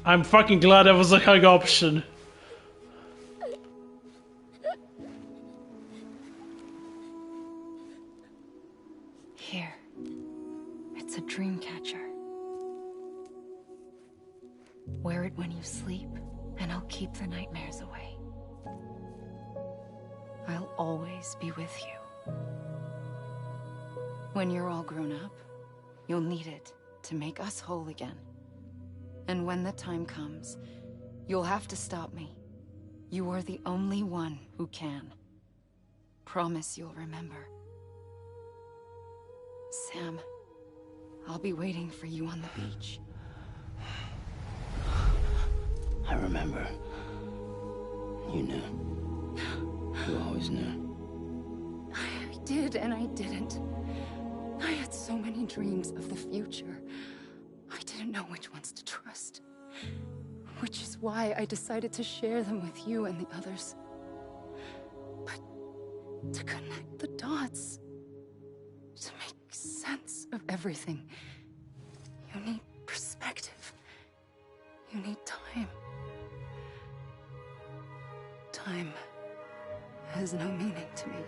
Speaker 1: I'm fucking glad there was a hug option.
Speaker 12: Here. It's a dream catcher. Wear it when you sleep, and I'll keep the nightmares away. I'll always be with you. When you're all grown up, you'll need it to make us whole again. And when the time comes, you'll have to stop me. You are the only one who can. Promise you'll remember. Sam, I'll be waiting for you on the beach.
Speaker 8: I remember. You knew. You always knew.
Speaker 12: I did and I didn't. I had so many dreams of the future. I didn't know which ones to trust. Which is why I decided to share them with you and the others. But to connect the dots, to make sense of everything, you need perspective. You need time. Time has no meaning to me.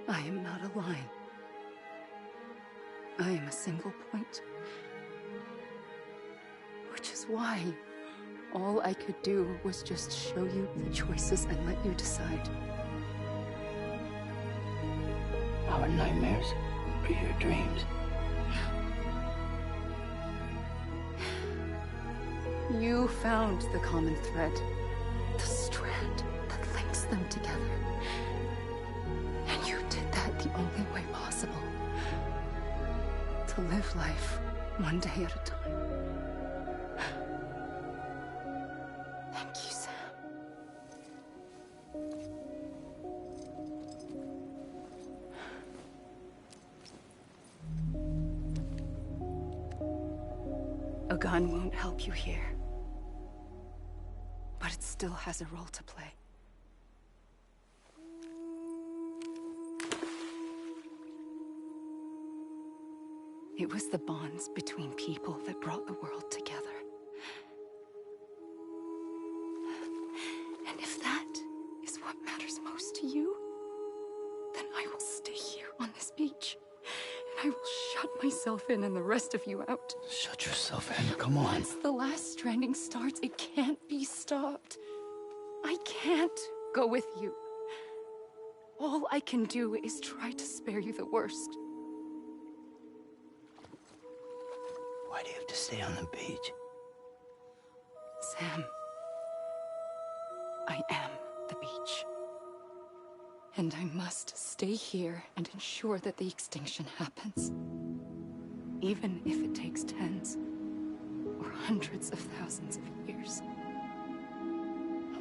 Speaker 12: I am not a line. I am a single point. Which is why all I could do was just show you the choices and let you decide.
Speaker 8: Our nightmares or your dreams?
Speaker 12: You found the common thread, the strand that links them together. And you did that the only way possible. To live life one day at a time. Thank you, Sam. A gun won't help you here. But it still has a role to play. It was the bonds between people that brought the world together. And if that is what matters most to you, then I will stay here on this beach. And I will shut myself in and the rest of you out.
Speaker 8: Shut yourself in, come on.
Speaker 12: Once the last stranding starts, it can't be stopped. I can't go with you. All I can do is try to spare you the worst.
Speaker 8: Why do you have to stay on the beach?
Speaker 12: Sam, I am the beach. And I must stay here and ensure that the extinction happens. Even if it takes tens or hundreds of thousands of years.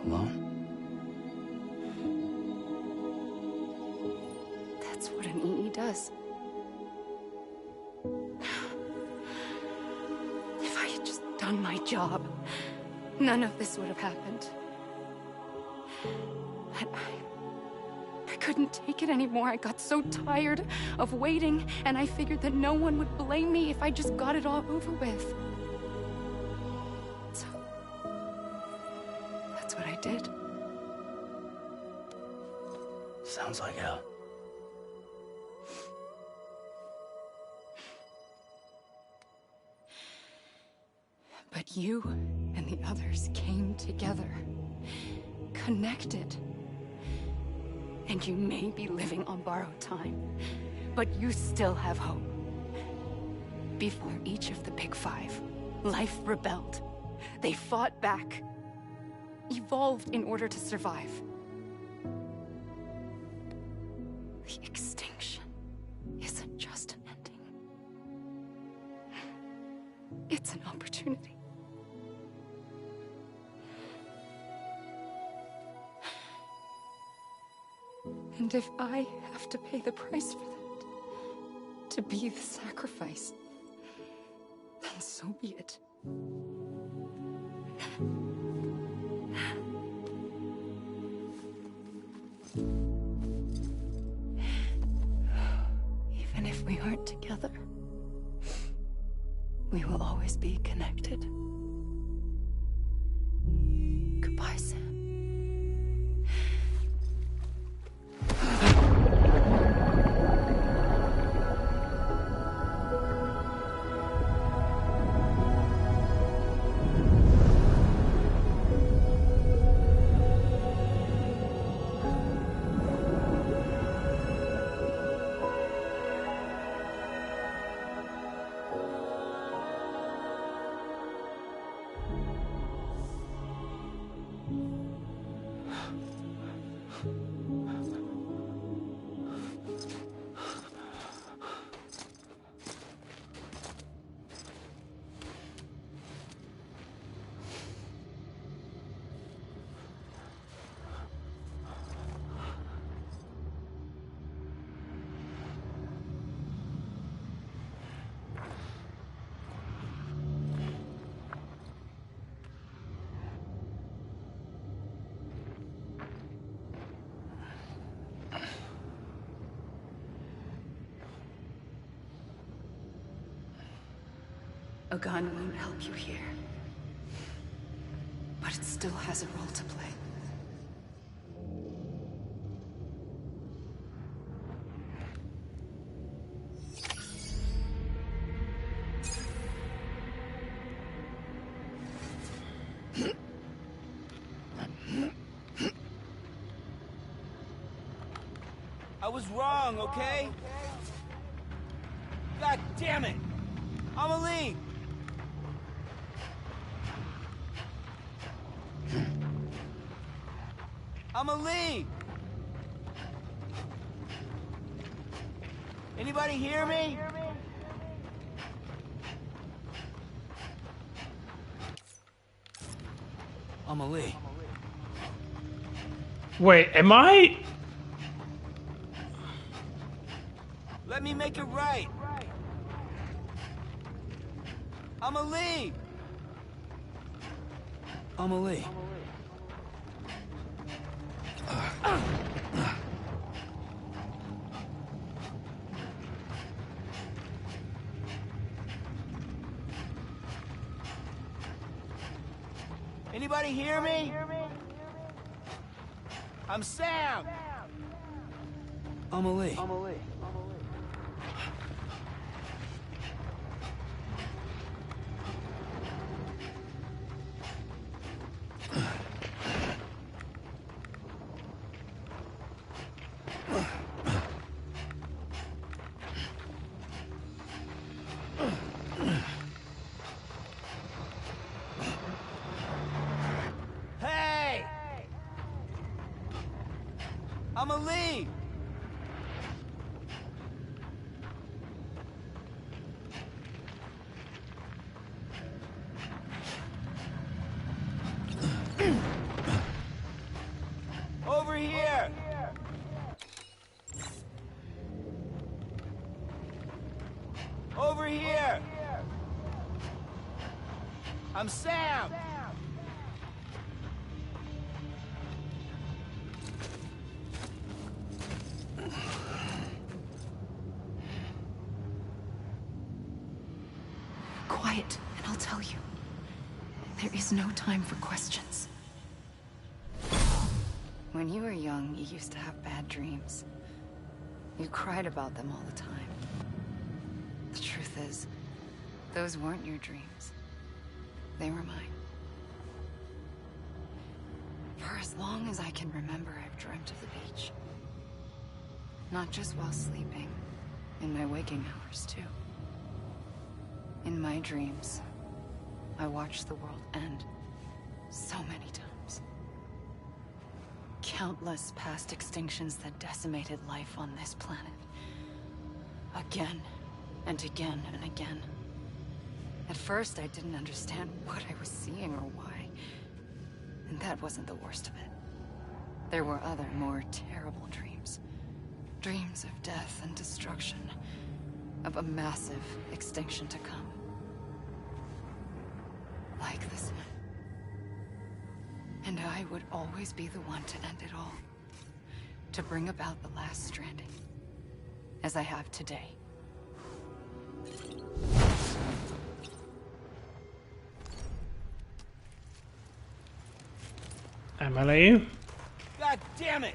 Speaker 8: Alone?
Speaker 12: That's what an EE does. If I had just done my job, none of this would have happened. But I couldn't take it anymore. I got so tired of waiting, and I figured that no one would blame me if I just got it all over with. So, that's what I did.
Speaker 8: Sounds like hell.
Speaker 12: But you and the others came together, connected. And you may be living on borrowed time, but you still have hope. Before each of the Big Five, life rebelled. They fought back, evolved in order to survive. The extinction isn't just an ending. It's an opportunity. And if I have to pay the price for that, to be the sacrifice, then so be it. Even if we aren't together, We will always be connected. Goodbye, Sam. A gun won't help you here. But it still has a role to play.
Speaker 5: I was wrong, okay? God damn it! Amelie! Amelie! Anybody hear me? Amelie.
Speaker 1: Wait, am I?
Speaker 5: Let me make it right. Amelie! Amelie. Anybody hear me? I'm Sam. Amelie. Amelie! Over here! Over here! I'm Sam!
Speaker 12: Quiet, and I'll tell you. There is no time for questions. When you were young, you used to have bad dreams. You cried about them all the time. The truth is, those weren't your dreams. They were mine. For as long as I can remember, I've dreamt of the beach. Not just while sleeping, in my waking hours, too. In my dreams, I watched the world end so many times. Countless past extinctions that decimated life on this planet. Again, and again, and again. At first, I didn't understand what I was seeing or why. And that wasn't the worst of it. There were other, more terrible dreams. Dreams of death and destruction. Of a massive extinction to come. Like this one. And I would always be the one to end it all. To bring about the last stranding. As I have today.
Speaker 1: Emily?
Speaker 5: God damn it!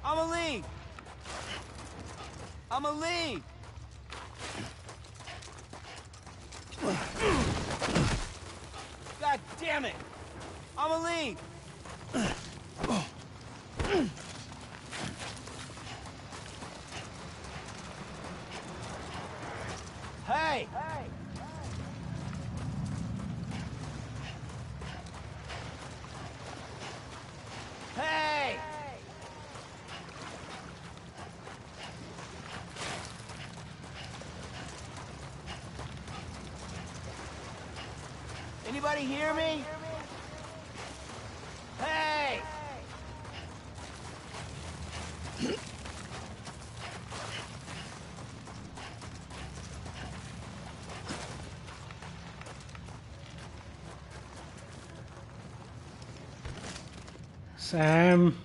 Speaker 5: Amelie! Amelie! God damn it! Amelie! Hey! Hey! Anybody hear me? Hey!
Speaker 1: Sam.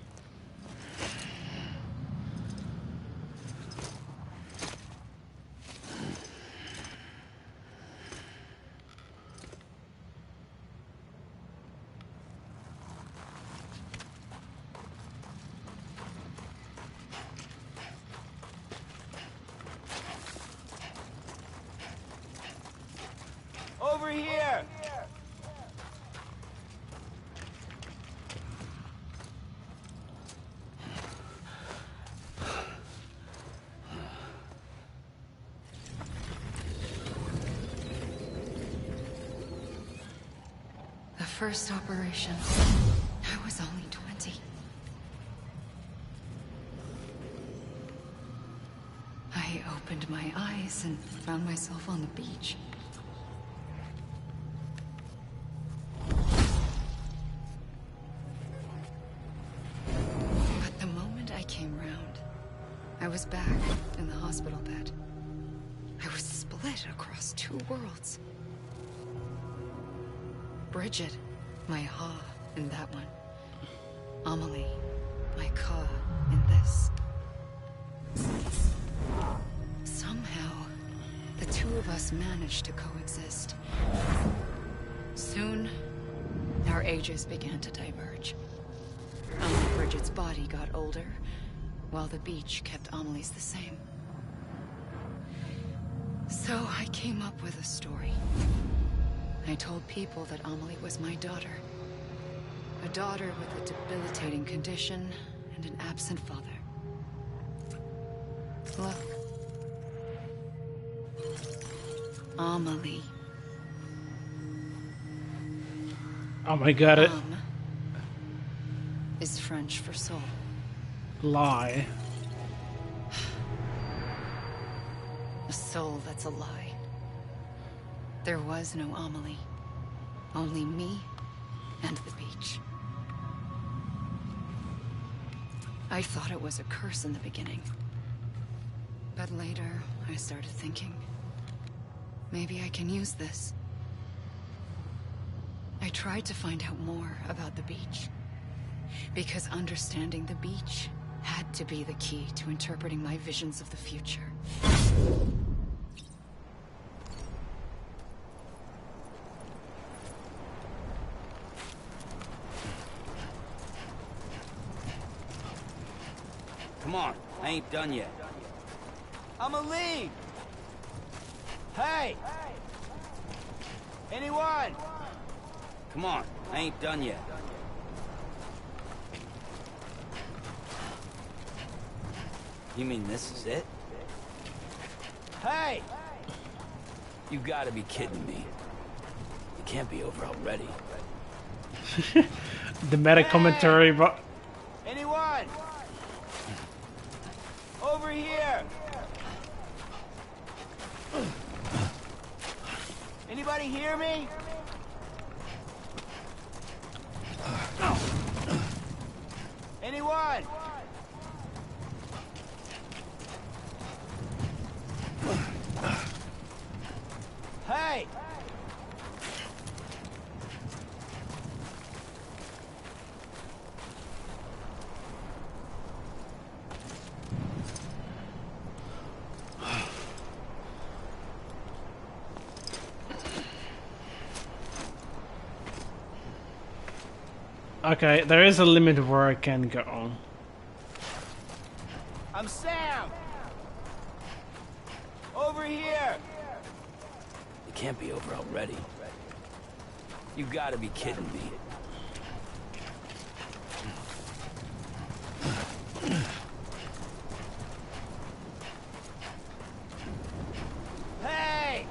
Speaker 5: Over here!
Speaker 12: The first operation, I was only 20. I opened my eyes and found myself on the beach. But the moment I came round, I was back in the hospital bed. I was split across two worlds. Bridget, my Ha in that one. Amelie, my Ka in this. Somehow, the two of us managed to coexist. Soon, our ages began to diverge. Only Bridget's body got older, while the beach kept Amelie's the same. So I came up with a story. I told people that Amelie was my daughter. A daughter with a debilitating condition and an absent father. Look. Amelie.
Speaker 1: Oh my god, it.
Speaker 12: Is French for soul.
Speaker 1: Lie.
Speaker 12: A soul that's a lie. There was no Amelie. Only me and the beach. I thought it was a curse in the beginning. But later, I started thinking, maybe I can use this. I tried to find out more about the beach. Because understanding the beach had to be the key to interpreting my visions of the future.
Speaker 5: Come on, I ain't done yet. Amelie! Hey! Anyone? Come on, I ain't done yet.
Speaker 15: You mean this is it?
Speaker 5: Hey!
Speaker 15: You gotta be kidding me. It can't be over already.
Speaker 1: The meta commentary, but
Speaker 5: Anyone? Over here! Anybody hear me? Anyone? Hey!
Speaker 1: Okay, there is a limit where I can go.
Speaker 5: I'm Sam! Over here!
Speaker 15: It can't be over already. You gotta be kidding me.
Speaker 5: Hey!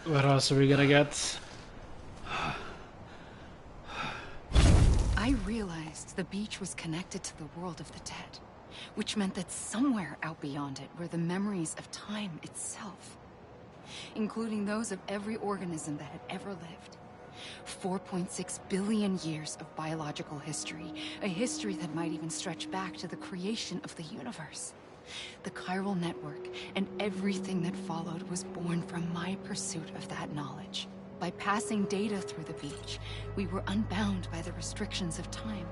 Speaker 1: What else are we gonna get?
Speaker 12: I realized the beach was connected to the world of the dead, which meant that somewhere out beyond it were the memories of time itself, including those of every organism that had ever lived. 4.6 billion years of biological history, a history that might even stretch back to the creation of the universe. The chiral network and everything that followed was born from my pursuit of that knowledge. By passing data through the beach, we were unbound by the restrictions of time.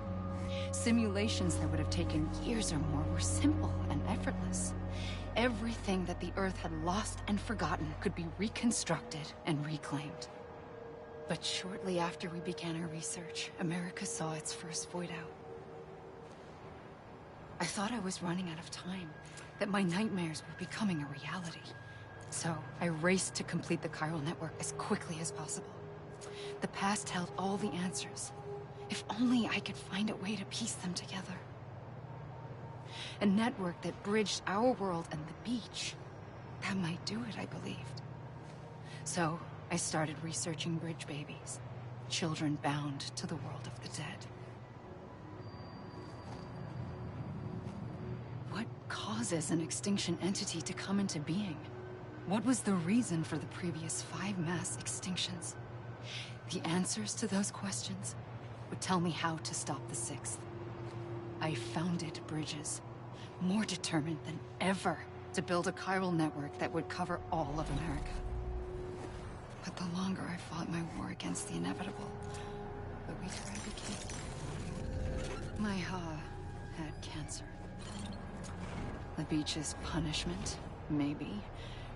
Speaker 12: Simulations that would have taken years or more were simple and effortless. Everything that the Earth had lost and forgotten could be reconstructed and reclaimed. But shortly after we began our research, America saw its first void out. I thought I was running out of time, that my nightmares were becoming a reality. So I raced to complete the chiral network as quickly as possible. The past held all the answers. If only I could find a way to piece them together. A network that bridged our world and the beach. That might do it, I believed. So I started researching bridge babies, children bound to the world of the dead. What causes an extinction entity to come into being? What was the reason for the previous 5 mass extinctions? The answers to those questions would tell me how to stop the 6th. I founded bridges, more determined than ever to build a chiral network that would cover all of America. But the longer I fought my war against the inevitable, the weaker I became. My Ha had cancer. The beach's punishment, maybe,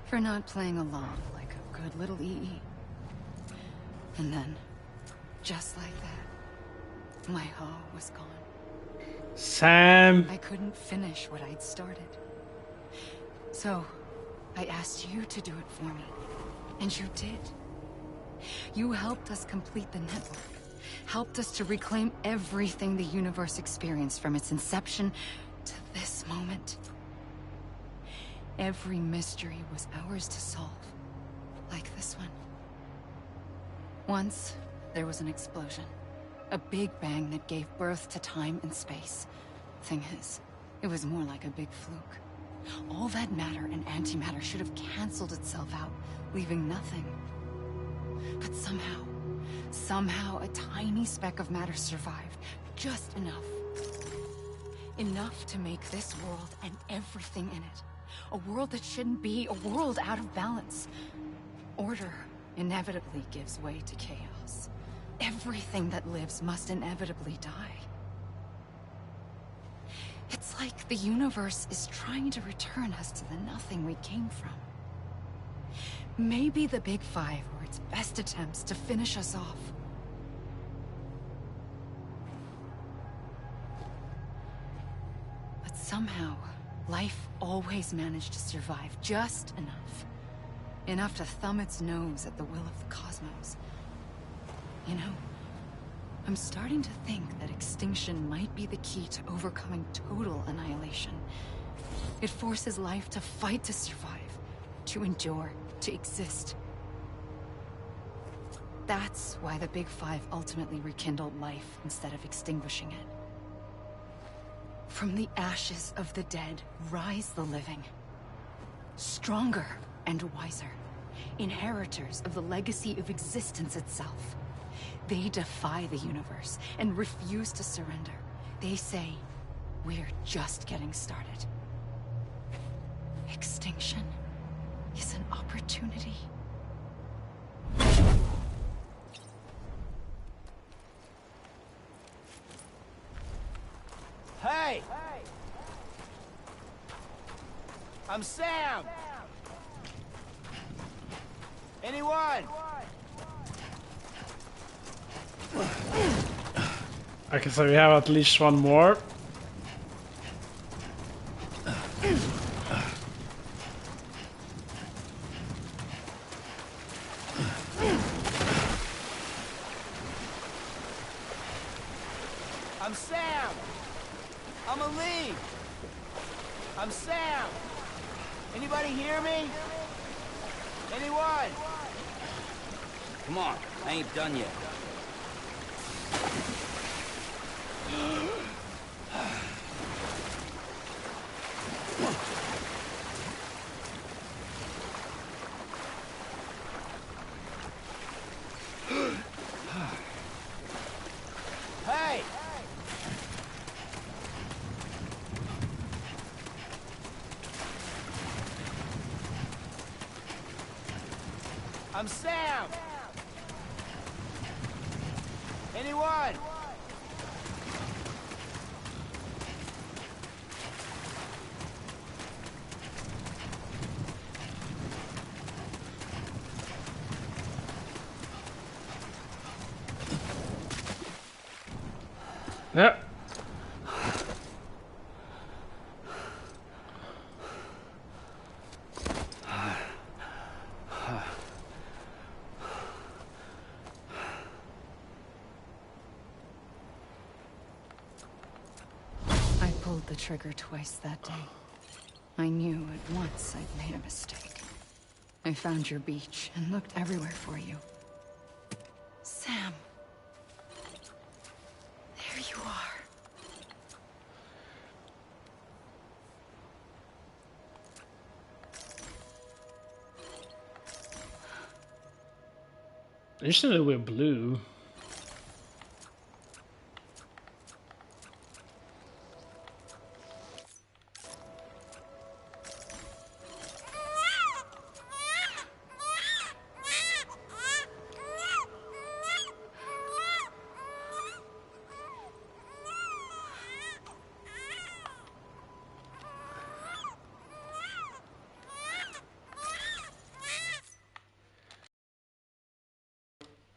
Speaker 12: for not playing along like a good little EE. And then, just like that, my Ha was gone.
Speaker 1: Sam!
Speaker 12: I couldn't finish what I'd started. So, I asked you to do it for me. And you did. You helped us complete the network. Helped us to reclaim everything the universe experienced from its inception to this moment. Every mystery was ours to solve. Like this one. Once, there was an explosion. A big bang that gave birth to time and space. Thing is, it was more like a big fluke. All that matter and antimatter should have canceled itself out, leaving nothing. But somehow a tiny speck of matter survived. Just enough. Enough to make this world and everything in it. A world that shouldn't be, a world out of balance. Order inevitably gives way to chaos. Everything that lives must inevitably die. It's like the universe is trying to return us to the nothing we came from. Maybe the Big Five were its best attempts to finish us off. But somehow, life always managed to survive just enough. Enough to thumb its nose at the will of the cosmos. You know, I'm starting to think that extinction might be the key to overcoming total annihilation. It forces life to fight to survive, to endure, to exist. That's why the Big Five ultimately rekindled life instead of extinguishing it. From the ashes of the dead rise the living. Stronger and wiser. Inheritors of the legacy of existence itself. They defy the universe and refuse to surrender. They say, we're just getting started. Extinction is an opportunity.
Speaker 5: I'm Sam! Anyone?
Speaker 1: Okay, so we have at least one more.
Speaker 5: I'm Sam! I'm Ali! I'm Sam! Anybody hear me? Anyone?
Speaker 15: Come on, I ain't done yet.
Speaker 5: Hey! I'm Sam! Anyone?
Speaker 1: Yeah.
Speaker 12: I pulled the trigger twice that day. I knew at once I'd made a mistake. I found your beach and looked everywhere for you. Sam. There you are.
Speaker 1: Usually we're blue.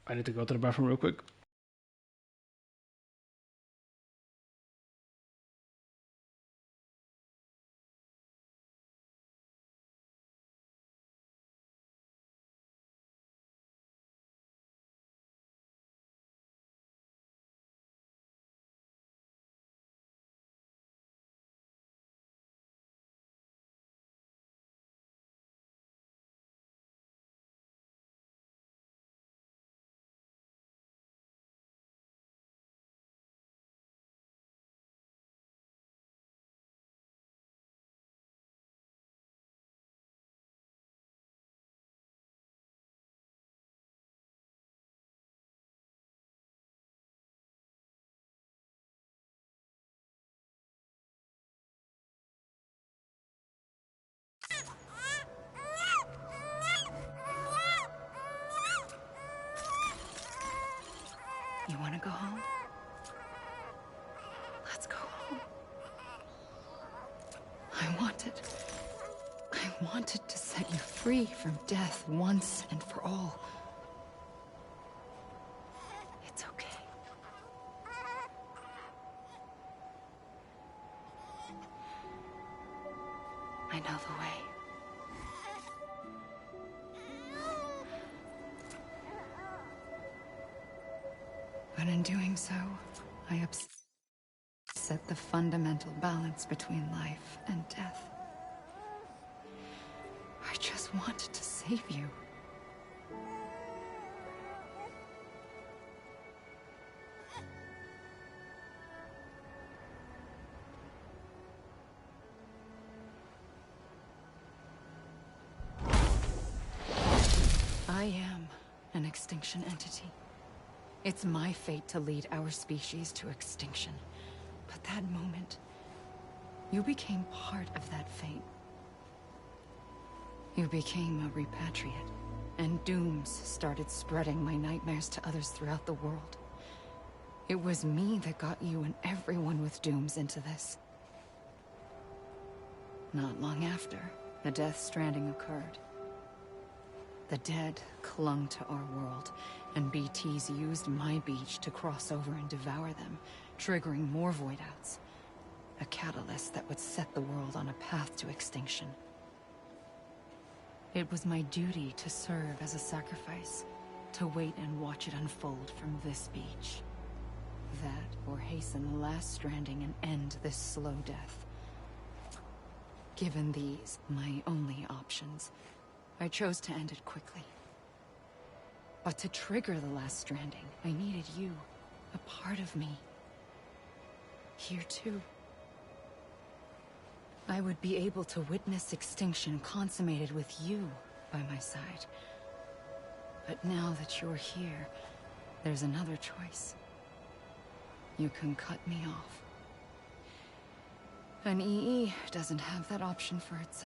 Speaker 1: I need to go to the bathroom real quick.
Speaker 12: You want to go home? Let's go home. I wanted to set you free from death once and for all. It's okay. I know the way. But in doing so, I upset the fundamental balance between life and death. I just wanted to save you. I am an extinction entity. It's my fate to lead our species to extinction. But that moment, you became part of that fate. You became a repatriate, and dooms started spreading my nightmares to others throughout the world. It was me that got you and everyone with dooms into this. Not long after, the Death Stranding occurred. The dead clung to our world, and BTs used my beach to cross over and devour them, triggering more void-outs. A catalyst that would set the world on a path to extinction. It was my duty to serve as a sacrifice, to wait and watch it unfold from this beach. That, or hasten the last stranding and end this slow death. Given these, my only options, I chose to end it quickly. But to trigger the last stranding, I needed you, a part of me. Here too. I would be able to witness extinction consummated with you by my side. But now that you're here, there's another choice. You can cut me off. An EE doesn't have that option for itself.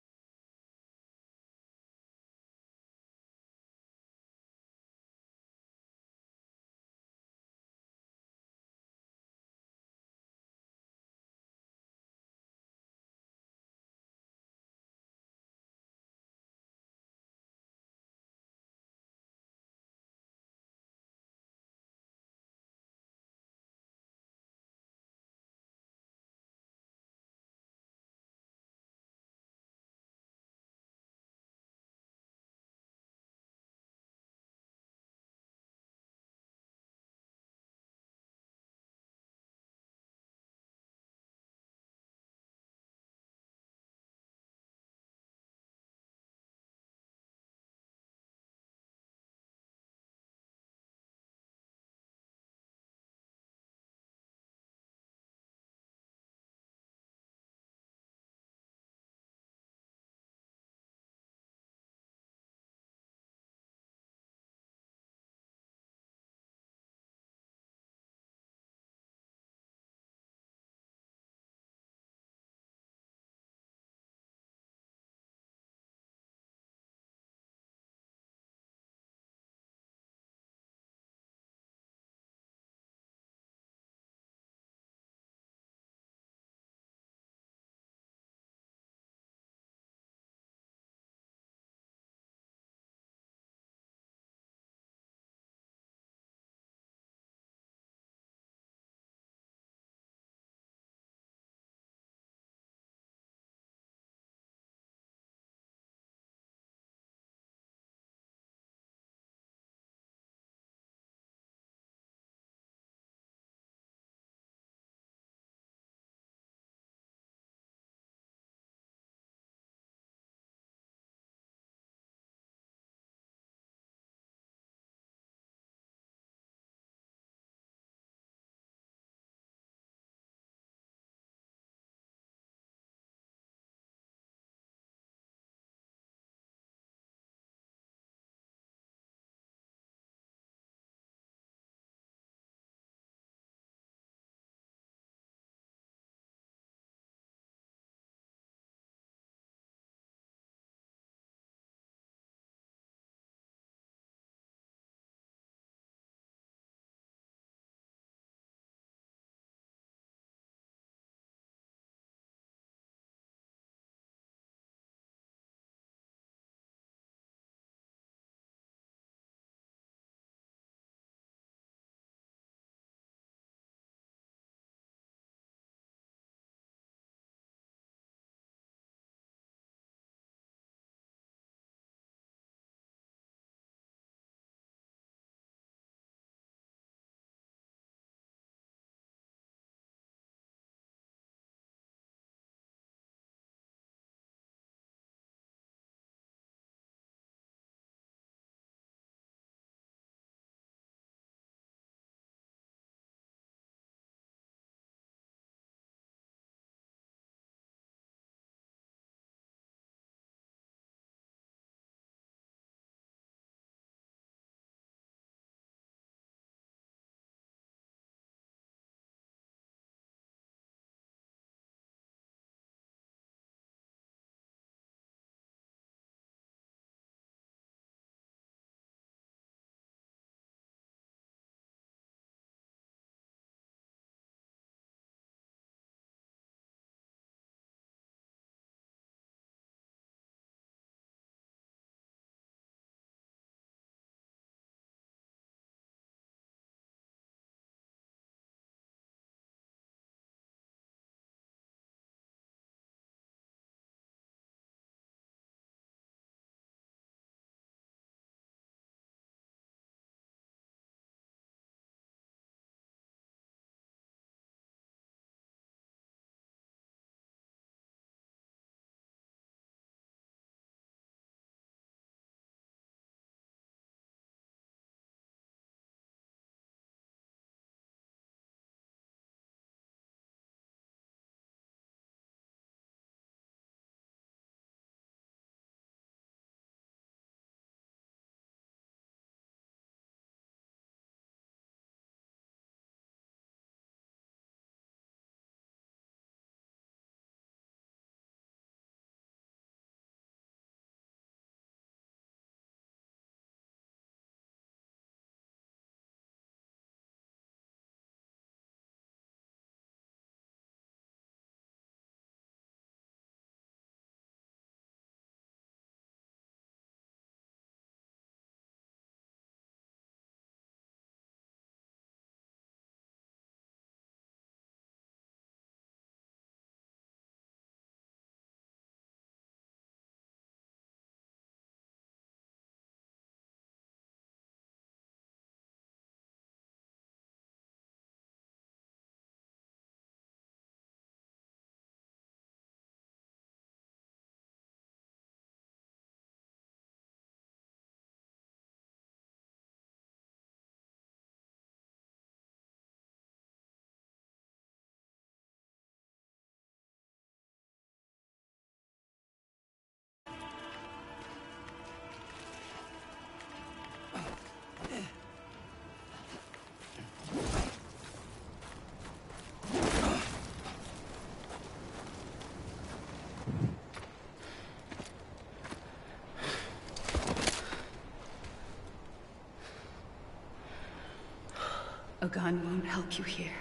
Speaker 12: A gun won't help you here.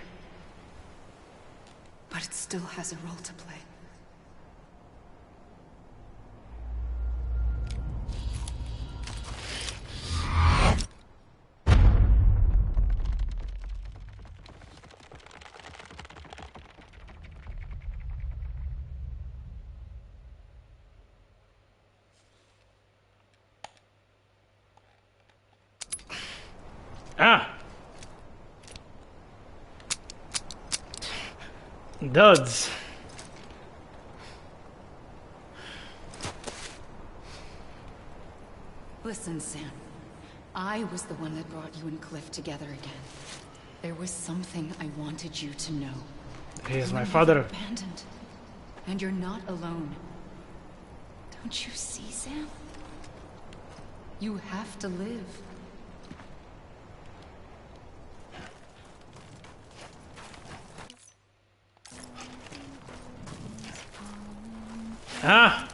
Speaker 12: But it still has a role to play.
Speaker 1: Ah! Duds.
Speaker 12: Listen, Sam. I was the one that brought you and Cliff together again. There was something I wanted you to know.
Speaker 1: He is my
Speaker 12: You're
Speaker 1: father.
Speaker 12: never abandoned. And you're not alone. Don't you see, Sam? You have to live.
Speaker 1: Ah!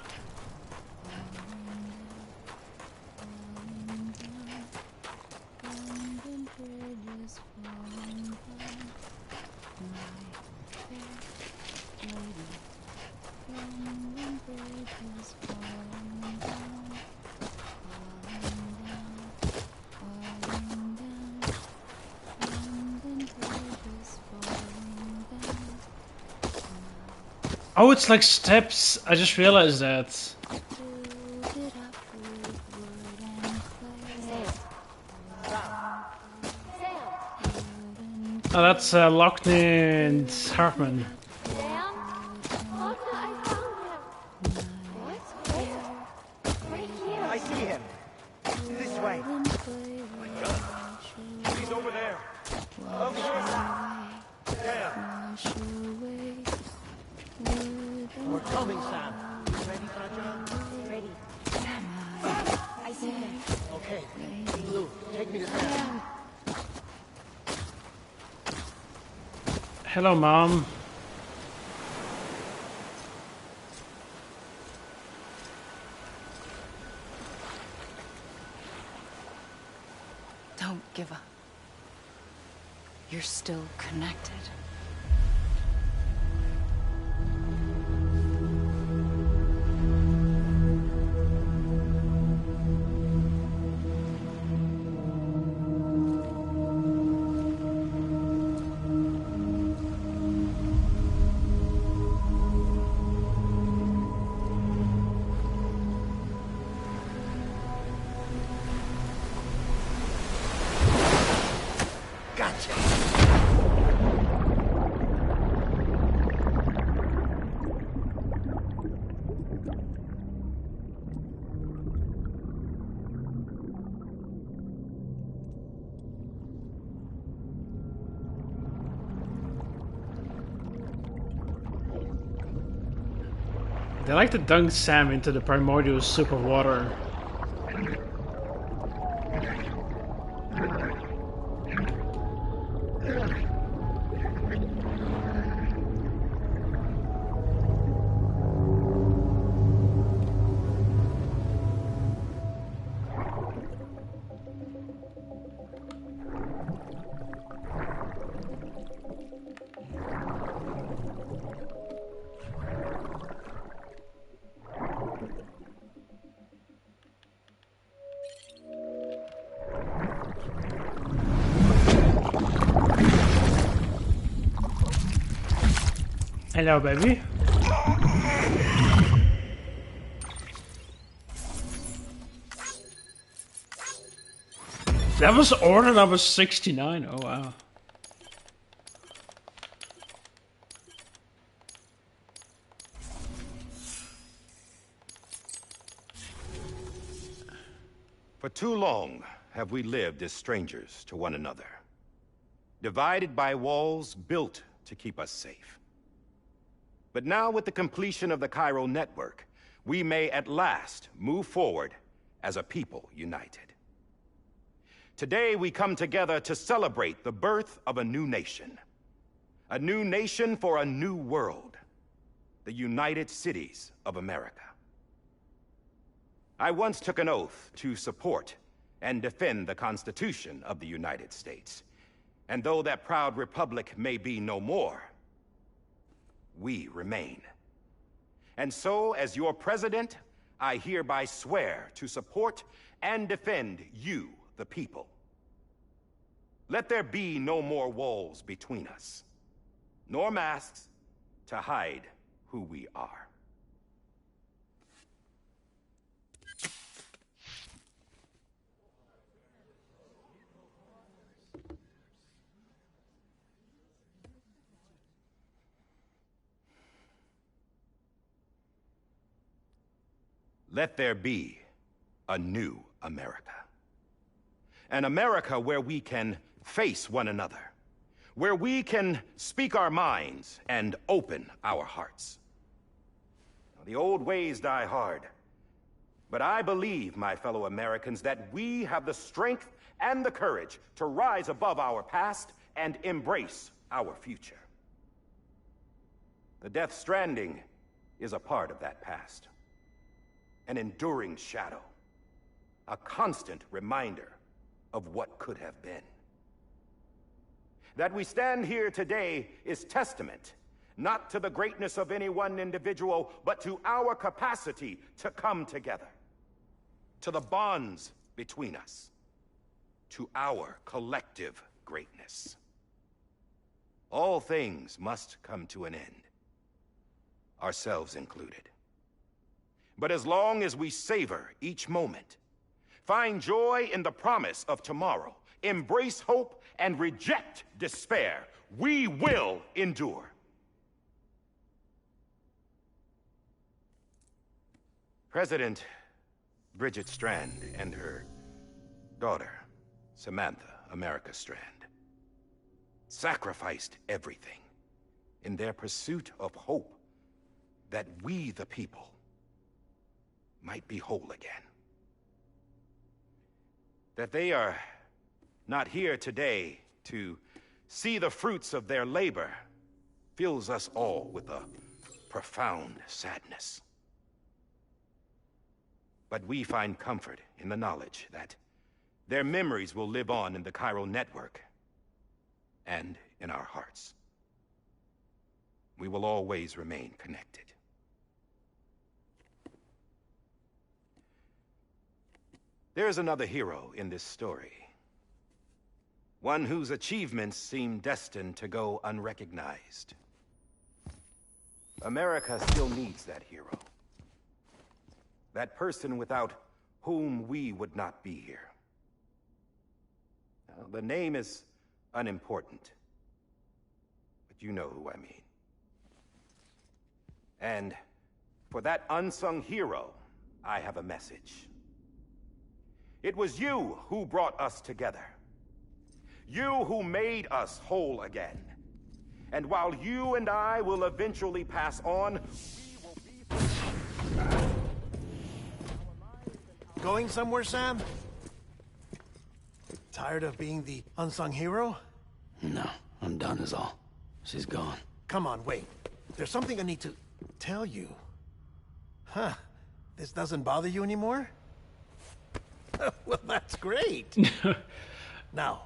Speaker 1: Oh, it's like steps. I just realized that. Oh, that's Lockney and Hartman.
Speaker 5: I see him. This way.
Speaker 3: He's over there.
Speaker 5: Over here.
Speaker 3: Damn.
Speaker 5: We're coming, Sam. Ready for a job? Ready. Sam. I see him. Okay. Blue, take me to Sam.
Speaker 1: Hello, Mom.
Speaker 12: Don't give up. You're still connected.
Speaker 1: They like to dunk Sam into the primordial soup of water. Hello, baby. That was order number 69. Oh, wow.
Speaker 3: For too long have we lived as strangers to one another, divided by walls built to keep us safe. But now, with the completion of the chiral network, we may at last move forward as a people united. Today, we come together to celebrate the birth of a new nation for a new world, the United Cities of America. I once took an oath to support and defend the Constitution of the United States, And though that proud republic may be no more, we remain. And so, as your president, I hereby swear to support and defend you, the people. Let there be no more walls between us, nor masks to hide who we are. Let there be a new America. An America where we can face one another, where we can speak our minds and open our hearts. Now, the old ways die hard, but I believe, my fellow Americans, that we have the strength and the courage to rise above our past and embrace our future. The Death Stranding is a part of that past. An enduring shadow, a constant reminder of what could have been. That we stand here today is testament, not to the greatness of any one individual, but to our capacity to come together, to the bonds between us, to our collective greatness. All things must come to an end, ourselves included. But as long as we savor each moment, find joy in the promise of tomorrow, embrace hope, and reject despair, we will endure. President Bridget Strand and her daughter, Samantha America Strand, sacrificed everything in their pursuit of hope that we, the people, might be whole again. That they are not here today to see the fruits of their labor fills us all with a profound sadness. But we find comfort in the knowledge that their memories will live on in the chiral network and in our hearts. We will always remain connected. There's another hero in this story. One whose achievements seem destined to go unrecognized. America still needs that hero. That person without whom we would not be here. Now, the name is unimportant, but you know who I mean. And for that unsung hero, I have a message. It was you who brought us together. You who made us whole again. And while you and I will eventually pass on, we will be...
Speaker 6: Going somewhere, Sam? Tired of being the unsung hero?
Speaker 8: No, I'm done is all. She's gone.
Speaker 6: Come on, wait. There's something I need to tell you. Huh. This doesn't bother you anymore? Well, that's great. Now,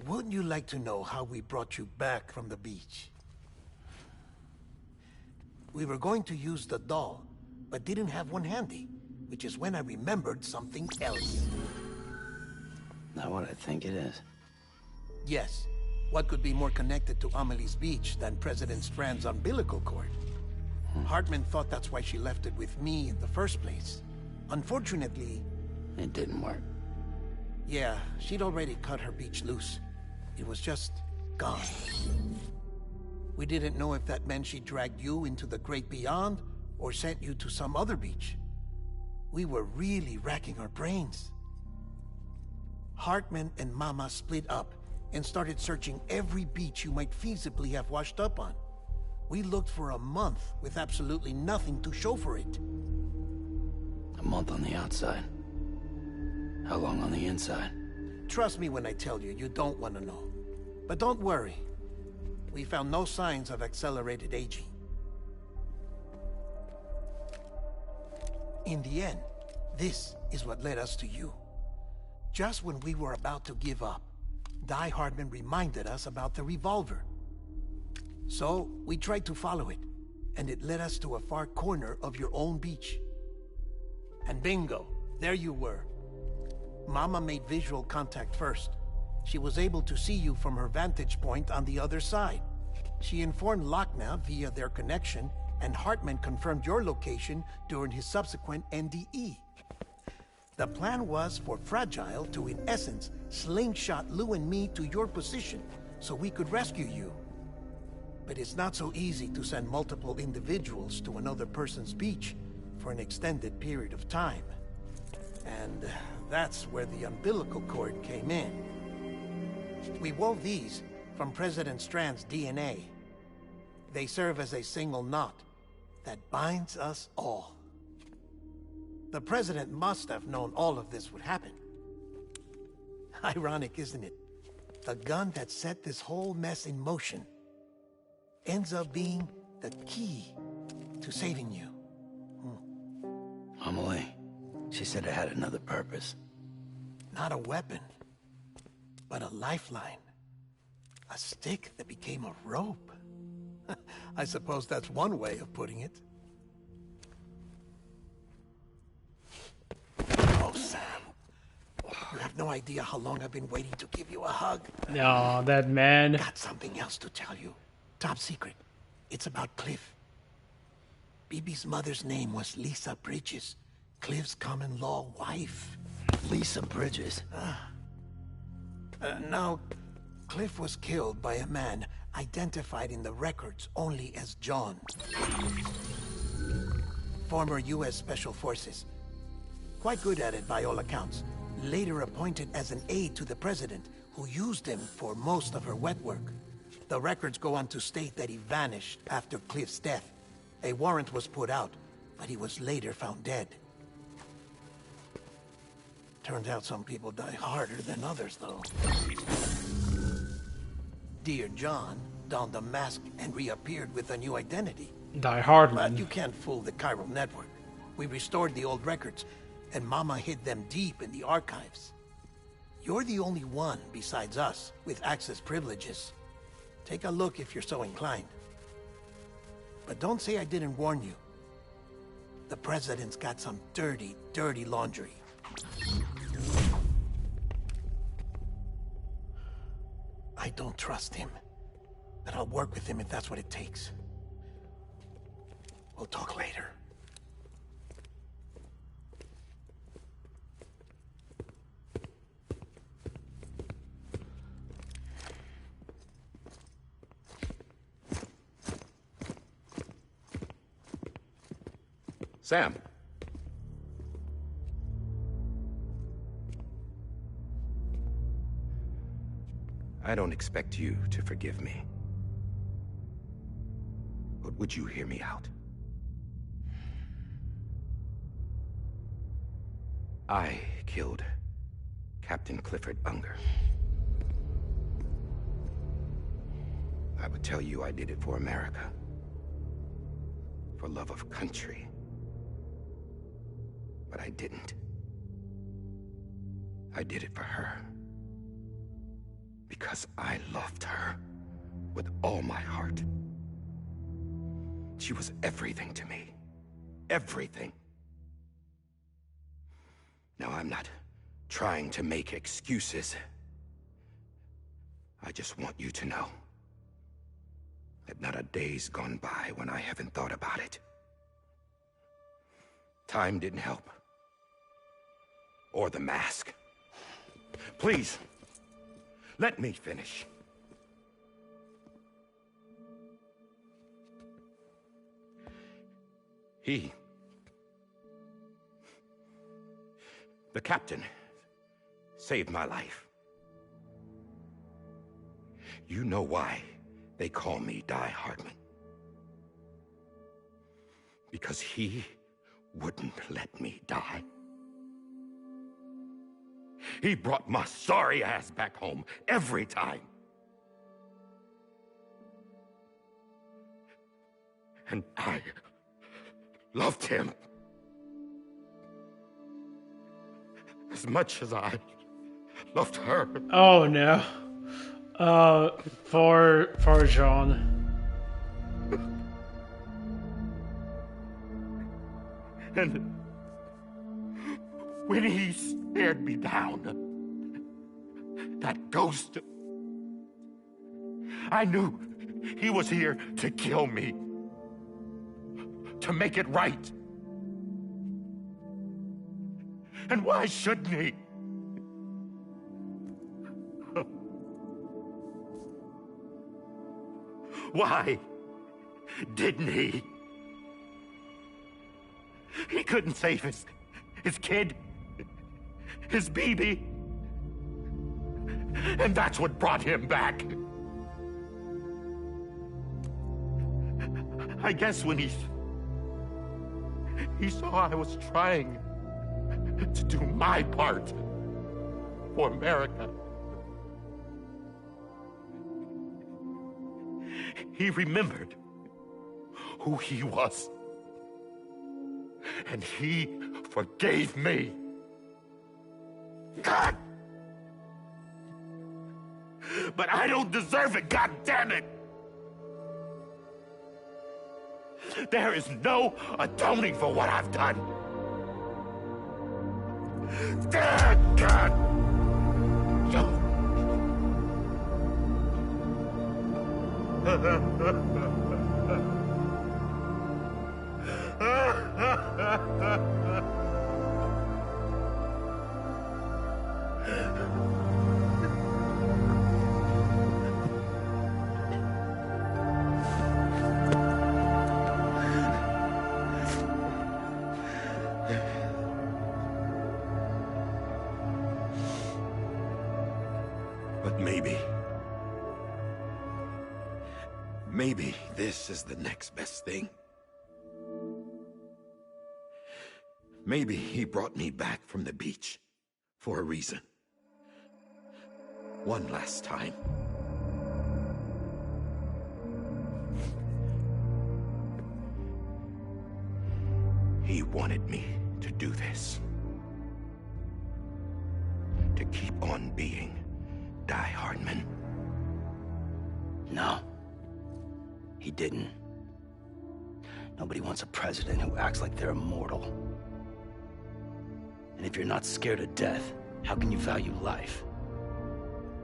Speaker 6: wouldn't you like to know how we brought you back from the beach? We were going to use the doll, but didn't have one handy, which is when I remembered something else.
Speaker 8: Not what I think it is.
Speaker 6: Yes. What could be more connected to Amelie's beach than President Strand's umbilical cord? Hartman thought that's why she left it with me in the first place. Unfortunately...
Speaker 8: It didn't work.
Speaker 6: Yeah, she'd already cut her beach loose. It was just gone. We didn't know if that meant she dragged you into the great beyond or sent you to some other beach. We were really racking our brains. Hartman and Mama split up and started searching every beach you might feasibly have washed up on. We looked for a month with absolutely nothing to show for it.
Speaker 8: A month on the outside. How long on the inside?
Speaker 6: Trust me when I tell you, you don't want to know. But don't worry. We found no signs of accelerated aging. In the end, this is what led us to you. Just when we were about to give up, Die Hardman reminded us about the revolver. So, we tried to follow it, and it led us to a far corner of your own beach. And bingo, there you were. Mama made visual contact first. She was able to see you from her vantage point on the other side. She informed Lochna via their connection, and Hartman confirmed your location during his subsequent NDE. The plan was for Fragile to, in essence, slingshot Lou and me to your position so we could rescue you. But it's not so easy to send multiple individuals to another person's beach for an extended period of time. And that's where the umbilical cord came in. We wove these from President Strand's DNA. They serve as a single knot that binds us all. The President must have known all of this would happen. Ironic, isn't it? The gun that set this whole mess in motion ends up being the key to saving you.
Speaker 8: Amelie, she said it had another purpose.
Speaker 6: Not a weapon, but a lifeline. A stick that became a rope. I suppose that's one way of putting it. Oh, Sam. You have no idea how long I've been waiting to give you a hug.
Speaker 1: No, that man.
Speaker 6: Got something else to tell you. Top secret. It's about Cliff. Bibi's mother's name was Lisa Bridges, Cliff's common-law wife.
Speaker 8: Lisa Bridges?
Speaker 6: Now, Cliff was killed by a man identified in the records only as John. Former U.S. Special Forces. Quite good at it by all accounts. Later appointed as an aide to the president, who used him for most of her wet work. The records go on to state that he vanished after Cliff's death. A warrant was put out, but he was later found dead. Turns out some people die harder than others, though. Dear John donned a mask and reappeared with a new identity.
Speaker 1: Die Hardman.
Speaker 6: But you can't fool the chiral network. We restored the old records, and Mama hid them deep in the archives. You're the only one, besides us, with access privileges. Take a look if you're so inclined. But don't say I didn't warn you. The President's got some dirty, dirty laundry. I don't trust him, but I'll work with him if that's what it takes. We'll talk later.
Speaker 3: Sam. I don't expect you to forgive me. But would you hear me out? I killed Captain Clifford Unger. I would tell you I did it for America. For love of country. But I didn't. I did it for her. Because I loved her with all my heart. She was everything to me. Everything. Now, I'm not trying to make excuses. I just want you to know that not a day's gone by when I haven't thought about it. Time didn't help. Or the mask. Please, let me finish. The captain, saved my life. You know why they call me Die Hardman. Because he wouldn't let me die. He brought my sorry ass back home every time. And I loved him as much as I loved her.
Speaker 1: Oh no. For John.
Speaker 16: And when he stared me down, that ghost, I knew he was here to kill me, to make it right. And why shouldn't he? Why didn't he? He couldn't save his kid, his baby. And that's what brought him back. I guess when he saw I was trying to do my part for America, he remembered who he was. And he forgave me. God! But I don't deserve it, God damn it! There is no atoning for what I've done. God!
Speaker 17: But maybe this is the next best thing. Maybe he brought me back from the beach for a reason. One last time. He wanted me to do this. To keep on being Die Hardman.
Speaker 15: No. He didn't. Nobody wants a president who acts like they're immortal. And if you're not scared of death, how can you value life?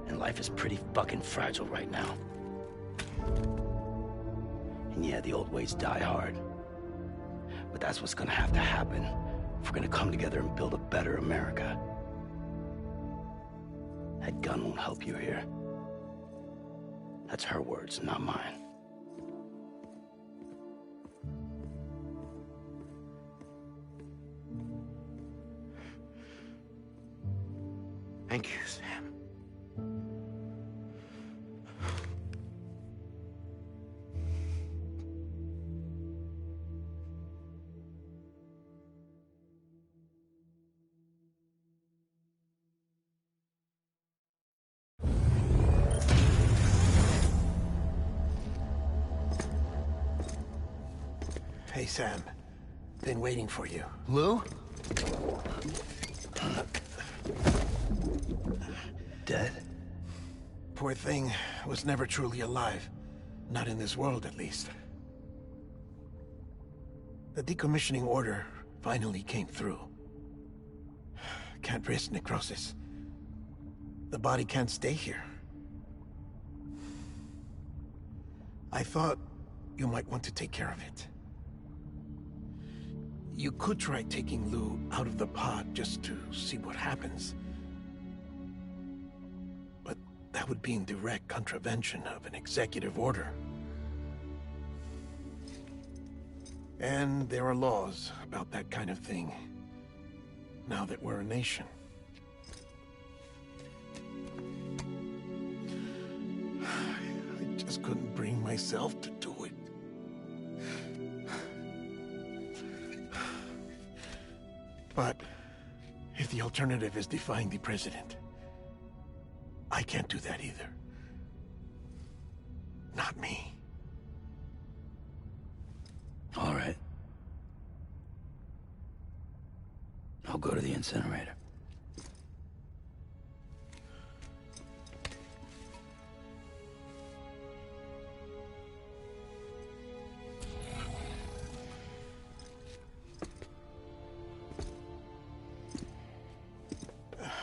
Speaker 15: And life is pretty fucking fragile right now. And yeah, the old ways die hard. But that's what's gonna have to happen if we're gonna come together and build a better America. That gun won't help you here. That's her words, not mine.
Speaker 17: Thank you, Sam.
Speaker 6: Hey, Sam. Been waiting for you.
Speaker 5: Lou?
Speaker 6: Dead? Poor thing was never truly alive. Not in this world, at least. The decommissioning order finally came through. Can't risk necrosis. The body can't stay here. I thought you might want to take care of it. You could try taking Lou out of the pod just to see what happens. But that would be in direct contravention of an executive order. And there are laws about that kind of thing, now that we're a nation. I just couldn't bring myself to do it. But if the alternative is defying the president, I can't do that either. Not me.
Speaker 15: All right. I'll go to the incinerator.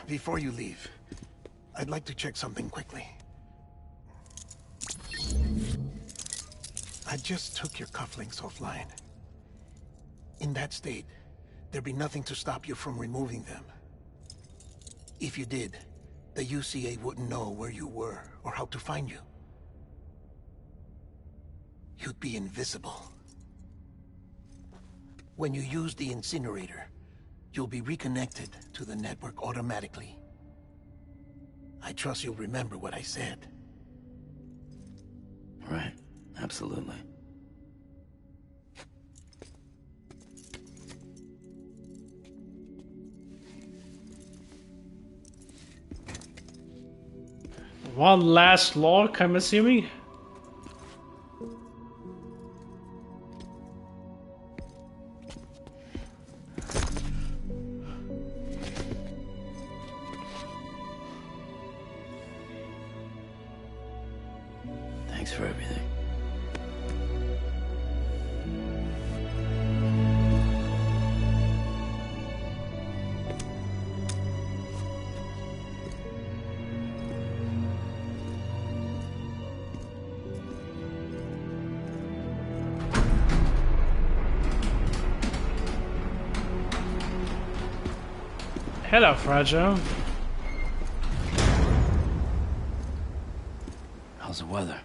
Speaker 6: Before you leave, I'd like to check something quickly. I just took your cufflinks offline. In that state, there'd be nothing to stop you from removing them. If you did, the UCA wouldn't know where you were or how to find you. You'd be invisible. When you use the incinerator, you'll be reconnected to the network automatically. I trust you'll remember what I said.
Speaker 8: Right. Absolutely.
Speaker 1: One last log, I'm assuming?
Speaker 8: Thanks for everything.
Speaker 1: Hello, Fragile.
Speaker 8: How's the weather?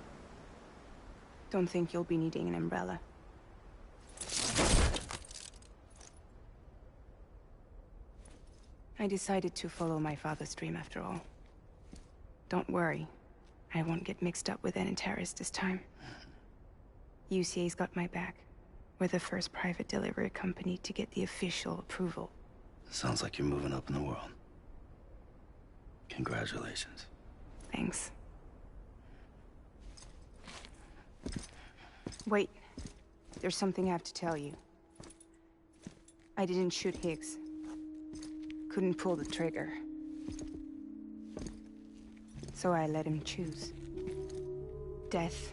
Speaker 2: Don't think you'll be needing an umbrella. I decided to follow my father's dream after all. Don't worry. I won't get mixed up with any terrorists this time. UCA's got my back. We're the first private delivery company to get the official approval.
Speaker 8: Sounds like you're moving up in the world. Congratulations.
Speaker 2: Thanks. Wait. There's something I have to tell you. I didn't shoot Higgs. Couldn't pull the trigger. So I let him choose. Death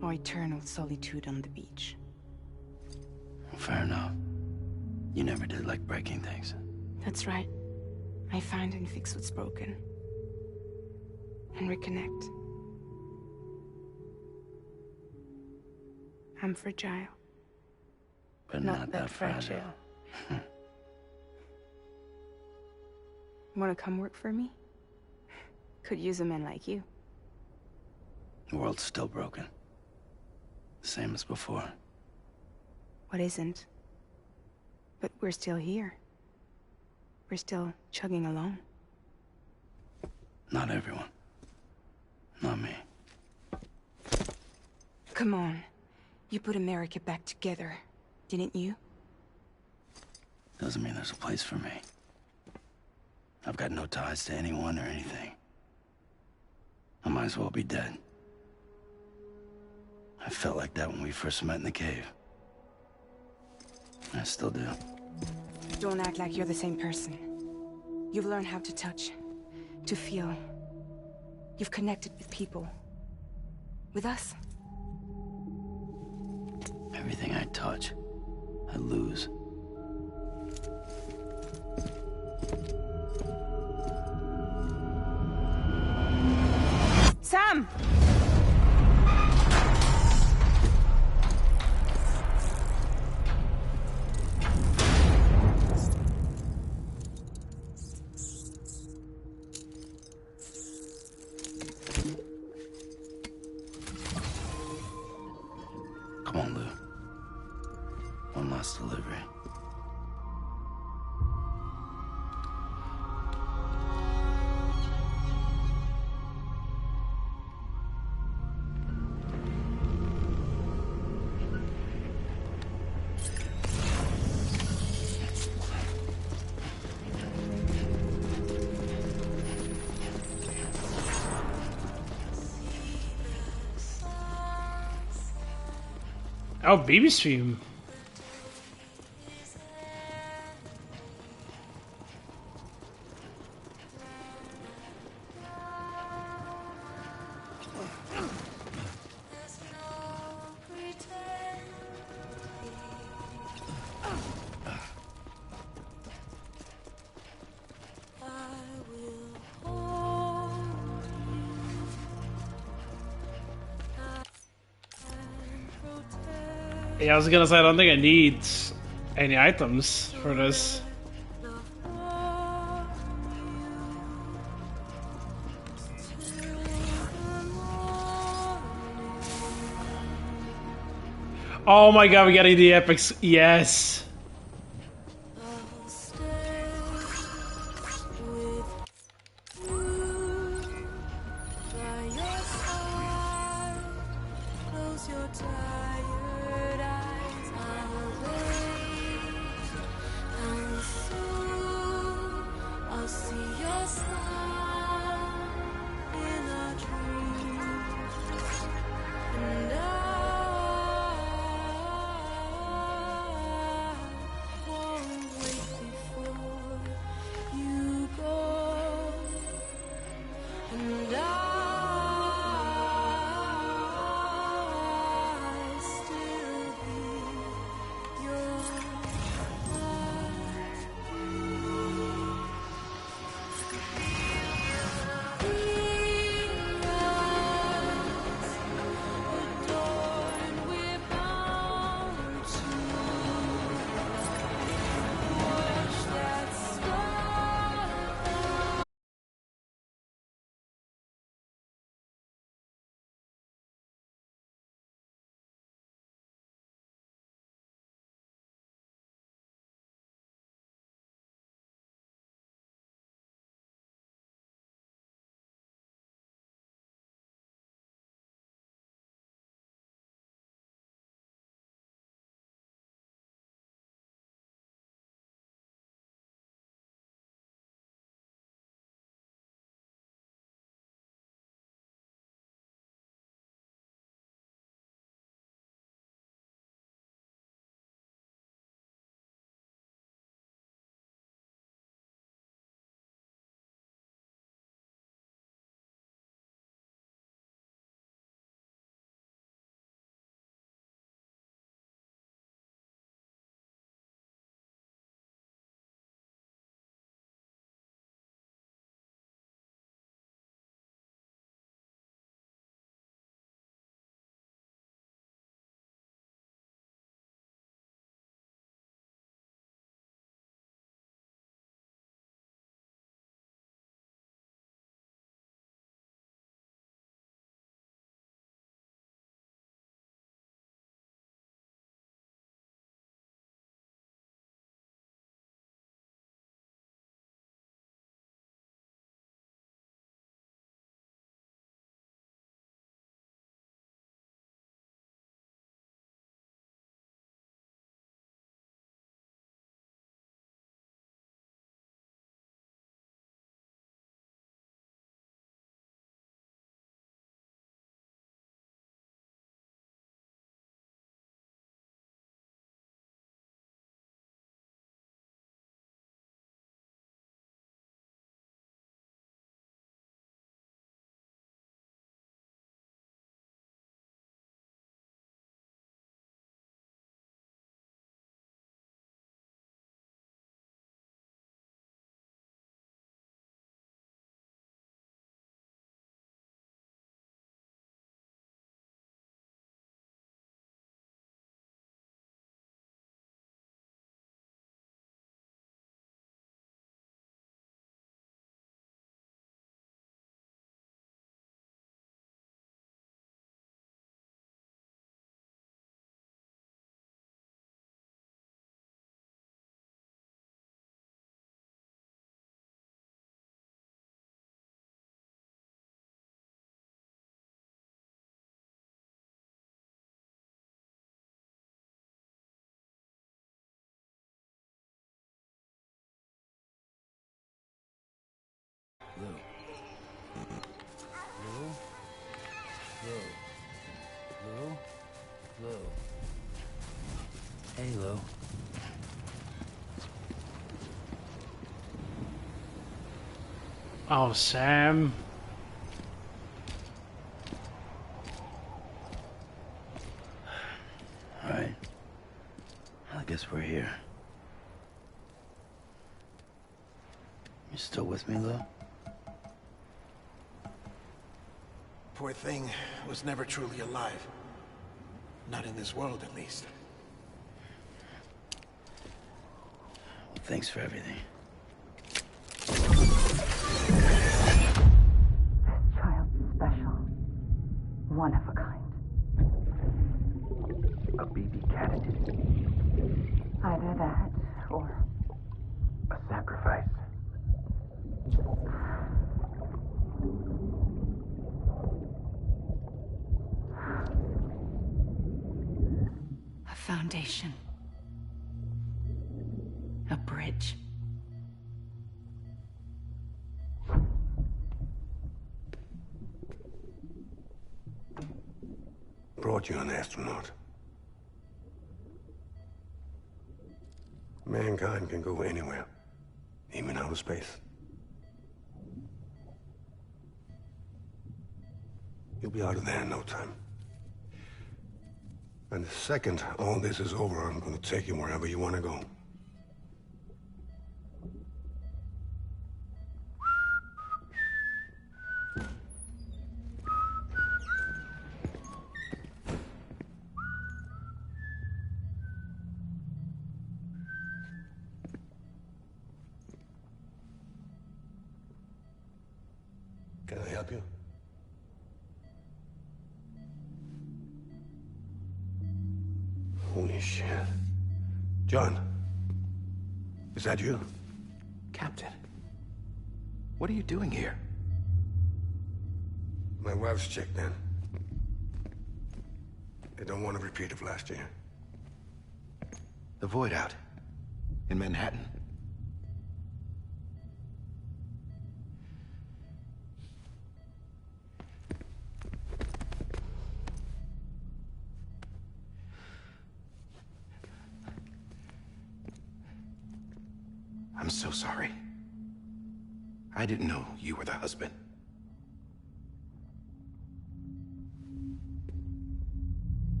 Speaker 2: or eternal solitude on the beach.
Speaker 8: Fair enough. You never did like breaking things.
Speaker 2: That's right. I find and fix what's broken. And reconnect. I'm fragile.
Speaker 8: But not that fragile.
Speaker 2: Wanna come work for me? Could use a man like you.
Speaker 8: The world's still broken. Same as before.
Speaker 2: What isn't? But we're still here. We're still chugging along.
Speaker 8: Not everyone. Not me.
Speaker 2: Come on. You put America back together, didn't you?
Speaker 8: Doesn't mean there's a place for me. I've got no ties to anyone or anything. I might as well be dead. I felt like that when we first met in the cave. I still do.
Speaker 2: Don't act like you're the same person. You've learned how to touch, to feel. You've connected with people. With us.
Speaker 8: Everything I touch, I lose.
Speaker 2: Sam!
Speaker 8: Come on, Lou. One last delivery.
Speaker 1: Oh, baby stream. Yeah, I was gonna say I don't think I need any items for this. Oh my god, we gotta do the epics. Yes.
Speaker 8: Lou. Lou? Lou? Lou? Lou? Hey, Lou.
Speaker 1: Oh, Sam.
Speaker 8: All right. I guess we're here. You still with me, Lou?
Speaker 6: Poor thing was never truly alive. Not in this world, at least.
Speaker 15: Thanks for everything.
Speaker 18: Child special. One of a kind.
Speaker 7: A BB candidate.
Speaker 18: Either that, or...
Speaker 7: a sacrifice.
Speaker 12: A foundation. A bridge.
Speaker 9: Brought you an astronaut. Mankind can go anywhere, even outer space. You'll be out of there in no time. And the second all this is over, I'm gonna take you wherever you want to go. Can I help you? Holy shit. John, is that you?
Speaker 17: Captain, what are you doing here?
Speaker 9: My wife's checked in. They don't want a repeat of last year.
Speaker 17: The Void out in Manhattan. I'm so sorry. I didn't know you were the husband.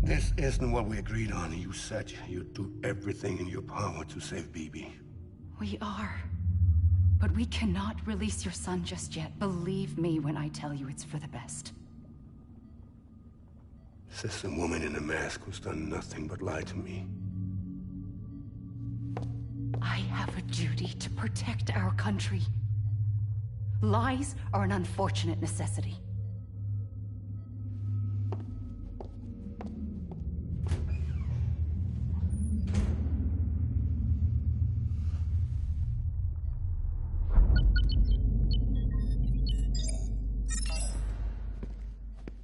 Speaker 9: This isn't what we agreed on. You said you'd do everything in your power to save BB.
Speaker 12: We are. But we cannot release your son just yet. Believe me when I tell you it's for the best.
Speaker 9: This is a woman in a mask who's done nothing but lie to me.
Speaker 12: I have a duty to protect our country. Lies are an unfortunate necessity.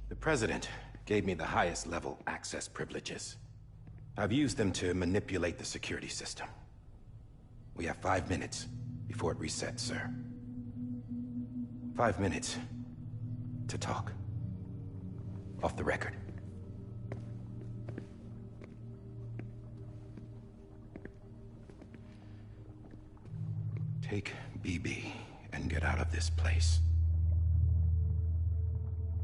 Speaker 17: The President gave me the highest level access privileges. I've used them to manipulate the security system. We have 5 minutes before it resets, sir. 5 minutes to talk. Off the record. Take BB and get out of this place.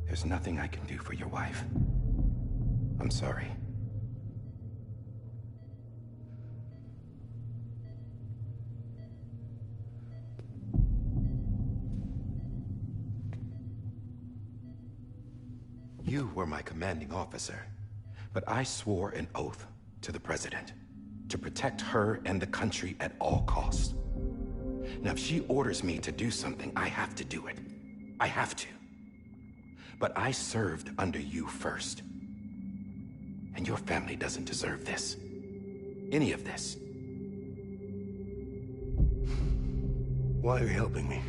Speaker 17: There's nothing I can do for your wife. I'm sorry. You were my commanding officer, but I swore an oath to the President to protect her and the country at all costs. Now, if she orders me to do something, I have to do it. I have to. But I served under you first. And your family doesn't deserve this. Any of this.
Speaker 9: Why are you helping me?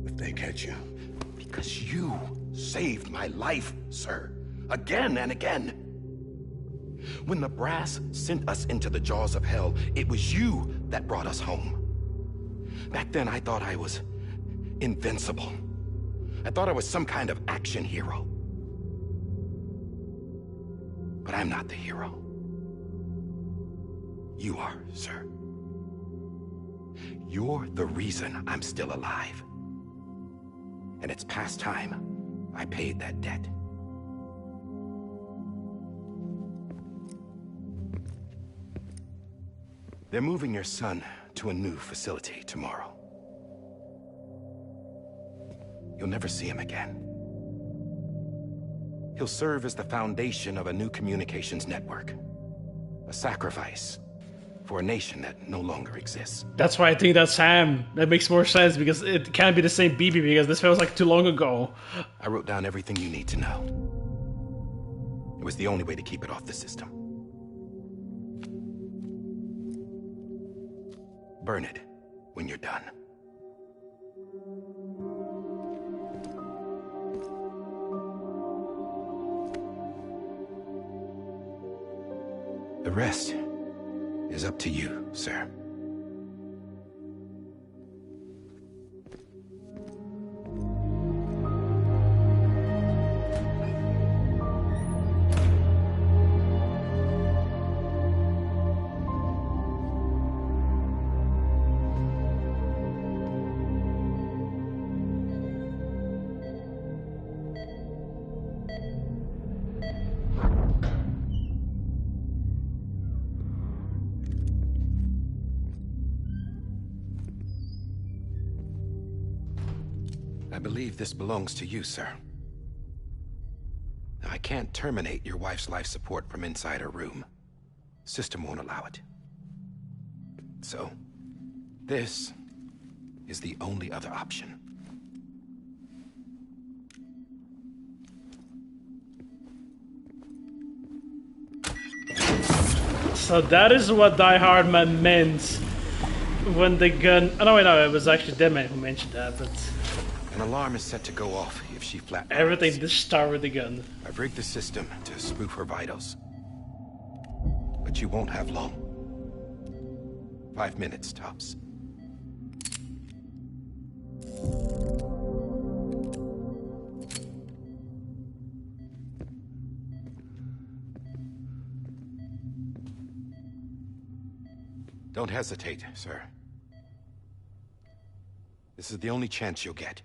Speaker 9: If they catch you.
Speaker 17: Because you saved my life, sir. Again and again. When the brass sent us into the jaws of hell, it was you that brought us home. Back then, I thought I was invincible. I thought I was some kind of action hero. But I'm not the hero. You are, sir. You're the reason I'm still alive. And it's past time I paid that debt. They're moving your son to a new facility tomorrow. You'll never see him again. He'll serve as the foundation of a new communications network. A sacrifice for a nation that no longer exists.
Speaker 1: That's why I think that's Sam. That makes more sense, because it can't be the same BB, because this feels like too long ago.
Speaker 17: I wrote down everything you need to know. It was the only way to keep it off the system. Burn it when you're done. The rest is up to you, sir. I believe this belongs to you, sir. Now, I can't terminate your wife's life support from inside her room. System won't allow it. So, this is the only other option.
Speaker 1: So that is what Die Hard Man meant when the gun... Oh, no, wait, no, it was actually Deadman who mentioned that, but...
Speaker 17: An alarm is set to go off if she flatlines.
Speaker 1: Everything to start with the gun.
Speaker 17: I've rigged the system to spoof her vitals. But you won't have long. 5 minutes, tops. Don't hesitate, sir. This is the only chance you'll get.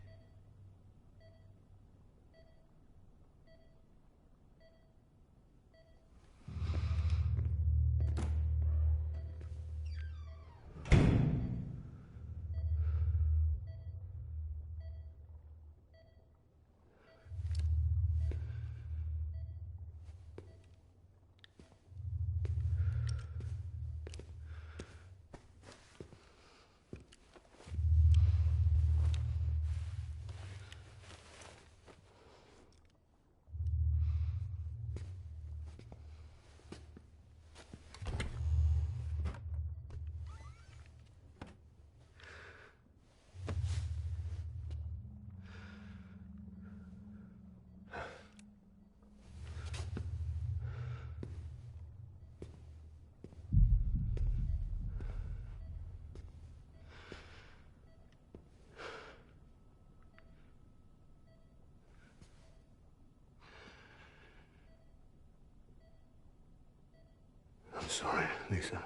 Speaker 9: I'm sorry, Lisa.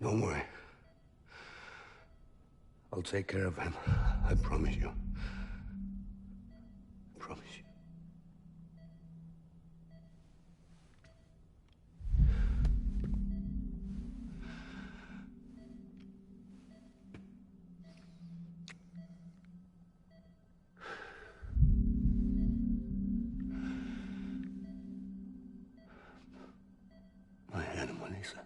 Speaker 9: Don't worry. I'll take care of him. I promise you. I promise you. My animal, Lisa.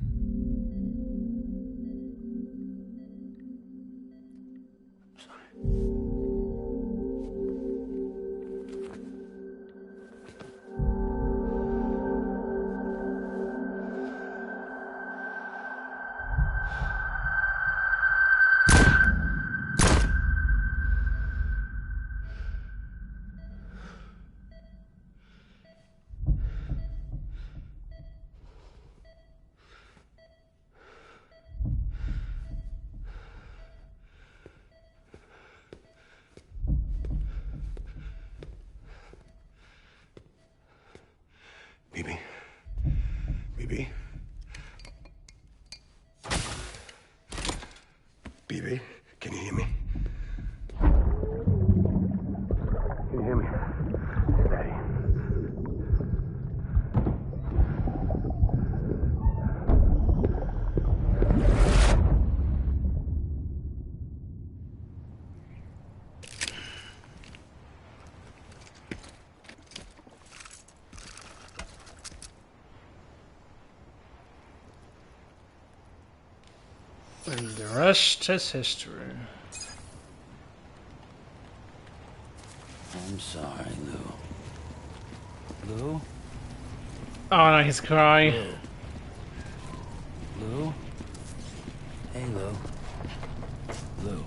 Speaker 9: BB. BB. BB, can you hear me? Can you hear me? Steady.
Speaker 1: And the rest is history.
Speaker 8: I'm sorry, Lou. Lou?
Speaker 1: Oh no, he's crying.
Speaker 8: Lou? Hey, Lou. Lou.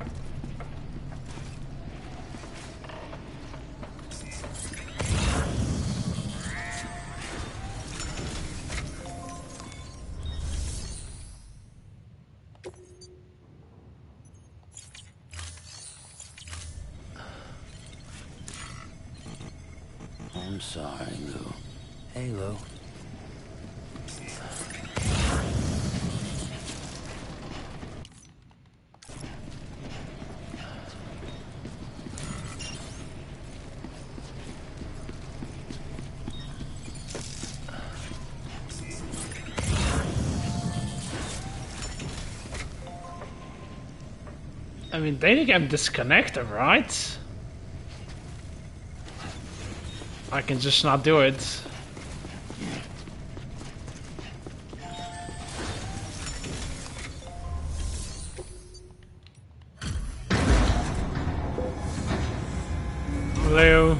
Speaker 8: I'm sorry, Lou. Hey, Lou.
Speaker 1: I mean, they think I'm disconnected, right? I can just not do it. Lou.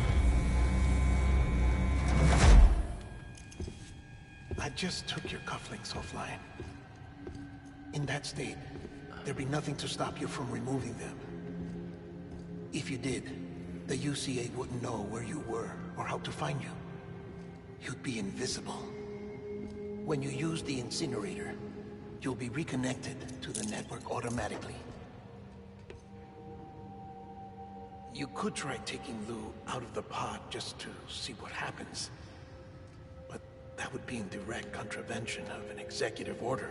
Speaker 6: I just took your cufflinks offline. In that state, there'd be nothing to stop you from removing them. If you did, the UCA wouldn't know where you were or how to find you. You'd be invisible. When you use the incinerator, you'll be reconnected to the network automatically. You could try taking Lou out of the pod just to see what happens. But that would be in direct contravention of an executive order.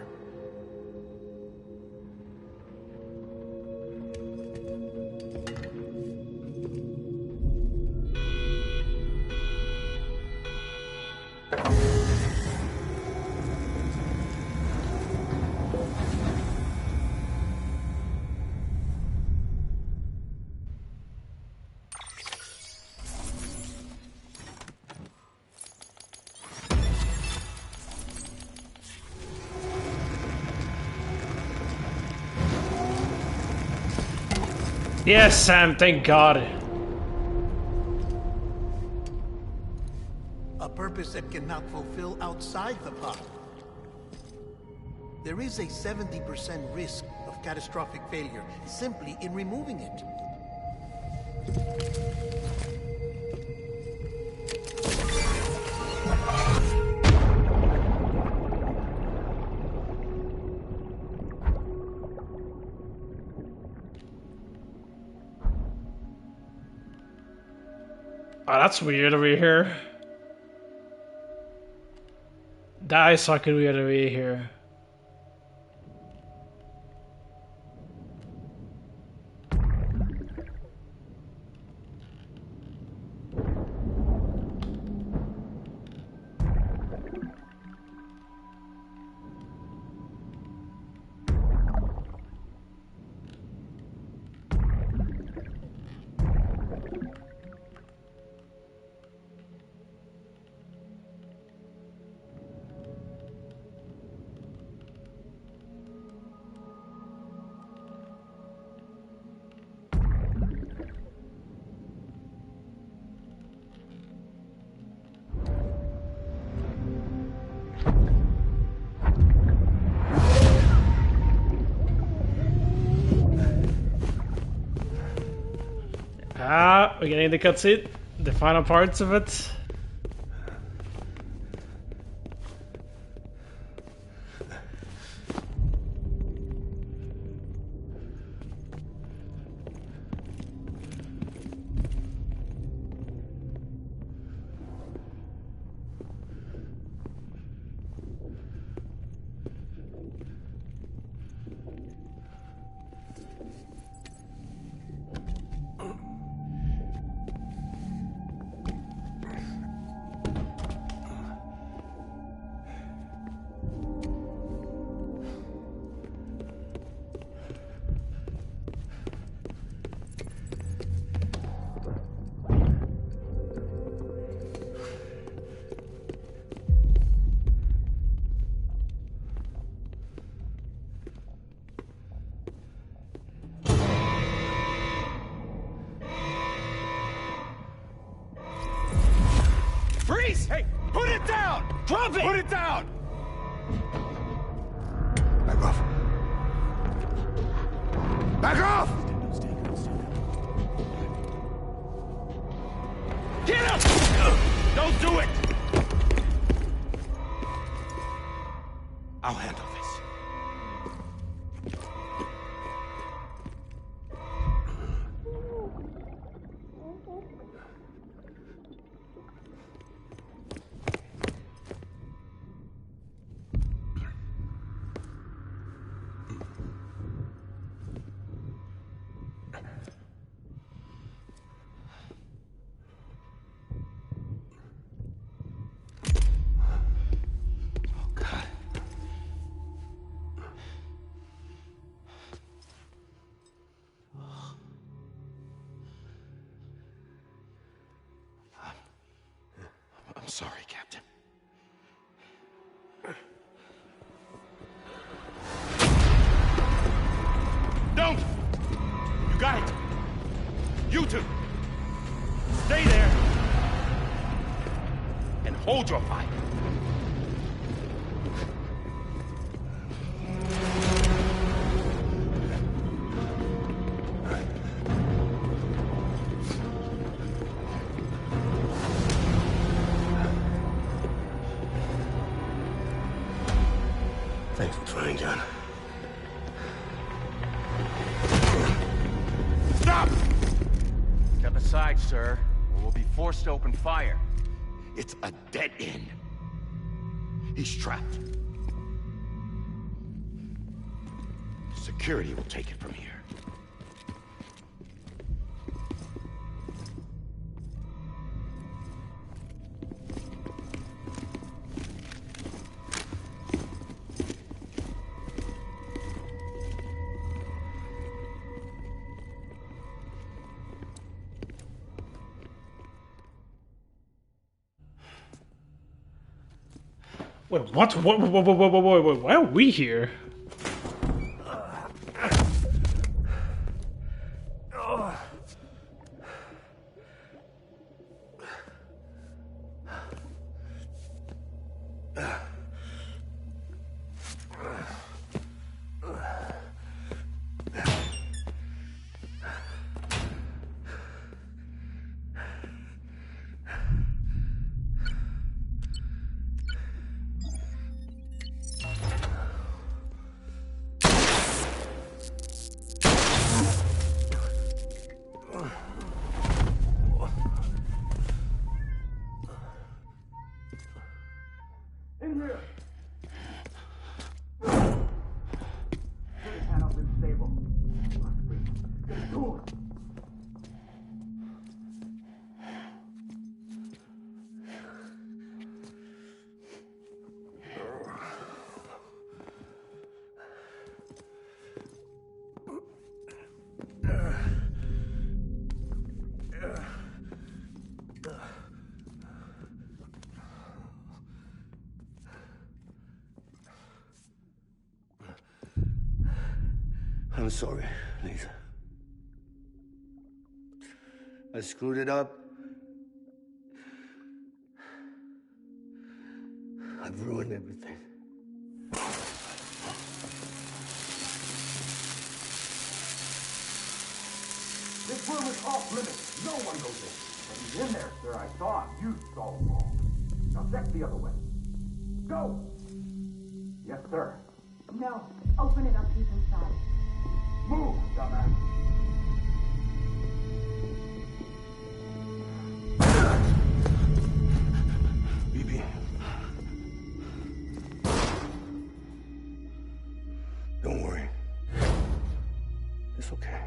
Speaker 1: Yes, Sam, thank God.
Speaker 6: A purpose that cannot fulfill outside the pod. There is a 70% risk of catastrophic failure simply in removing it.
Speaker 1: Oh, that's weird over here. That is fucking weird over here. Ah, we're getting the cutscene, the final parts of it.
Speaker 16: Police! Hey, put it down!
Speaker 1: Drop it!
Speaker 16: Put it down!
Speaker 9: Back off. Back off!
Speaker 16: Get him! Don't do it!
Speaker 17: I'll handle this. I'm sorry, Captain.
Speaker 16: Don't! You got it! You two! Stay there! And hold your fire!
Speaker 9: Thanks for trying, John.
Speaker 16: Stop!
Speaker 3: Step aside, sir, or we'll be forced to open fire.
Speaker 17: It's a dead end. He's trapped. Security will take it from here.
Speaker 1: Wait, what? Wait, why are we here?
Speaker 9: In here! Put his hand up in stable. Get to him!
Speaker 19: I'm sorry, Lisa. I screwed it up. I've ruined everything.
Speaker 9: This room is off limits. No one goes in. When he's in there, sir, I saw him. You saw him all. Now check the other way. Go! Yes, sir.
Speaker 18: No. Open it up. He's inside.
Speaker 9: Move, dumbass.
Speaker 19: BB. Don't worry. It's okay.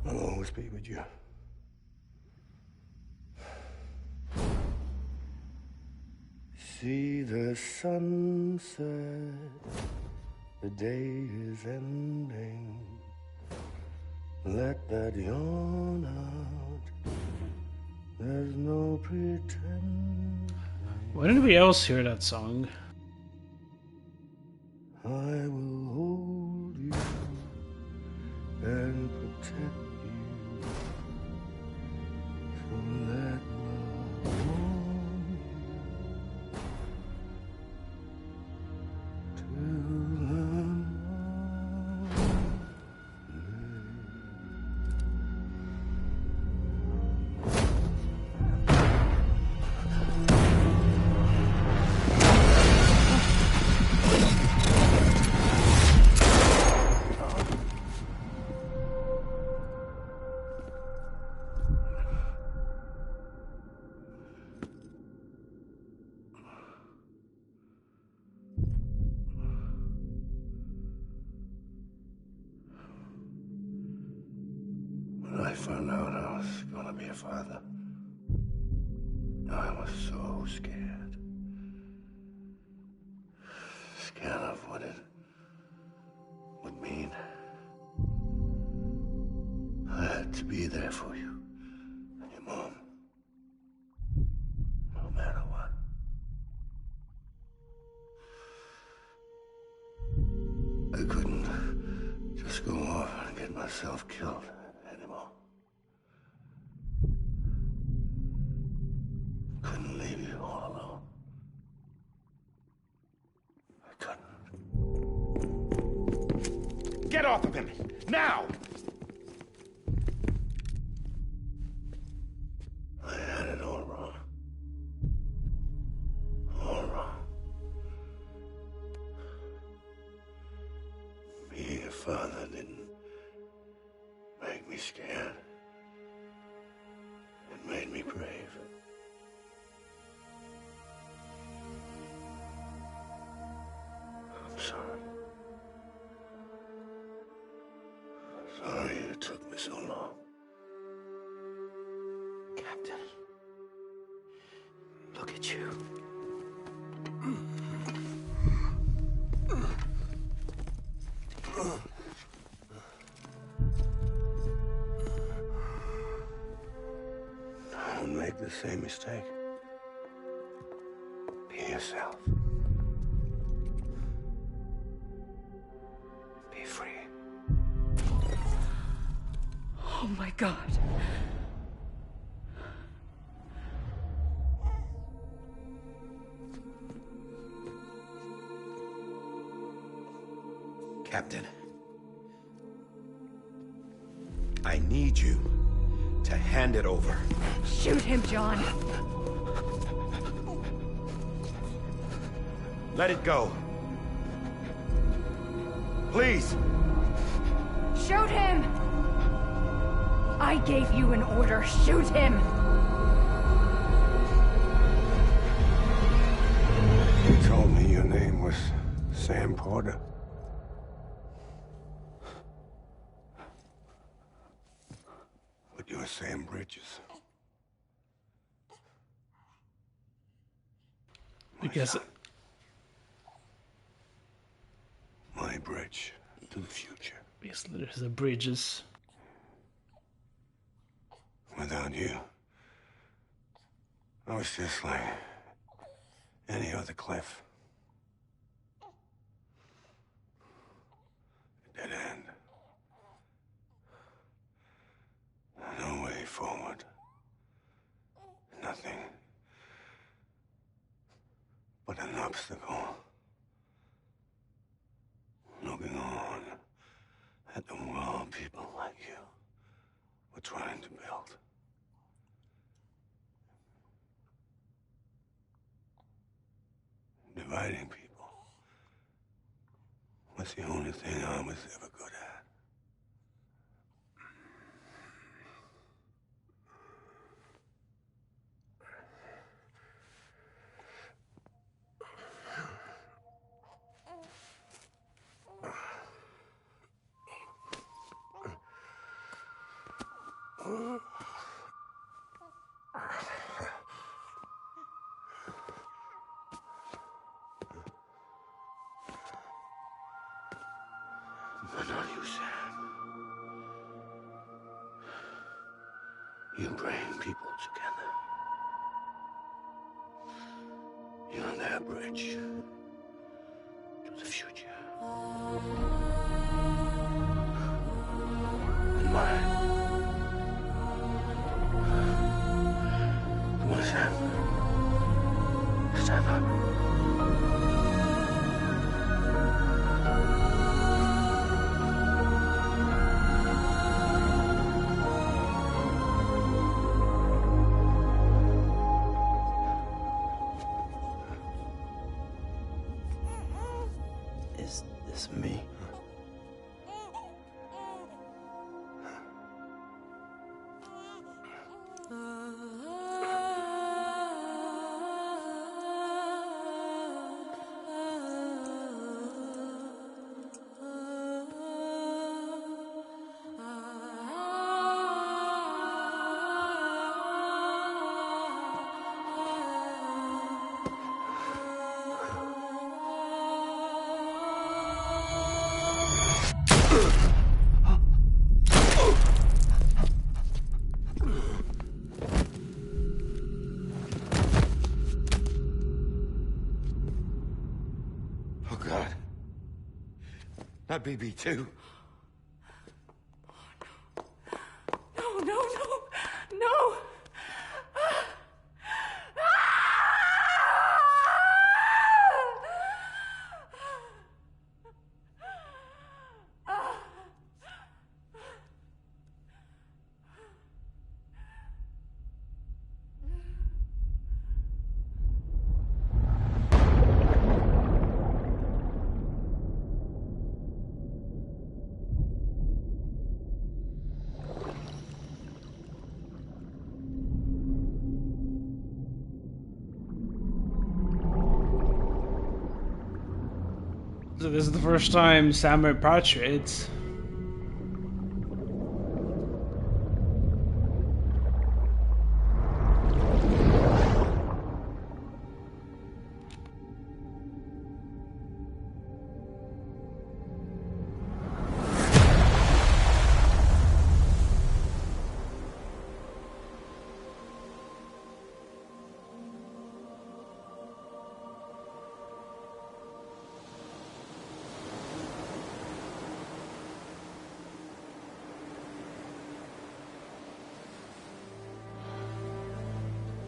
Speaker 19: I'll always be with you. See the sunset. The day is ending. Let that yawn out. There's no pretend.
Speaker 1: Why did anybody else hear that song?
Speaker 19: I will hold you and protect you. So let love to be a father. I was so scared. Scared of what it would mean. I had to be there for you and your mom. No matter what. I couldn't just go off and get myself killed anymore. Couldn't leave you all alone. I couldn't.
Speaker 16: Get off of him! Now!
Speaker 19: I had it all wrong. All wrong. Being a father didn't make me scared. It made me brave. I'm sorry. Sorry it took me so long.
Speaker 15: Captain, look at you.
Speaker 19: Don't make the same mistake. Be yourself. Be free.
Speaker 12: Oh my God.
Speaker 17: Captain, I need you to hand it over.
Speaker 12: Shoot him, John.
Speaker 17: Let it go. Please.
Speaker 12: Shoot him! I gave you an order. Shoot him!
Speaker 19: You told me your name was Sam Porter. But you're Sam Bridges.
Speaker 1: Because
Speaker 19: my bridge to the future.
Speaker 1: Because there's the bridges.
Speaker 19: Without you, I was just like any other Cliff. A dead end. No way forward. Nothing but an obstacle. Looking on at the world people like you were trying to build. Dividing people was the only thing I was ever good at. But not you, Sam. You bring people together. You're their bridge to the future. And mine. Come on, Sam. Stand up.
Speaker 15: Is this me?
Speaker 19: Oh, God. Not BB too.
Speaker 14: No, no, no, no!
Speaker 1: So this is the first time Sam repatriates.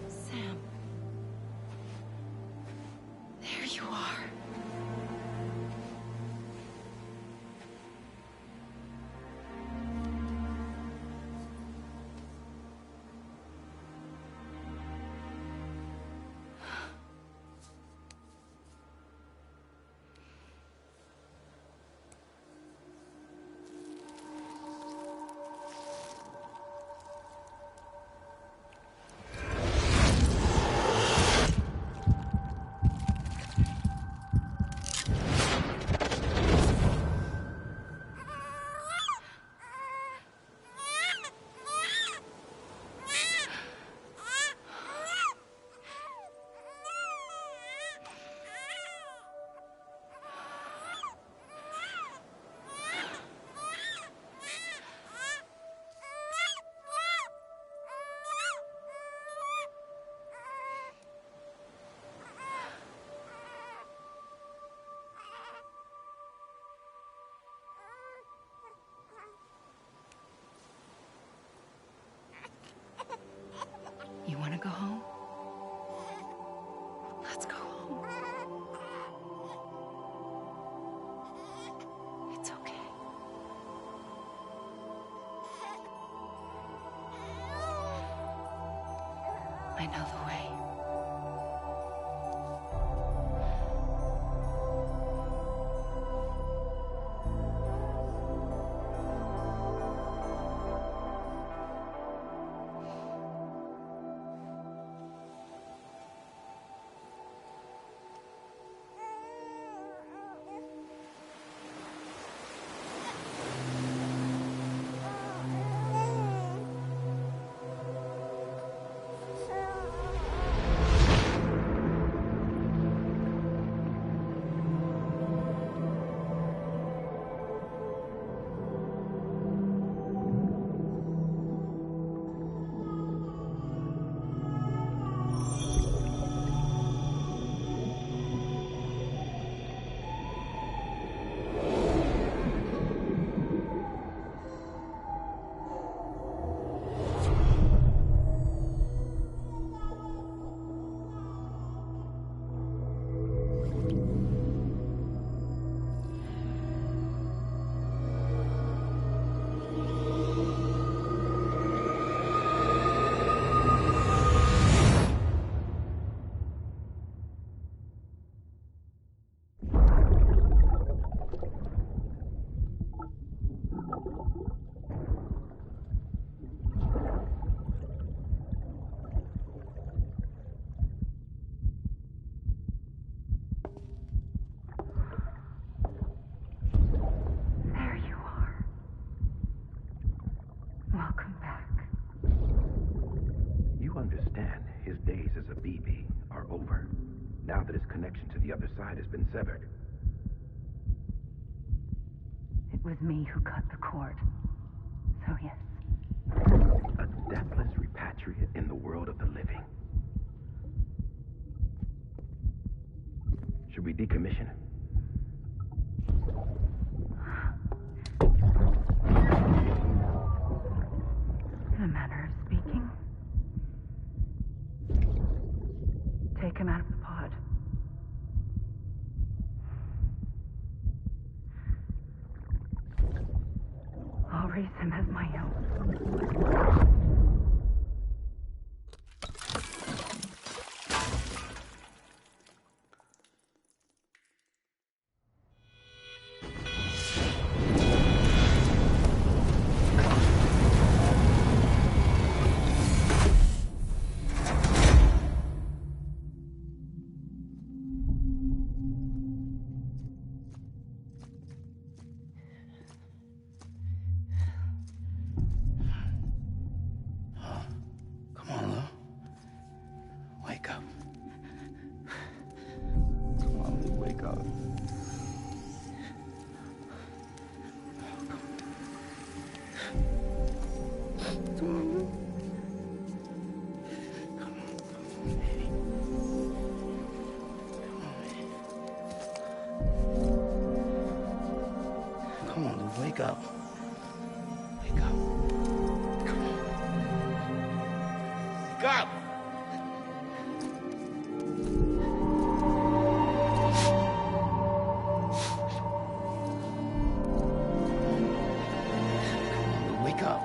Speaker 12: Sam. There you are. You want to go home? Let's go home. It's okay. I know the way.
Speaker 7: Welcome back. You understand his days as a BB are over, now that his connection to the other side has been severed.
Speaker 18: It was me who cut the cord. So yes.
Speaker 7: A deathless repatriate in the world of the living. Should we decommission it?
Speaker 18: In a manner of speaking. Take him out of the pod. I'll raise him as my own.
Speaker 15: Come on, Lou, wake up. Wake up. Come on. Wake up! Wake up.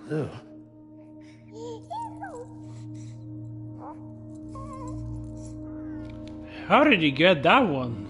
Speaker 15: Lou.
Speaker 1: How did you get that one?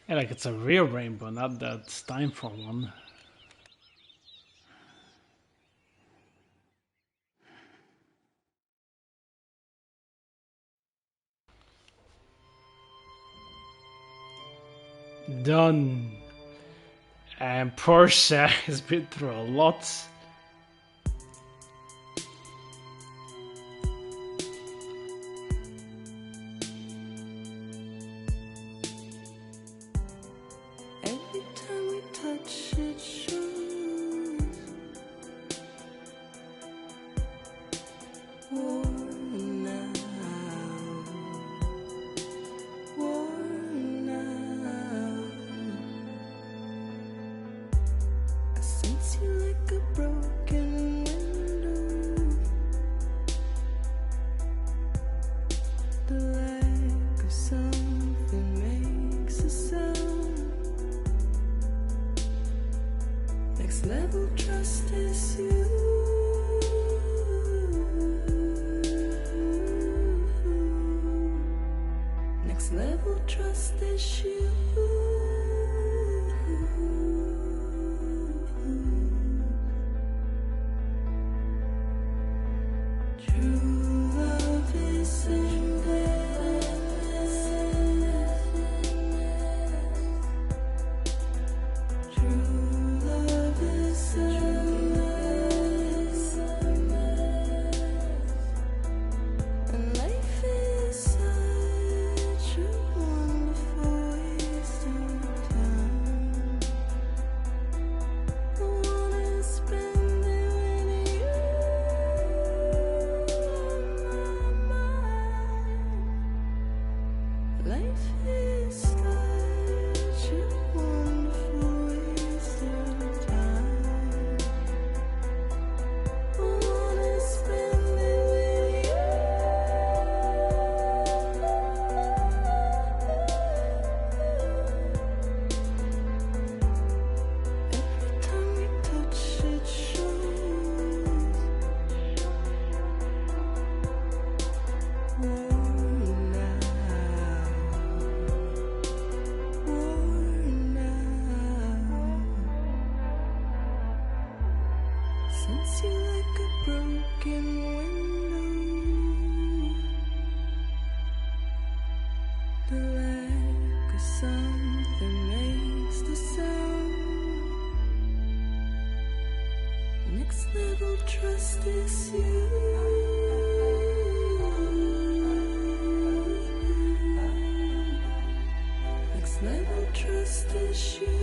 Speaker 1: Yeah, like it's a real rainbow, not that it's time for one. Done. And poor Shaq has been through a lot.
Speaker 20: Every time we touch it shows. Worn out, worn out. I sense you like a broken window. The lack of something makes a sound. Next level trust is you. Next level trust issue. True love is endless. True love is endless. And life is such a wonderful waste of time. I wanna spend it with you on my mind. Life is such a wonderful waste of time. I wanna spend it with you. Every time we touch it shows. Worn out, worn out. Since you like a broken window, the lack of something makes the sound. Next level trust is you. Next level trust is you.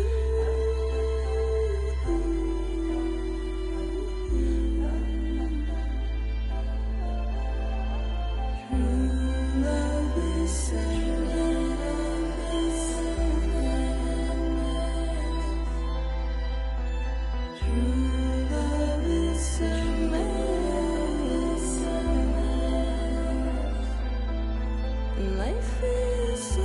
Speaker 20: True love is endless. True love is endless. Life is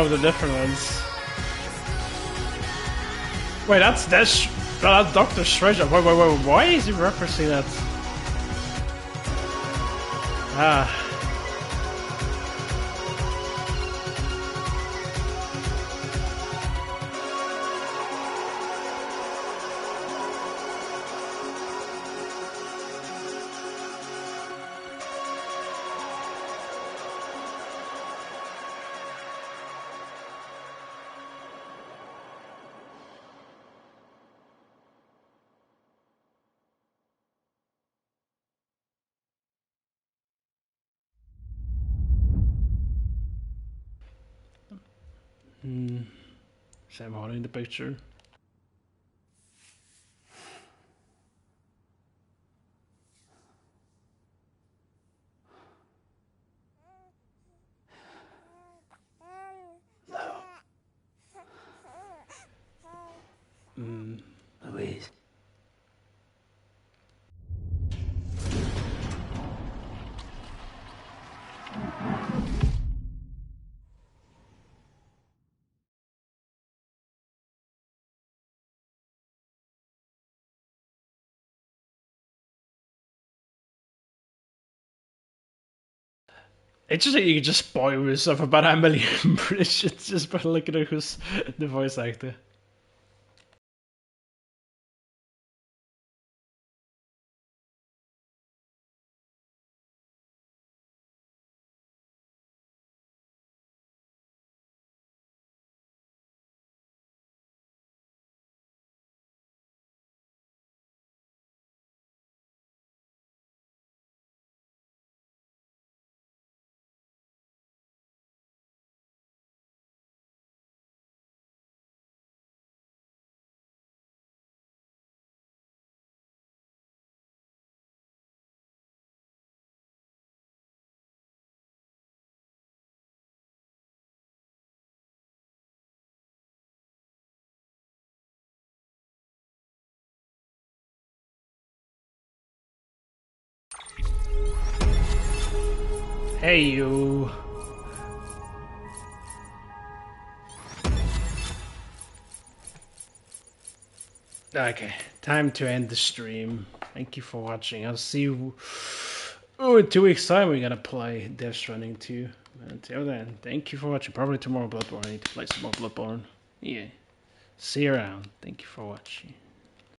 Speaker 1: of the different ones. Wait, that's Doctor Strange. Wait, why is he referencing that? Ah. Sam holding the picture.
Speaker 15: Louise.
Speaker 1: It's just that you can just spoil yourself about Emily British just by looking at who's the voice actor. Hey you. Okay, time to end the stream. Thank you for watching. I'll see you. Oh, in 2 weeks' time we're gonna play Death Stranding 2. Until then, thank you for watching. Probably tomorrow Bloodborne. I need to play some more Bloodborne. Yeah. See you around. Thank you for watching.